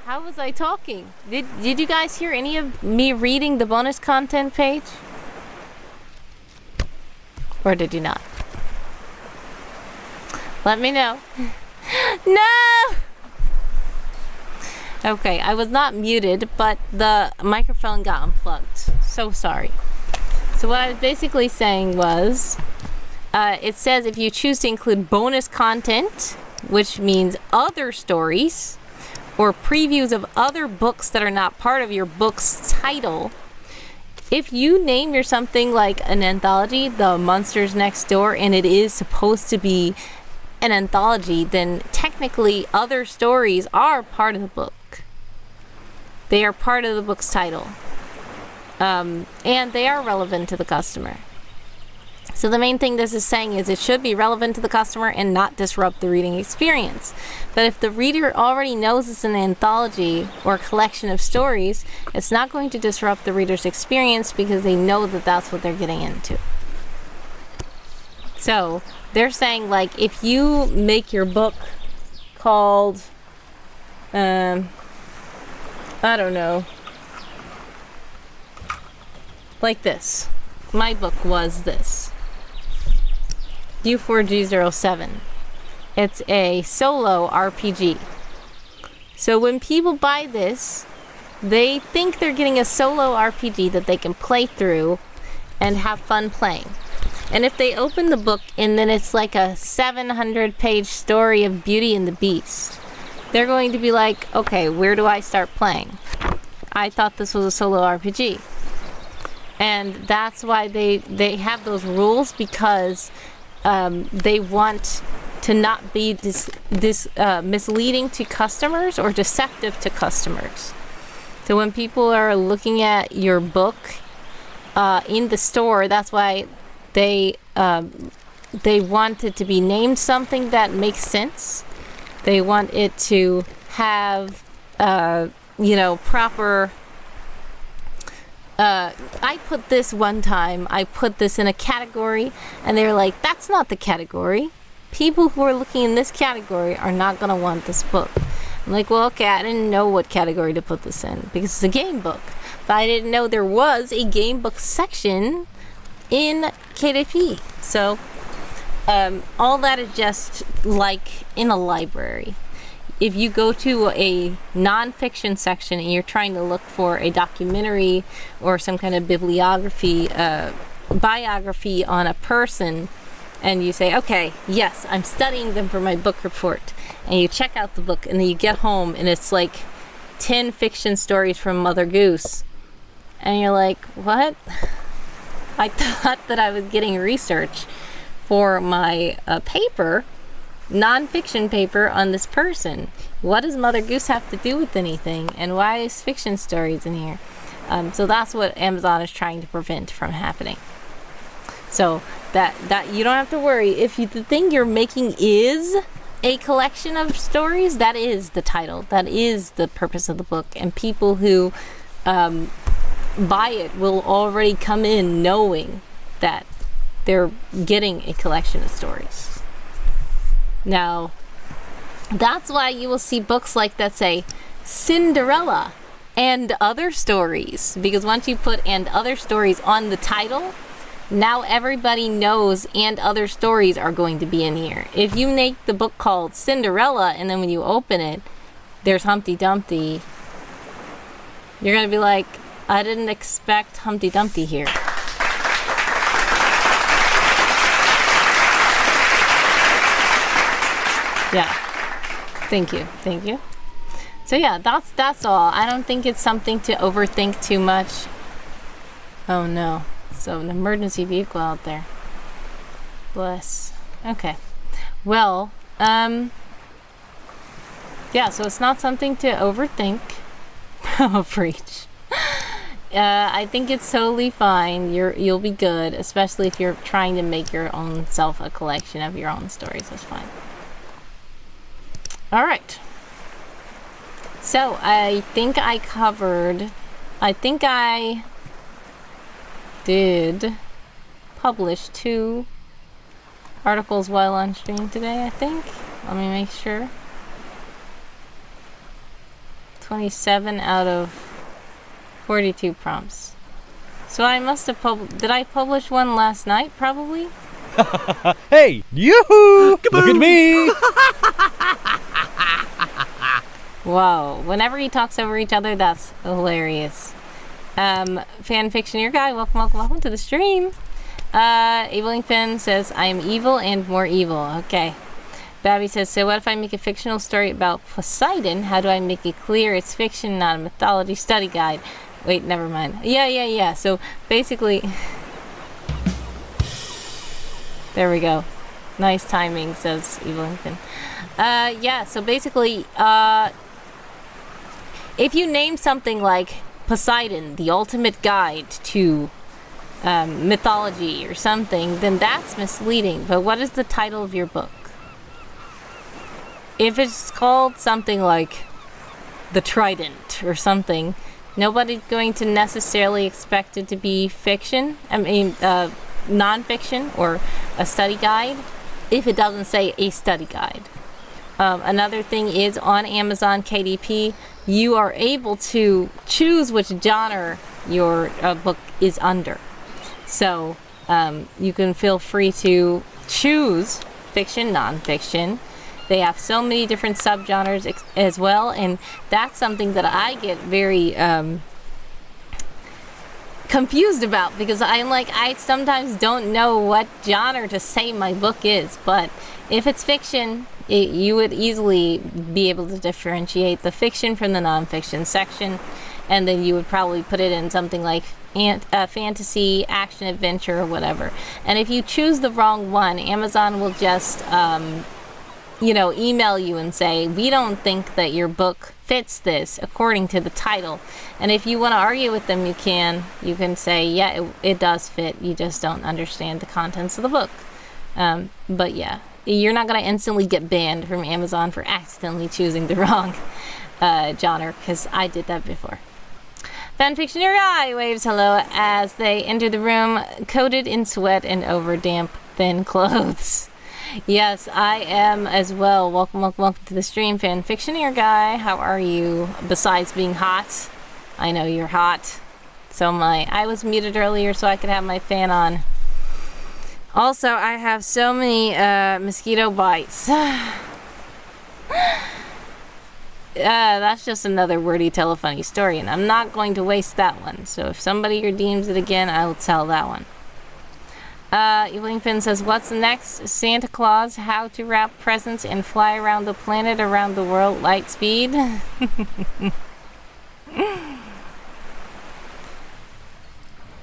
How was I talking? Did you guys hear any of me reading the bonus content page? Or did you not? Let me know. No! Okay, I was not muted, but the microphone got unplugged. So sorry. So what I was basically saying was, it says if you choose to include bonus content, which means other stories, or previews of other books that are not part of your book's title, if you name your something like an anthology, The Monsters Next Door, and it is supposed to be an anthology, then technically other stories are part of the book. They are part of the book's title. And they are relevant to the customer. So the main thing this is saying is it should be relevant to the customer and not disrupt the reading experience. But if the reader already knows it's an anthology or collection of stories, it's not going to disrupt the reader's experience because they know that that's what they're getting into. So they're saying, like, if you make your book called, I don't know, like this. My book was this. U4G07. It's a solo RPG. So when people buy this, they think they're getting a solo RPG that they can play through and have fun playing. And if they open the book and then it's like a 700-page story of Beauty and the Beast, they're going to be like, okay, where do I start playing? I thought this was a solo RPG. And that's why they have those rules, because they want to not be misleading to customers or deceptive to customers. So when people are looking at your book in the store, that's why they want it to be named something that makes sense. They want it to have proper. I put this one time, I put this in a category, and they were like, that's not the category. People who are looking in this category are not going to want this book. I'm like, well, okay, I didn't know what category to put this in, because it's a game book. But I didn't know there was a game book section in KDP. So, all that is just like in a library. If you go to a non-fiction section and you're trying to look for a documentary or some kind of bibliography, biography on a person, and you say, okay, yes, I'm studying them for my book report, and you check out the book, and then you get home and it's like 10 fiction stories from Mother Goose, and you're like, what? I thought that I was getting research for my paper, non-fiction paper on this person. What does Mother Goose have to do with anything, and why is fiction stories in here? So that's what Amazon is trying to prevent from happening. So that you don't have to worry. If the thing you're making is a collection of stories, that is the title, that is the purpose of the book, and people who buy it will already come in knowing that they're getting a collection of stories. Now, that's why you will see books like that say Cinderella and other stories, because once you put and other stories on the title, now everybody knows and other stories are going to be in here. If you make the book called Cinderella and then when you open it, there's Humpty Dumpty, you're going to be like, I didn't expect Humpty Dumpty here. Yeah. Thank you. So yeah, that's all. I don't think it's something to overthink too much. Oh no. So an emergency vehicle out there. Bless. Okay. Well, yeah, so it's not something to overthink. Oh, preach. I think it's totally fine. You'll be good, especially if you're trying to make your own self a collection of your own stories. That's fine. All right. So I think I did publish 2 articles while on stream today, I think. Let me make sure. 27 out of 42 prompts. So I must have did I publish one last night? Probably. Hey, yoo-hoo! Look at me! Whoa! Whenever he talks over each other, that's hilarious. Fanfiction, your guy. Welcome to the stream. Eveling Finn says, I am evil and more evil. Okay. Babby says, so what if I make a fictional story about Poseidon? How do I make it clear it's fiction, not a mythology study guide? Wait, never mind. Yeah. So basically, there we go. Nice timing, says Eveling Finn. Yeah, so basically, if you name something like Poseidon, the ultimate guide to mythology or something, then that's misleading. But what is the title of your book? If it's called something like The Trident or something, nobody's going to necessarily expect it to be fiction. I mean, non-fiction or a study guide if it doesn't say a study guide. Another thing is on Amazon KDP, you are able to choose which genre your book is under. So you can feel free to choose fiction, non-fiction. They have so many different subgenres as well, and that's something that I get very confused about, because I'm like, I sometimes don't know what genre to say my book is. But if it's fiction, you would easily be able to differentiate the fiction from the non-fiction section, and then you would probably put it in something like fantasy, action, adventure, or whatever. And if you choose the wrong one, Amazon will just email you and say, we don't think that your book fits this according to the title. And if you want to argue with them, you can say, yeah, it does fit, you just don't understand the contents of the book. But yeah, you're not going to instantly get banned from Amazon for accidentally choosing the wrong genre, because I did that before. Fanfiction, your guy waves hello as they enter the room, coated in sweat and over damp, thin clothes. Yes, I am as well. Welcome to the stream, Fanfictioneer guy. How are you? Besides being hot, I know you're hot. So I was muted earlier so I could have my fan on. Also, I have so many mosquito bites. That's just another wordy tell a funny story, and I'm not going to waste that one. So if somebody redeems it again, I will tell that one. Eveling Finn says, what's next? Santa Claus, how to wrap presents and fly around the planet, around the world, light speed.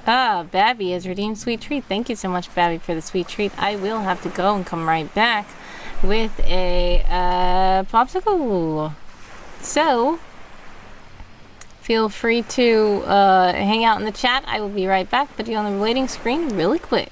Babby has redeemed sweet treat. Thank you so much, Babby, for the sweet treat. I will have to go and come right back with a popsicle. So feel free to hang out in the chat. I will be right back. Put you on the waiting screen really quick.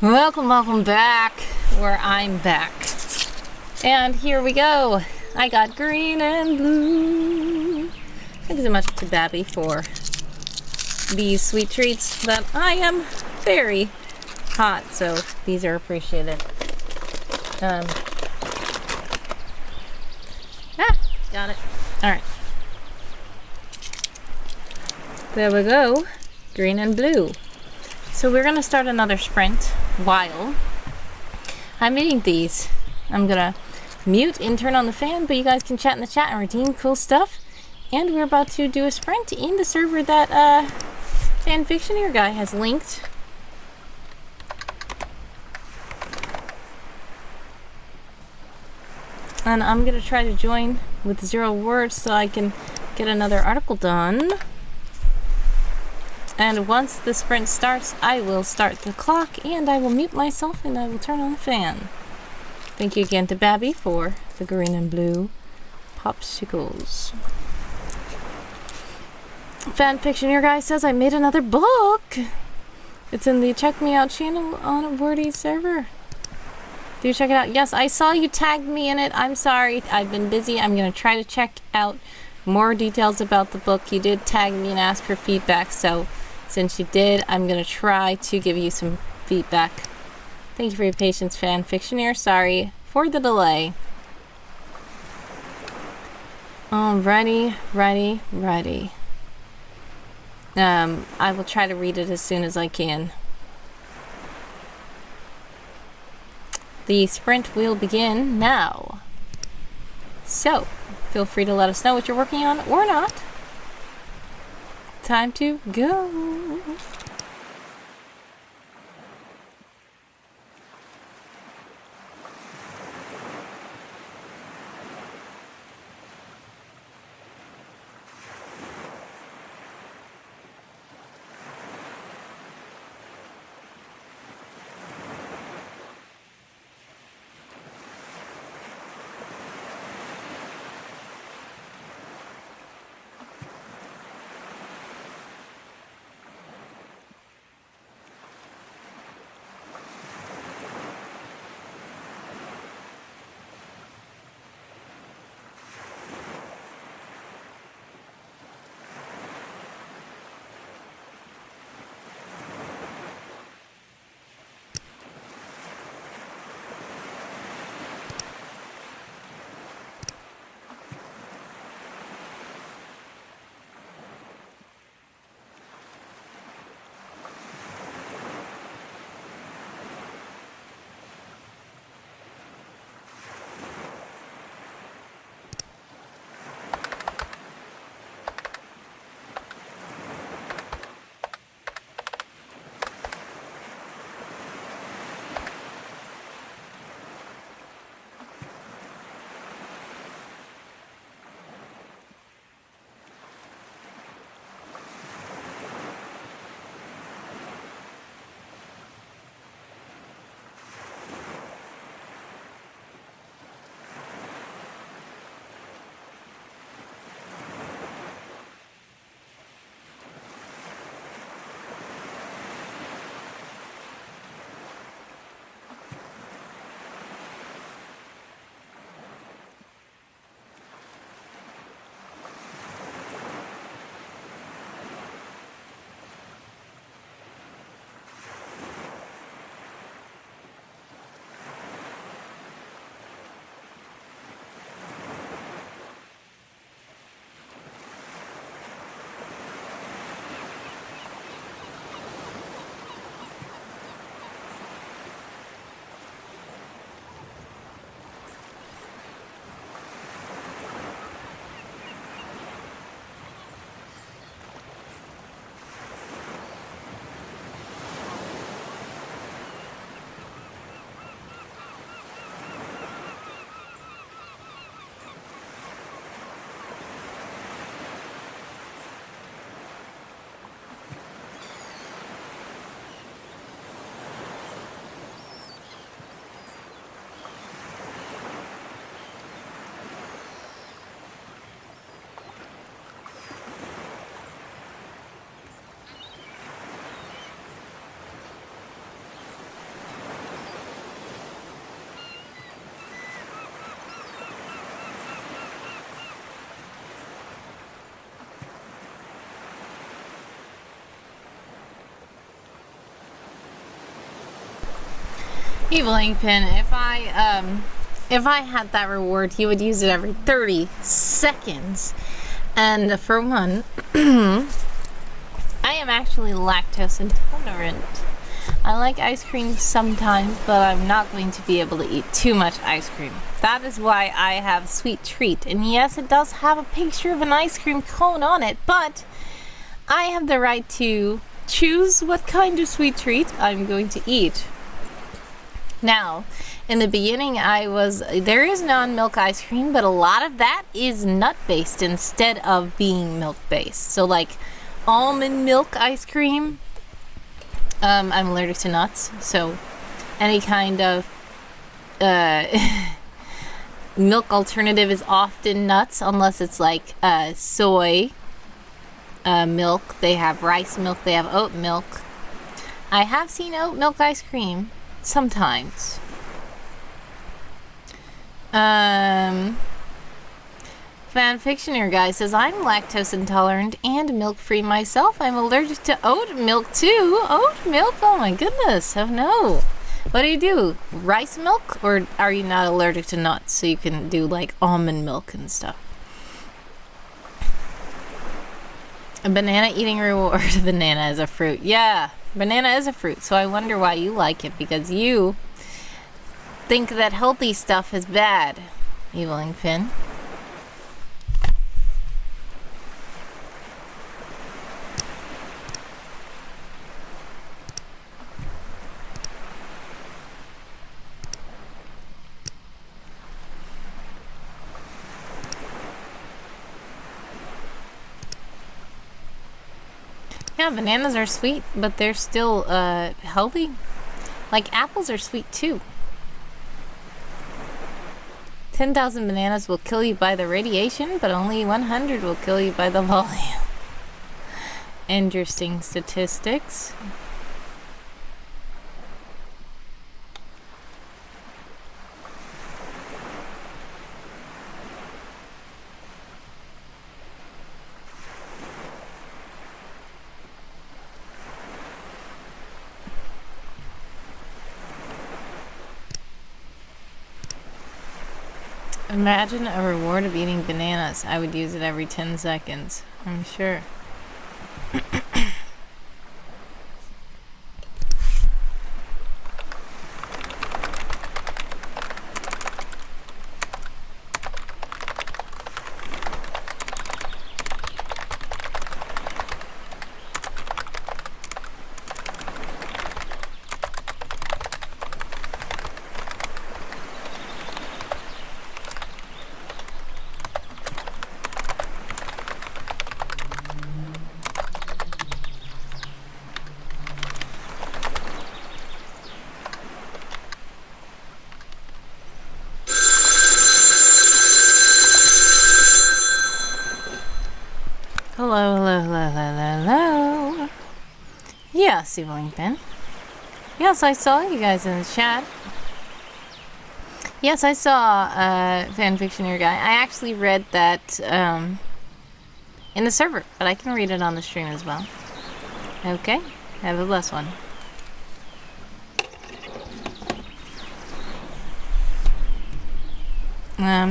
Welcome back, where I'm back. And here we go. I got green and blue. Thank you so much to Babby for these sweet treats that I am very hot, so these are appreciated. Got it. Alright. There we go. Green and blue. So we're gonna start another sprint while I'm eating these. I'm gonna mute and turn on the fan, but you guys can chat in the chat and redeem cool stuff. And we're about to do a sprint in the server that Fanfictioneer guy has linked. And I'm gonna try to join with 0 words so I can get another article done. And once the sprint starts, I will start the clock and I will mute myself and I will turn on the fan. Thank you again to Babby for the green and blue popsicles. Fanfictioneer guy says I made another book. It's in the Check Me Out channel on a Wordy server. Do check it out. Yes, I saw you tagged me in it. I'm sorry. I've been busy. I'm going to try to check out more details about the book. You did tag me and ask for feedback, so since you did, I'm going to try to give you some feedback. Thank you for your patience, Fanfictioneer. Sorry for the delay. Ready. I will try to read it as soon as I can. The sprint will begin now. So, feel free to let us know what you're working on or not. Time to go. Evil Pin, if I had that reward, you would use it every 30 seconds. And for one, I am actually lactose intolerant. I like ice cream sometimes, but I'm not going to be able to eat too much ice cream. That is why I have Sweet Treat. And yes, it does have a picture of an ice cream cone on it, but I have the right to choose what kind of sweet treat I'm going to eat. Now, in the beginning, there is non-milk ice cream, but a lot of that is nut-based instead of being milk-based. So like almond milk ice cream, I'm allergic to nuts, so any kind of milk alternative is often nuts, unless it's like soy milk. They have rice milk, they have oat milk. I have seen oat milk ice cream sometimes. Fanfictioner guy says, I'm lactose intolerant and milk-free myself. I'm allergic to oat milk too. Oat milk? Oh my goodness. Oh no. What do you do? Rice milk? Or are you not allergic to nuts so you can do like almond milk and stuff? A banana eating reward. Banana is a fruit. Yeah, banana is a fruit. So I wonder why you like it, because you think that healthy stuff is bad. Evil Finn. Yeah, bananas are sweet, but they're still healthy. Like apples are sweet too. 10,000 bananas will kill you by the radiation, but only 100 will kill you by the volume. Interesting statistics. Imagine a reward of eating bananas. I would use it every 10 seconds, I'm sure. Hello, hello, hello, hello, hello. Yes, Evil Ben. Yes, I saw you guys in the chat. Yes, I saw Fanfictioner guy. I actually read that in the server, but I can read it on the stream as well. Okay, have a blessed one.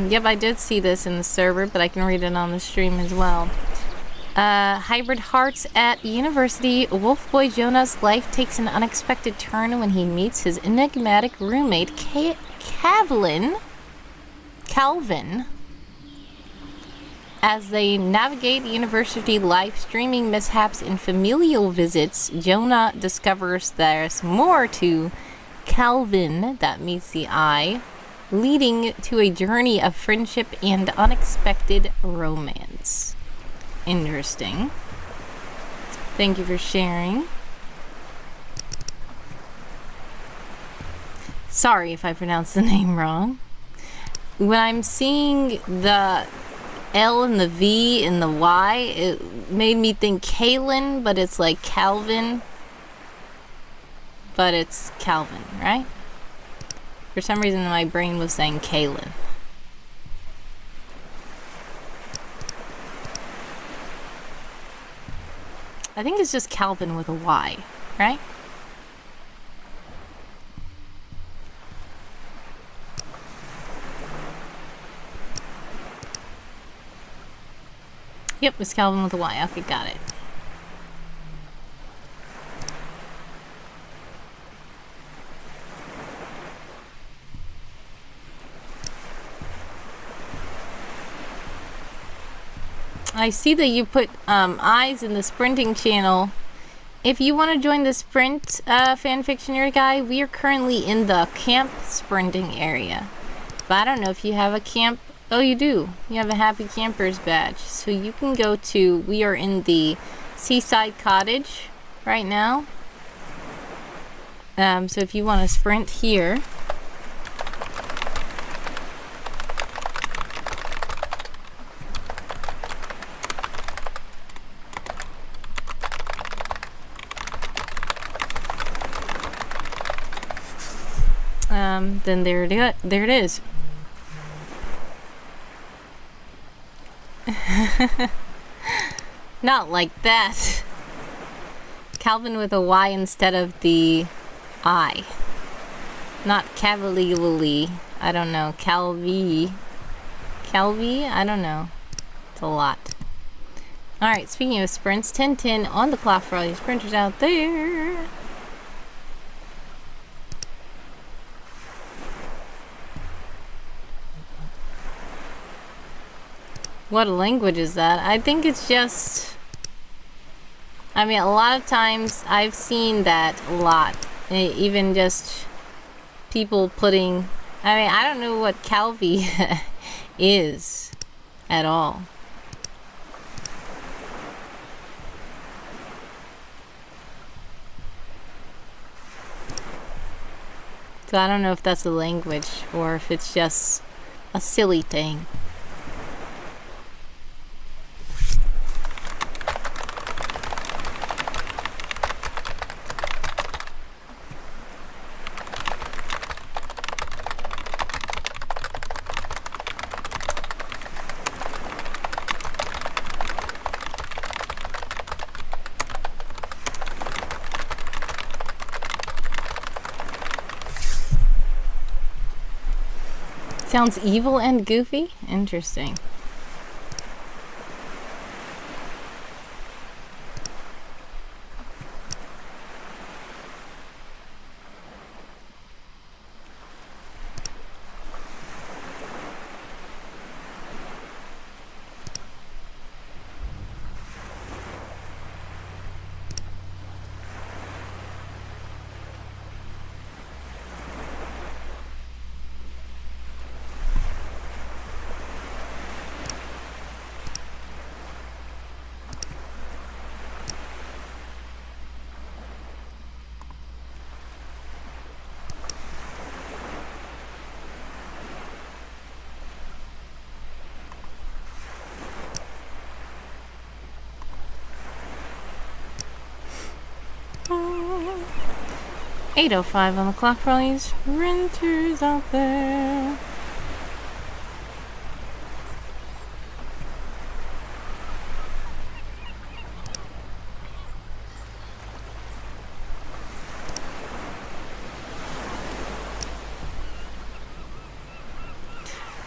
Yep, I did see this in the server, but I can read it on the stream as well. Hybrid Hearts at University. Wolf Boy Jonah's life takes an unexpected turn when he meets his enigmatic roommate, Calvin. As they navigate university life, streaming mishaps, and familial visits, Jonah discovers there's more to Calvin that meets the eye, leading to a journey of friendship and unexpected romance. Interesting. Thank you for sharing. Sorry if I pronounced the name wrong. When I'm seeing the L and the V and the Y, it made me think Kalen, but it's like Calvin. But it's Calvin, right? For some reason my brain was saying Kalen. I think it's just Calvin with a Y, right? Yep, it's Calvin with a Y. Okay, got it. I see that you put eyes in the sprinting channel. If you want to join the sprint fanfictionary guy, we are currently in the camp sprinting area. But I don't know if you have a camp. Oh, you do. You have a Happy Campers badge. So you can go to, we are in the Seaside Cottage right now. So if you want to sprint here. Then there it is. Not like that. Calvin with a Y instead of the I. Not Cavalier. I don't know. Calvi? I don't know. It's a lot. Alright, speaking of sprints, 10:10 on the clock for all you sprinters out there. What language is that? I think it's just... I mean, a lot of times I've seen that a lot. Even just people putting... I mean, I don't know what Calvi is at all. So I don't know if that's a language or if it's just a silly thing. Sounds evil and goofy? Interesting. $8:05 on the clock for all you sprinters out there.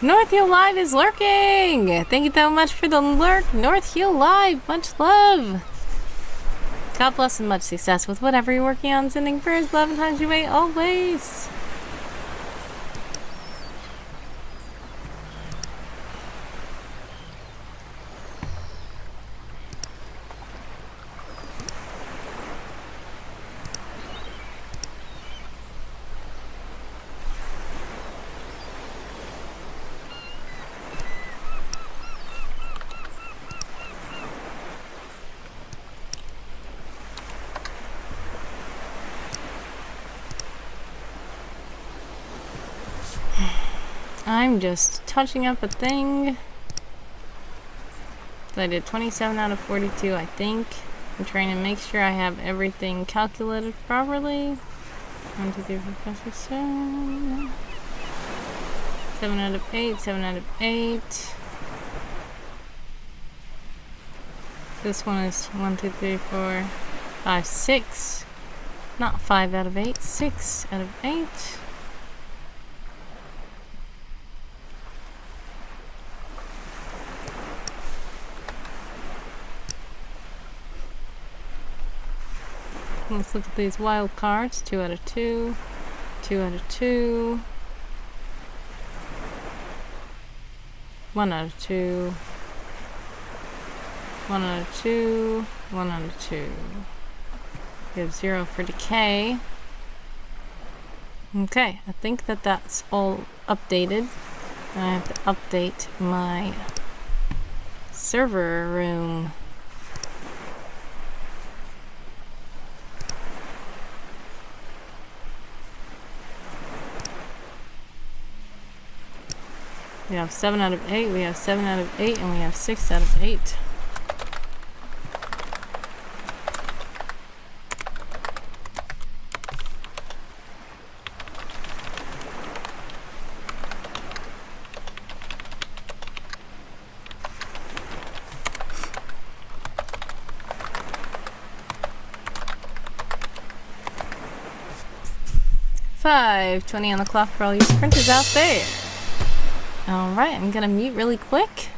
North Hill Live is lurking! Thank you so much for the lurk, North Hill Live! Much love! God bless and much success with whatever you're working on. Sending prayers, love, and hugs your way always! I'm just touching up a thing. So I did 27 out of 42, I think. I'm trying to make sure I have everything calculated properly. 1, 2, 3, 4, 5, 6, 7. 7 out of 8, 7 out of 8. This one is 1, 2, 3, 4, 5, 6. Not 5 out of 8, 6 out of 8. Let's look at these wild cards. 2 out of 2. 2 out of 2. 1 out of 2. 1 out of 2. 1 out of 2. We have 0 for decay. Okay, I think that that's all updated. I have to update my server room. We have 7 out of 8, we have 7 out of 8, and we have 6 out of 8. $5.20 on the clock for all you sprinters out there. Alright, I'm gonna mute really quick.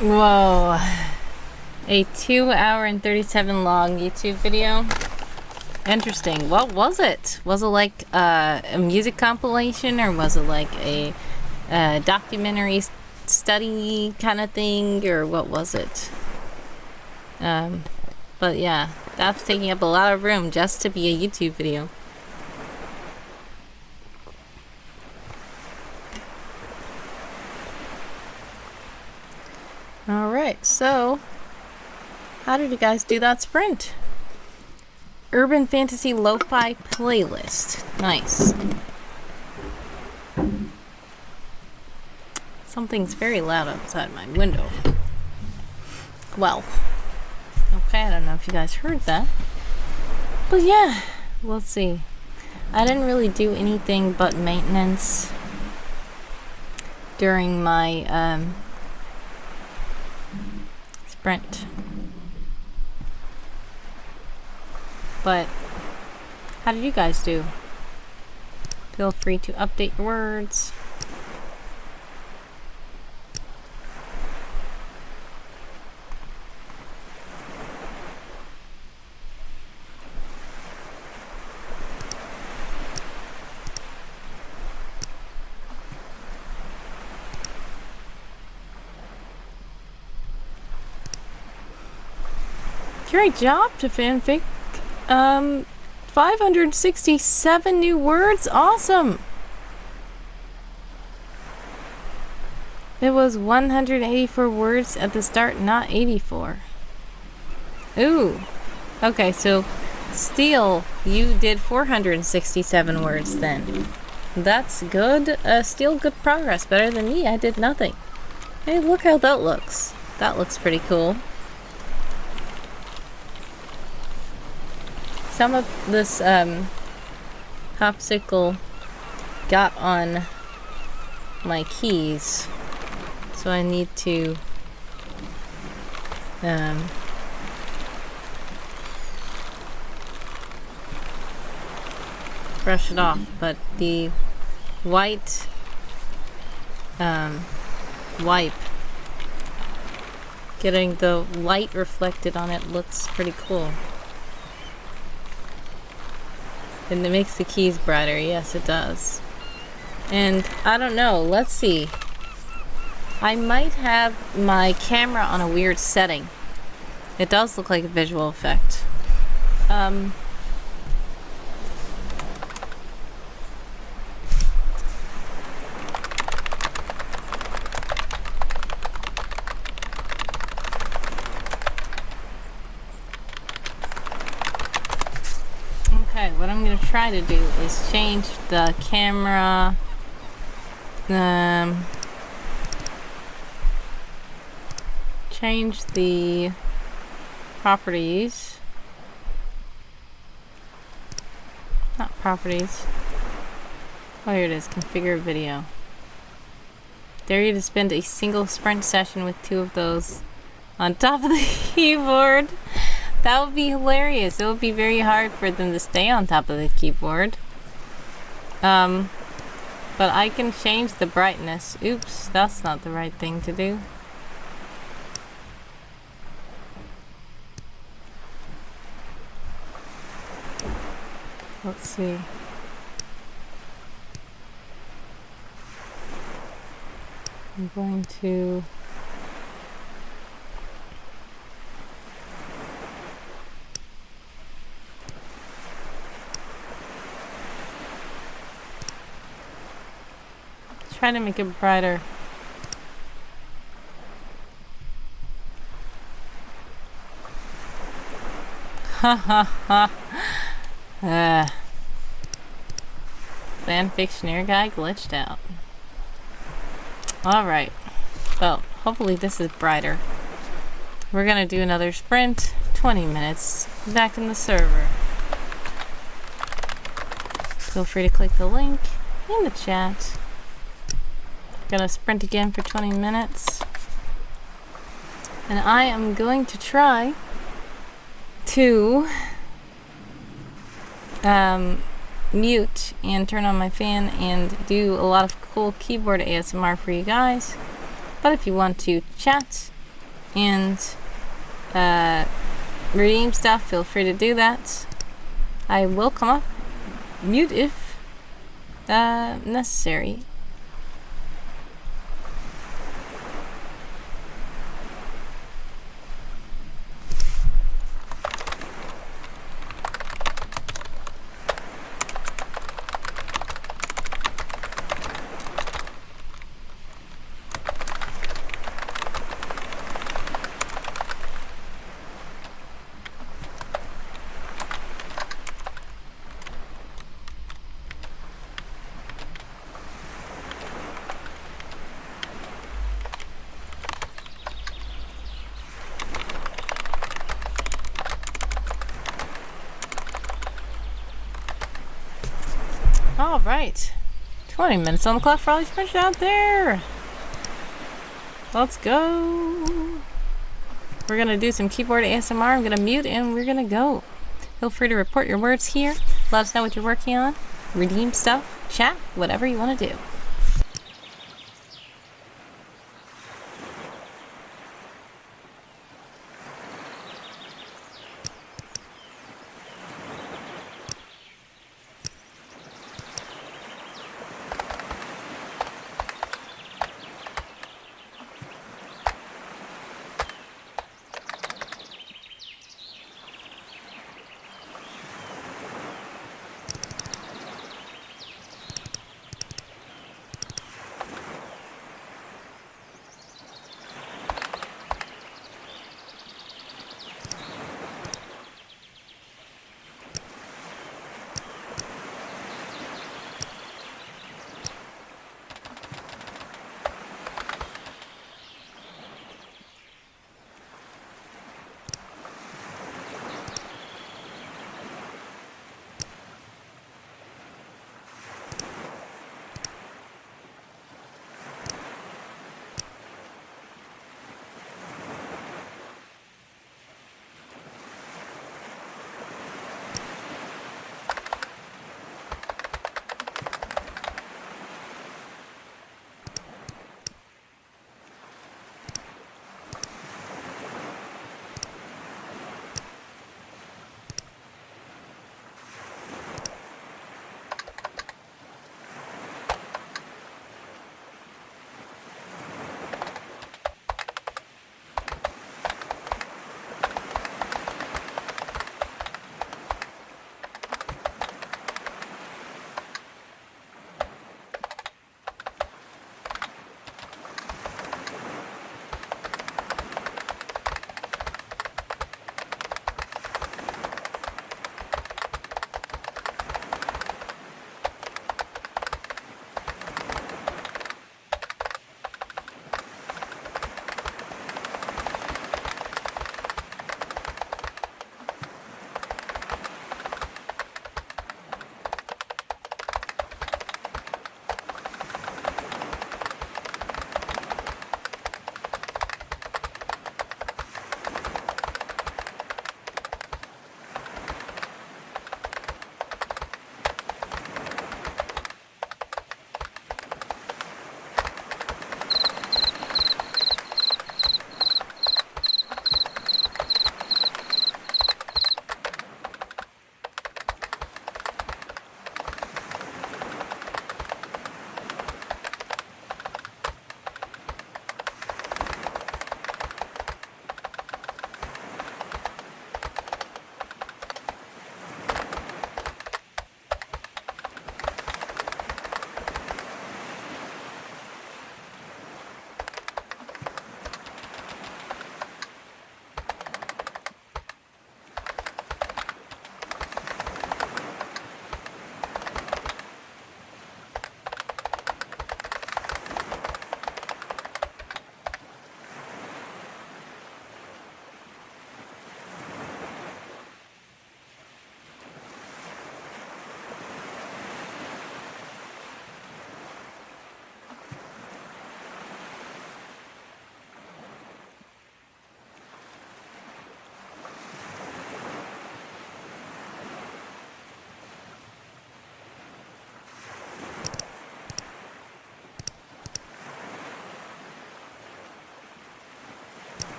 Whoa. A 2-hour and 37 long YouTube video. Interesting. What was it? Was it like a music compilation, or was it like a documentary study kind of thing, or what was it? But yeah, that's taking up a lot of room just to be a YouTube video. Alright, so how did you guys do that sprint? Urban Fantasy Lo-Fi Playlist. Nice. Something's very loud outside my window. Well, okay, I don't know if you guys heard that. But yeah, we'll see. I didn't really do anything but maintenance during my sprint. But how did you guys do? Feel free to update your words. Great job to fanfic. 567 new words. Awesome. It was 184 words at the start, not 84. Ooh. Okay, so Steel, you did 467 words then. That's good. Steel, good progress. Better than me. I did nothing. Hey, look how that looks. That looks pretty cool. Some of this popsicle got on my keys, so I need to brush it off. But the white wipe, getting the light reflected on it, looks pretty cool. And it makes the keys brighter. Yes, it does. And I don't know. Let's see. I might have my camera on a weird setting. It does look like a visual effect. Okay, what I'm going to try to do is change the camera, change the properties, not properties, oh here it is, configure video. Dare you to spend a single sprint session with 2 of those on top of the keyboard. That would be hilarious. It would be very hard for them to stay on top of the keyboard. But I can change the brightness. Oops, that's not the right thing to do. Let's see. I'm going to try to make it brighter. Ha ha ha. Fanfictioneer guy glitched out. Alright. Well, hopefully this is brighter. We're gonna do another sprint. 20 minutes. Back in the server. Feel free to click the link in the chat. Gonna sprint again for 20 minutes. And I am going to try to mute and turn on my fan and do a lot of cool keyboard ASMR for you guys. But if you want to chat and redeem stuff, feel free to do that. I will come up mute if necessary. All right, 20 minutes on the clock for all these friends out there. Let's go. We're gonna do some keyboard ASMR. I'm gonna mute and we're gonna go. Feel free to report your words here. Let us know what you're working on. Redeem stuff, chat, whatever you want to do.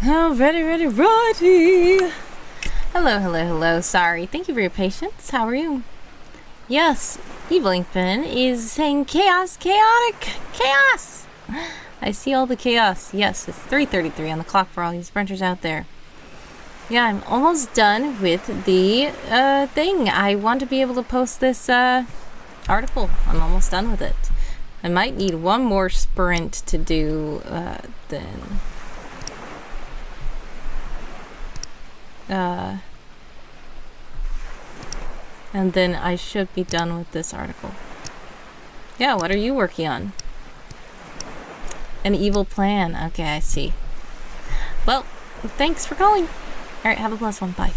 Oh, ready, ready, righty. Hello, hello, hello. Sorry. Thank you for your patience. How are you? Yes, Evelynpin is saying chaos, chaotic, chaos. I see all the chaos. Yes, it's 3:33 on the clock for all you sprinters out there. Yeah, I'm almost done with the thing. I want to be able to post this article. I'm almost done with it. I might need one more sprint to do then. And then I should be done with this article. Yeah, what are you working on? An evil plan. Okay, I see. Well, thanks for calling. Alright, have a blessed one. Bye.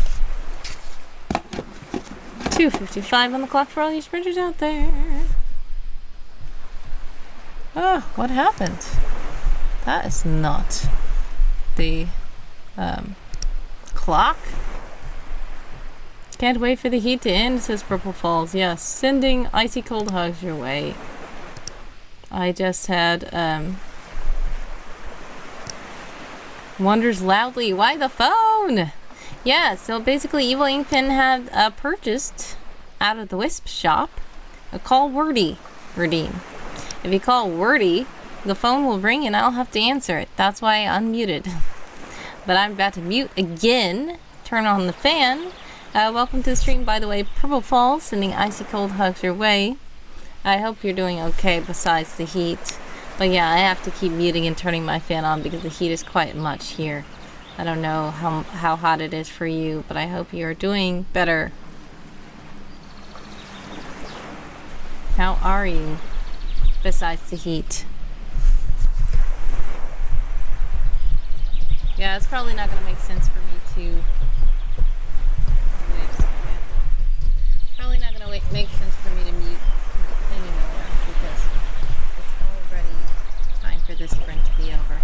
2:55 on the clock for all you sprinters out there. Oh, what happened? That is not the clock. Can't wait for the heat to end, says Purple Falls. Yes, sending icy cold hugs your way. I just had wonders loudly. Why the phone? Yeah, so basically Evil Inkpin had purchased out of the Wisp shop a call wordy redeem. If you call wordy, the phone will ring and I'll have to answer it. That's why I unmuted. But I'm about to mute again. Turn on the fan. Welcome to the stream, by the way. Purple Falls, sending icy cold hugs your way. I hope you're doing okay besides the heat. But yeah, I have to keep muting and turning my fan on because the heat is quite much here. I don't know how hot it is for you, but I hope you're doing better. How are you besides the heat? Yeah, it's probably not going to make sense for me to... Probably not going to make sense for me to mute anymore because it's already time for this sprint to be over.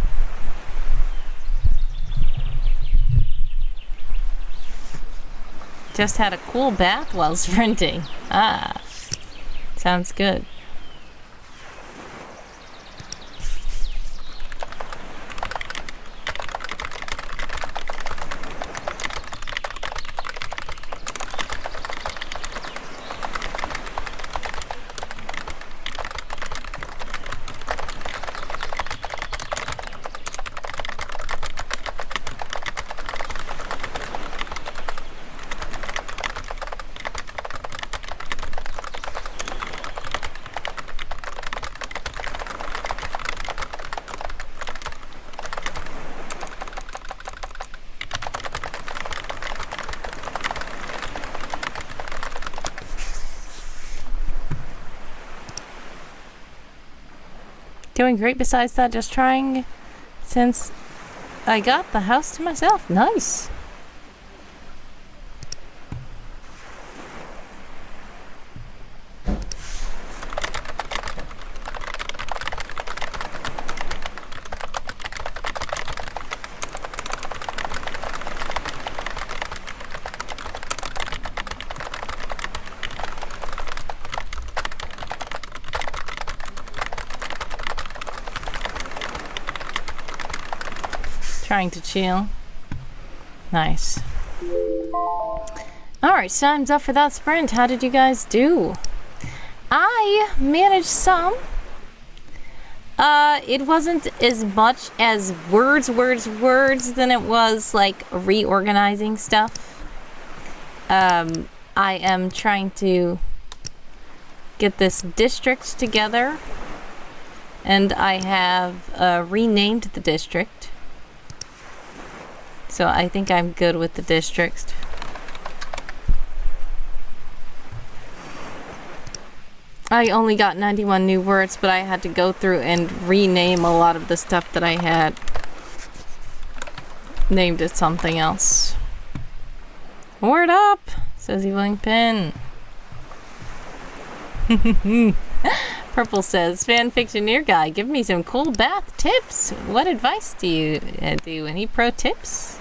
Just had a cool bath while sprinting. Ah, sounds good. Doing great besides that, just trying since I got the house to myself. Nice. Trying to chill. Nice. Alright, so time's up for that sprint. How did you guys do? I managed some. It wasn't as much as words than it was like reorganizing stuff. I am trying to get this district together, and I have renamed the district. So I think I'm good with the district. I only got 91 new words, but I had to go through and rename a lot of the stuff that I had named it something else. Word up, says Eveling Pin. Purple says, fanfictioneer guy, give me some cool bath tips. What advice do you do? Any pro tips?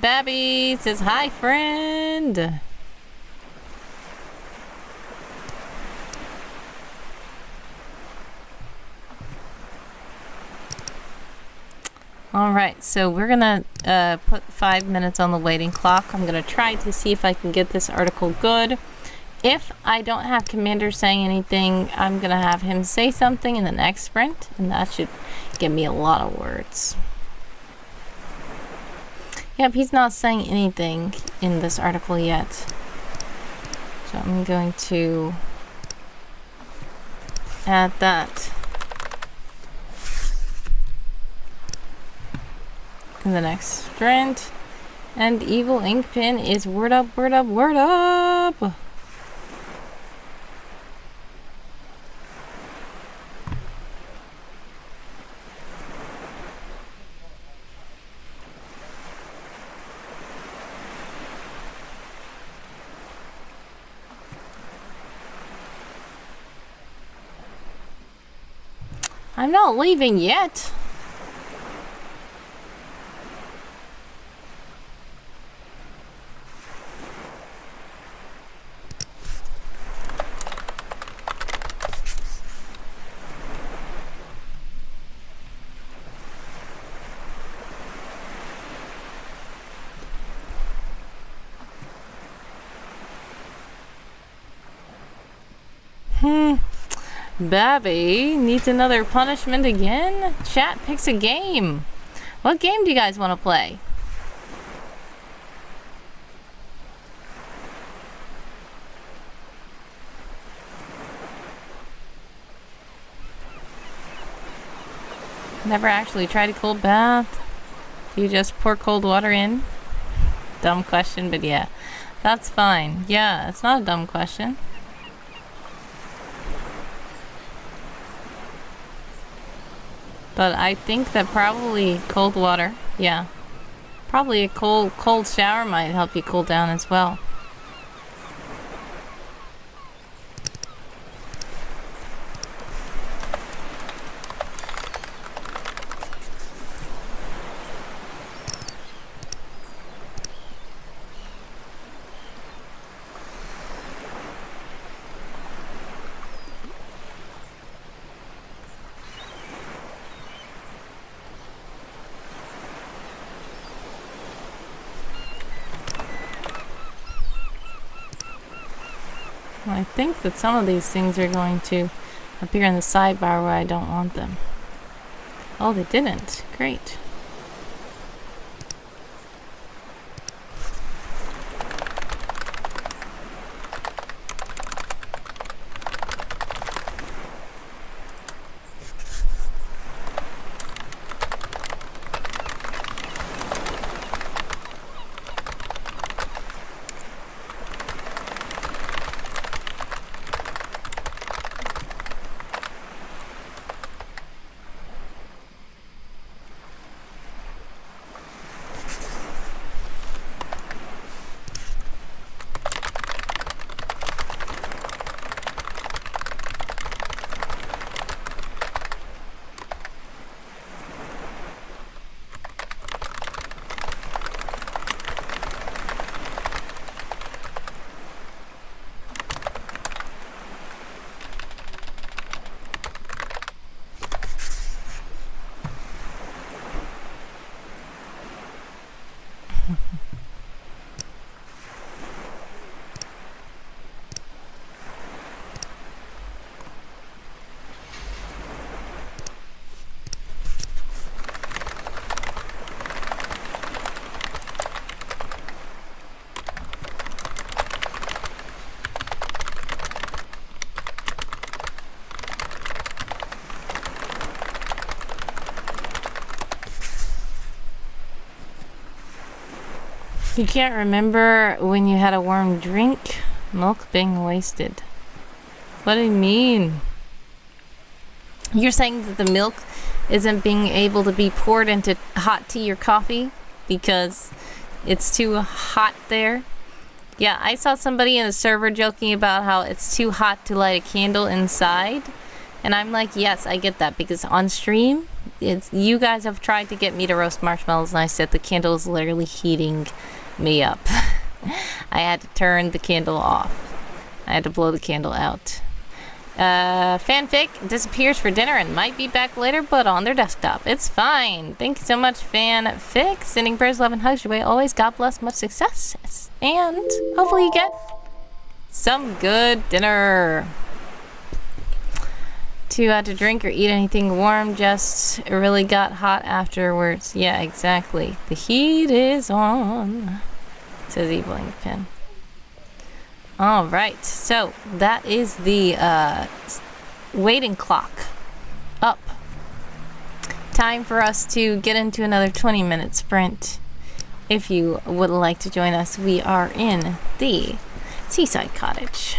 Babby says, hi, friend. All right, so we're gonna put 5 minutes on the waiting clock. I'm gonna try to see if I can get this article good. If I don't have Commander saying anything, I'm gonna have him say something in the next sprint, and that should give me a lot of words. Yep, he's not saying anything in this article yet. So I'm going to add that in the next sprint. And Evil Ink Pen is word up, word up, word up! I'm not leaving yet. Babby needs another punishment again? Chat picks a game. What game do you guys want to play? Never actually tried a cold bath. Do you just pour cold water in? Dumb question, but yeah. That's fine. Yeah, it's not a dumb question. But I think that probably cold water, yeah. Probably a cold shower might help you cool down as well. I think that some of these things are going to appear in the sidebar where I don't want them. Oh, they didn't. Great. You can't remember when you had a warm drink? Milk being wasted. What do you mean? You're saying that the milk isn't being able to be poured into hot tea or coffee because it's too hot there? Yeah, I saw somebody in the server joking about how it's too hot to light a candle inside. And I'm like, yes, I get that, because on stream, you guys have tried to get me to roast marshmallows, and I said the candle is literally heating me up. I had to turn the candle off. I had to blow the candle out. Fanfic disappears for dinner and might be back later, but on their desktop. It's fine. Thank you so much, Fanfic. Sending prayers, love, and hugs your way. Always, God bless, much success. And hopefully you get some good dinner. To drink or eat anything warm, just it really got hot afterwards. Yeah, exactly. The heat is on, says Eveling Pin. All right, so that is the waiting clock up. Time for us to get into another 20-minute sprint. If you would like to join us, we are in the Seaside Cottage.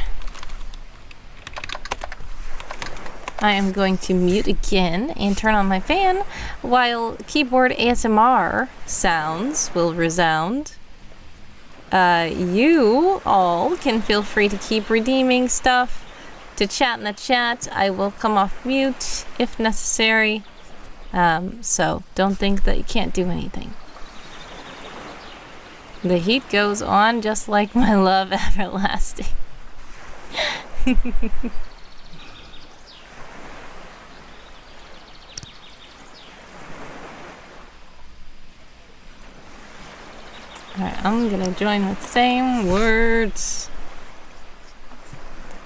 I am going to mute again and turn on my fan while keyboard ASMR sounds will resound. You all can feel free to keep redeeming stuff, to chat in the chat. I will come off mute if necessary. So don't think that you can't do anything. The heat goes on just like my love everlasting. Alright, I'm gonna join with same words.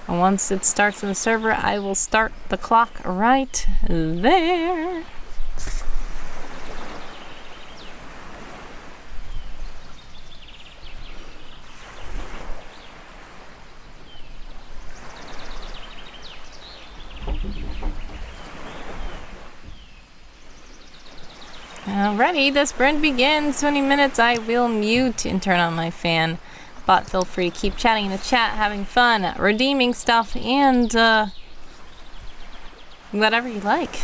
And once it starts in the server, I will start the clock right there. Alrighty, the sprint begins. 20 minutes. I will mute and turn on my fan. But feel free to keep chatting in the chat, having fun, redeeming stuff, and whatever you like.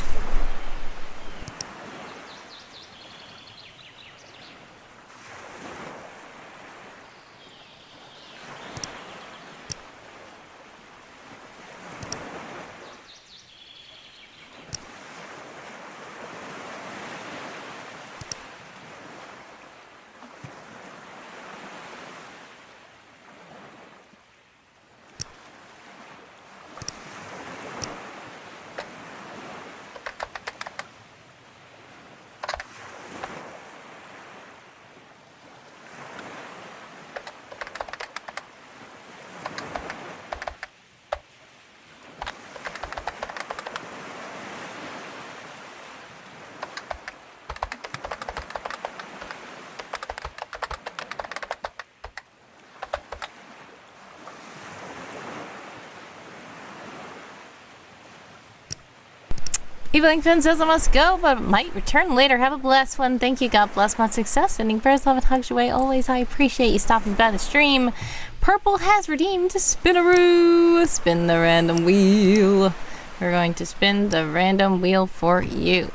Eveling Finn says I must go, but might return later. Have a blessed one. Thank you. God bless. Much success. Sending prayers, love, and hugs your way. Always, I appreciate you stopping by the stream. Purple has redeemed Spinaroo. Spin the random wheel. We're going to spin the random wheel for you.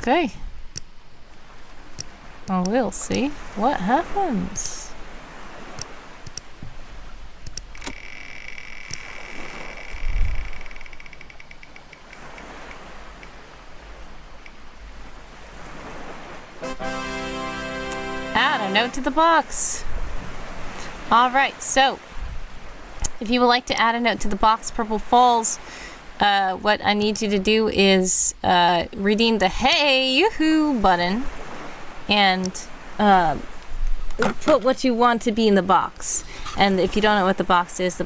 Okay. Well, we'll see what happens. Add a note to the box. Alright, so if you would like to add a note to the box, Purple Falls, what I need you to do is redeem the Hey Yoo-hoo button and put what you want to be in the box. And if you don't know what the box is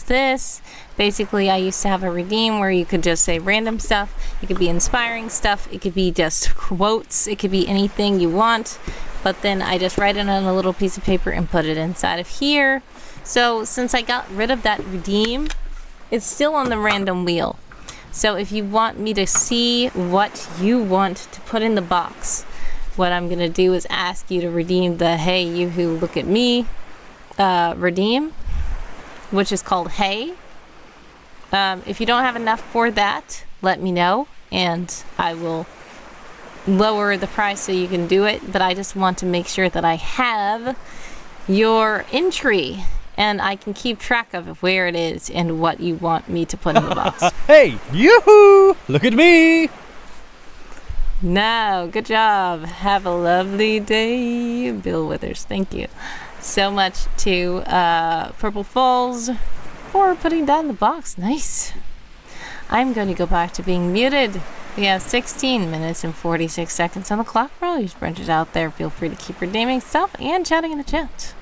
this. Basically, I used to have a redeem where you could just say random stuff. It could be inspiring stuff. It could be just quotes. It could be anything you want. But then I just write it on a little piece of paper and put it inside of here. So since I got rid of that redeem, it's still on the random wheel. So if you want me to see what you want to put in the box, what I'm going to do is ask you to redeem the Hey Yoo-hoo Look at Me redeem, which is called Hey. If you don't have enough for that, let me know and I will lower the price so you can do it. But I just want to make sure that I have your entry and I can keep track of where it is and what you want me to put in the box. Hey, yoo-hoo! Look at me! No, good job. Have a lovely day, Bill Withers. Thank you so much to Purple Falls for putting that in the box. Nice. I'm going to go back to being muted. We have 16 minutes and 46 seconds on the clock for all you sprinters out there. Feel free to keep redeeming stuff and chatting in the chat.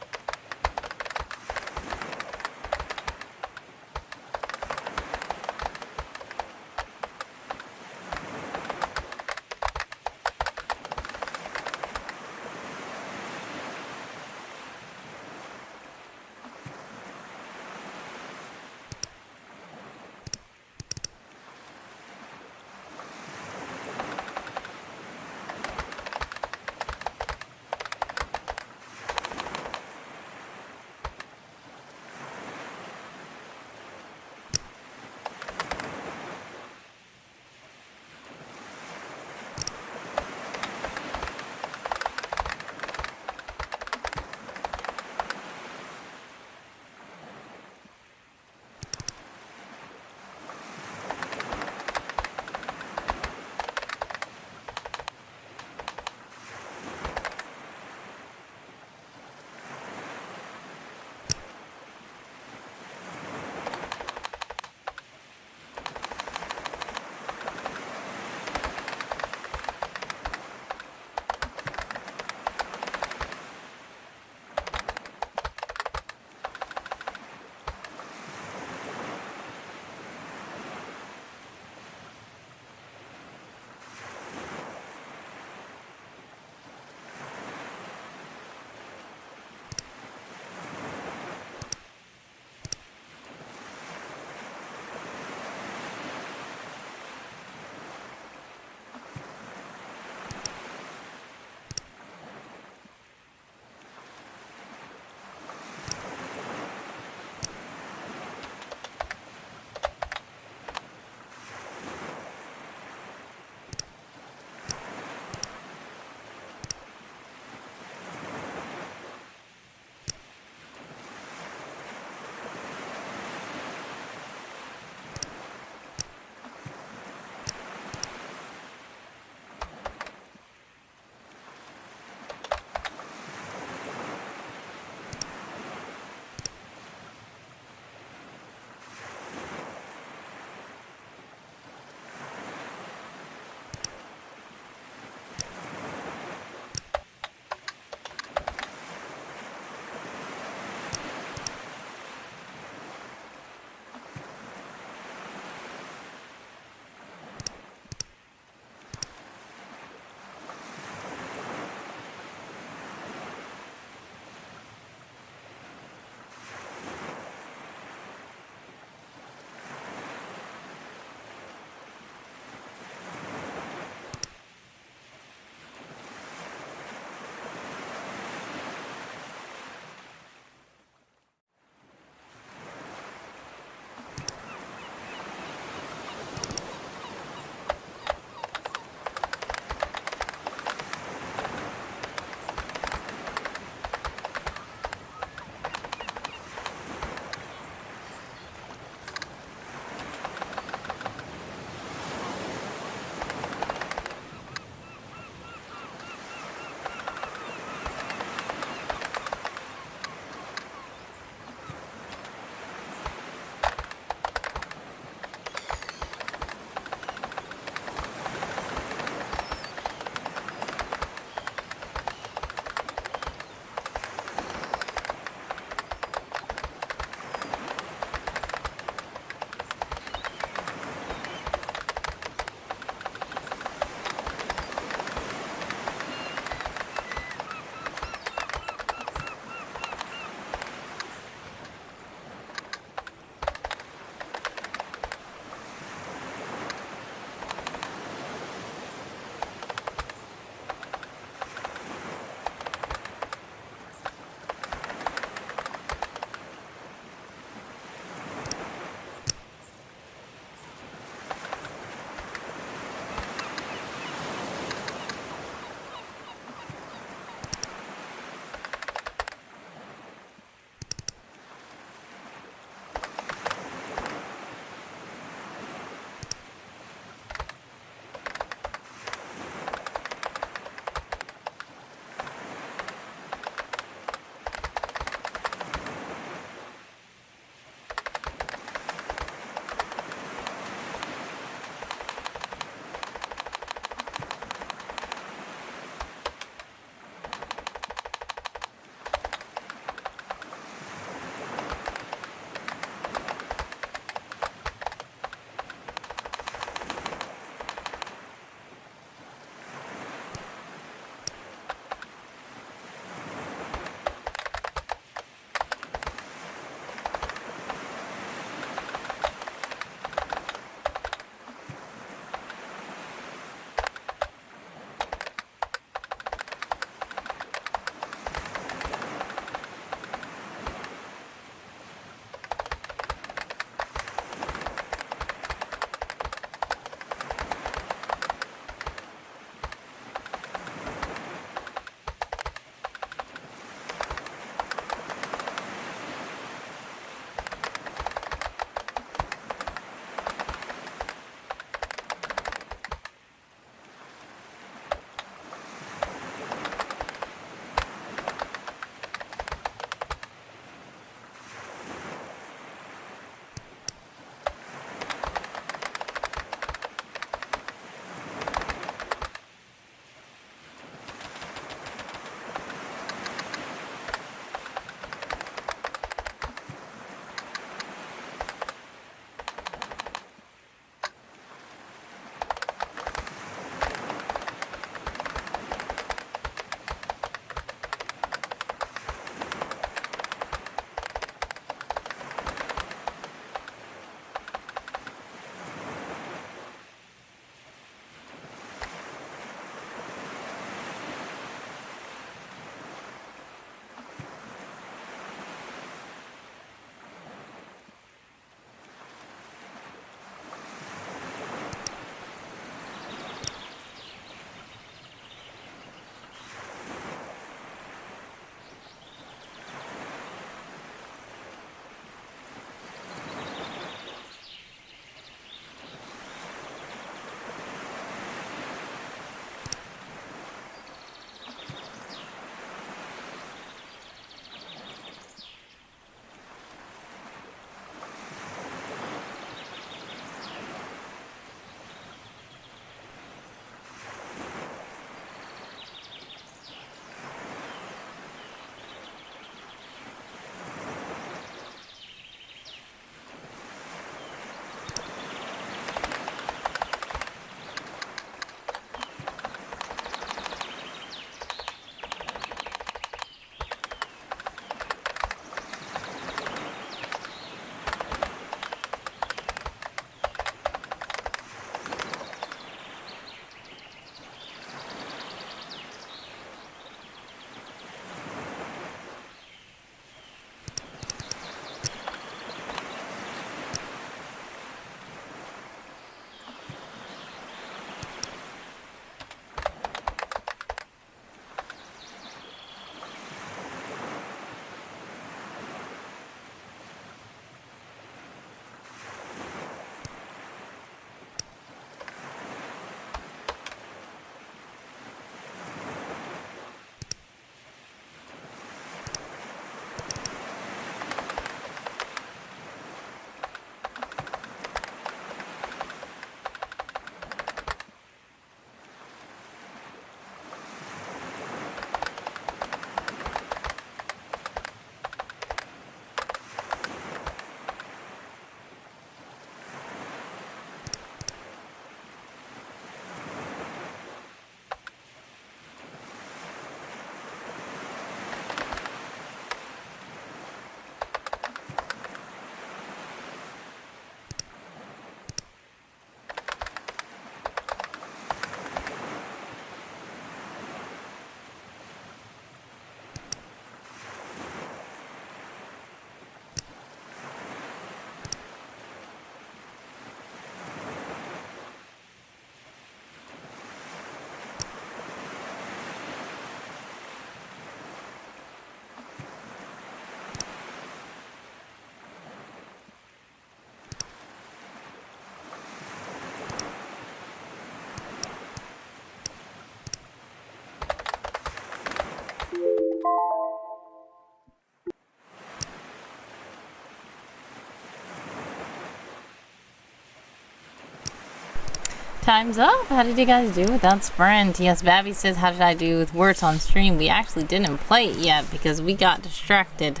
Time's up. How did you guys do with that sprint? Yes, Babby says, how did I do with words on stream? We actually didn't play it yet because we got distracted.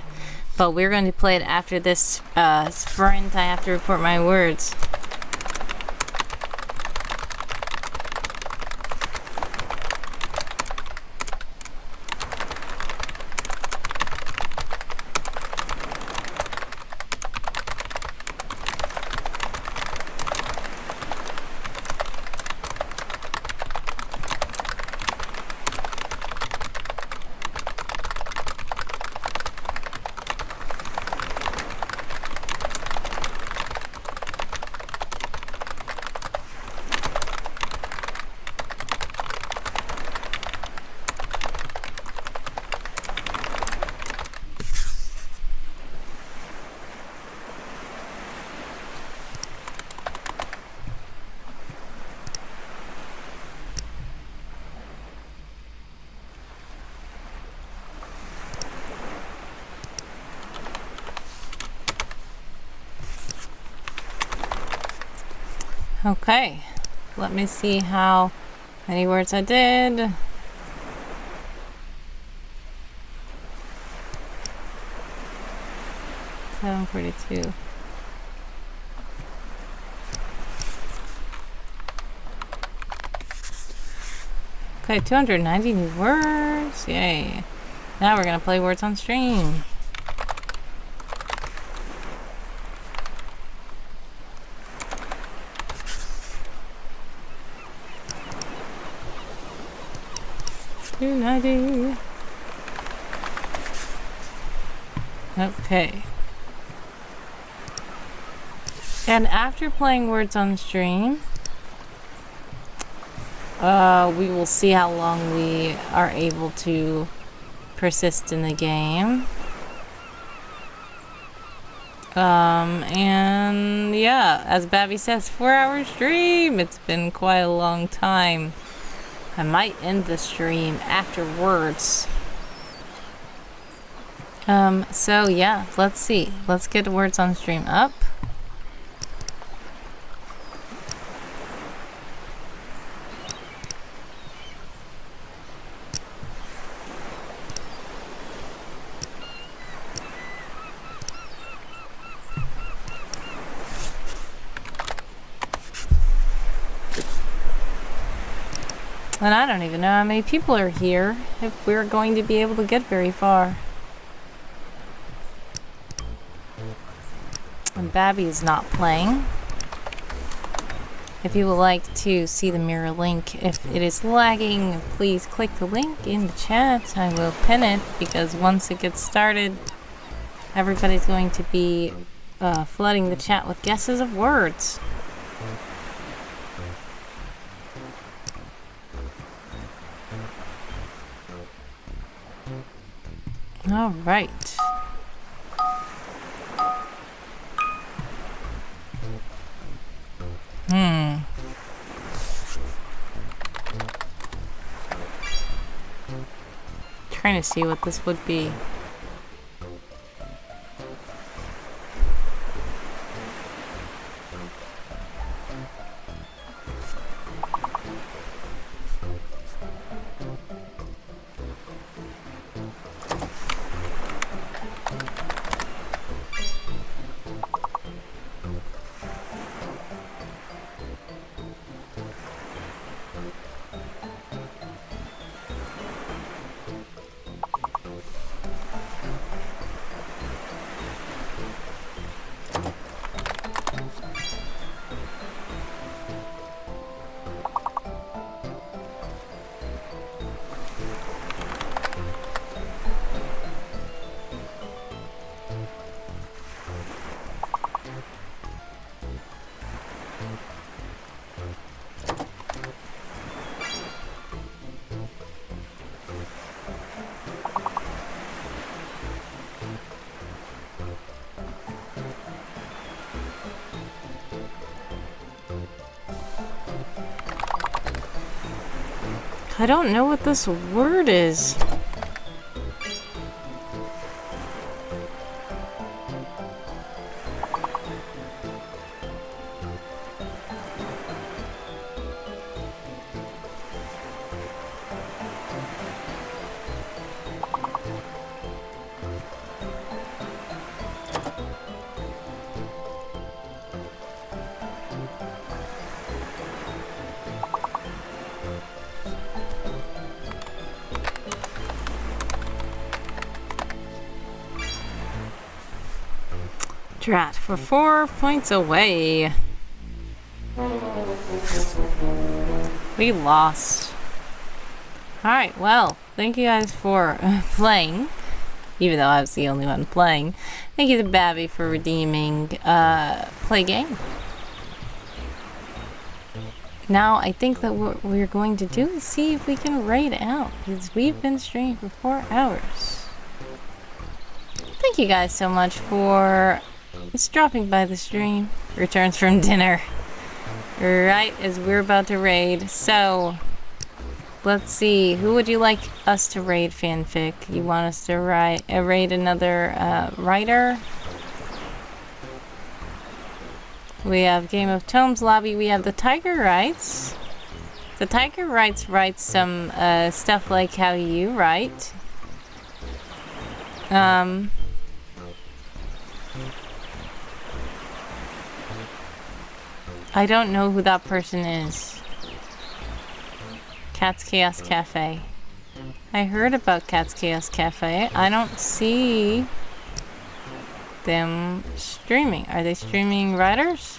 But we're going to play it after this sprint. I have to report my words. Okay, let me see how many words I did. $742. Okay, 290 new words. Yay. Now we're gonna play words on stream. $290. Okay. And after playing words on stream, we will see how long we are able to persist in the game. And yeah, as Babby says, 4-hour stream. It's been quite a long time. I might end the stream afterwards. So yeah, let's see. Let's get the words on stream up. And I don't even know how many people are here, if we're going to be able to get very far. And Babby is not playing. If you would like to see the mirror link, if it is lagging, please click the link in the chat. I will pin it, because once it gets started, everybody's going to be flooding the chat with guesses of words. All right. Trying to see what this would be. I don't know what this word is. Drat, we're 4 points away. We lost. Alright, well, thank you guys for playing. Even though I was the only one playing. Thank you to Babby for redeeming play game. Now, I think that what we're going to do is see if we can raid out. Because we've been streaming for 4 hours. Thank you guys so much for just dropping by the stream. Returns from dinner. Right as we're about to raid. So, let's see. Who would you like us to raid, fanfic? You want us to raid another writer? We have Game of Tomes lobby. We have the Tiger Writes. The Tiger Writes some stuff like how you write. I don't know who that person is. Cat's Chaos Cafe. I heard about Cat's Chaos Cafe. I don't see them streaming. Are they streaming writers?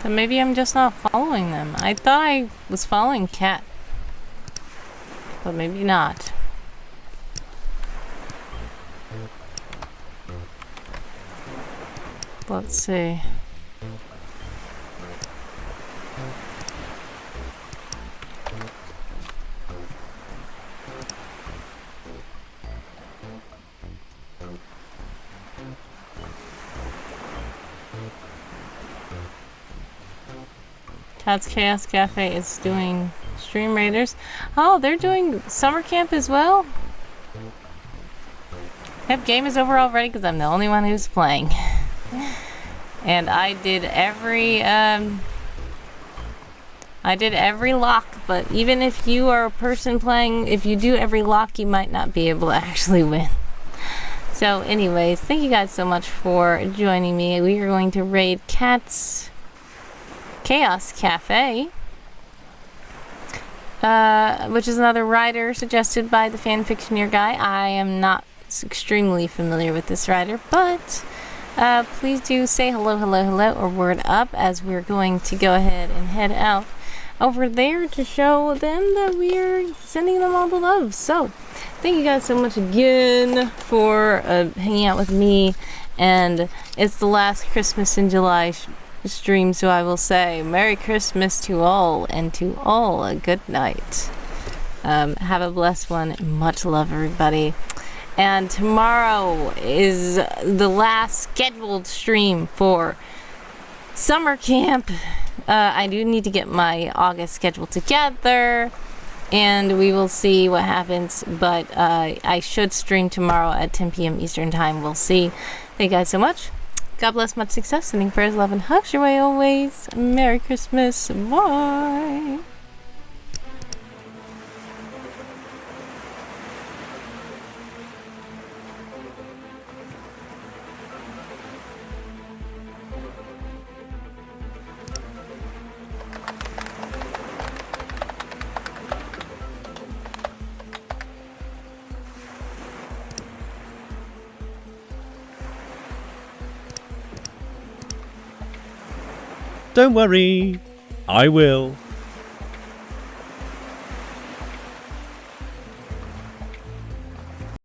So maybe I'm just not following them. I thought I was following Cat. But maybe not. Let's see. Cat's Chaos Cafe is doing Stream Raiders. Oh, they're doing summer camp as well? Yep, game is over already because I'm the only one who's playing. And I did every lock, but even if you are a person playing, if you do every lock, you might not be able to actually win. So anyways, thank you guys so much for joining me. We are going to raid Cat's Chaos Cafe, which is another writer suggested by the fanfictioneer guy. I am not extremely familiar with this writer, but please do say hello, or word up as we're going to go ahead and head out over there to show them that we are sending them all the love. So, thank you guys so much again for hanging out with me, and it's the last Christmas in July stream, so I will say Merry Christmas to all, and to all a good night. Have a blessed one. Much love, everybody. And tomorrow is the last scheduled stream for summer camp. I do need to get my August schedule together, and we will see what happens, but I should stream tomorrow at 10 p.m. Eastern Time. We'll see. Thank you guys so much. God bless, much success, sending prayers, love, and hugs your way always. Merry Christmas. Bye. Don't worry, I will.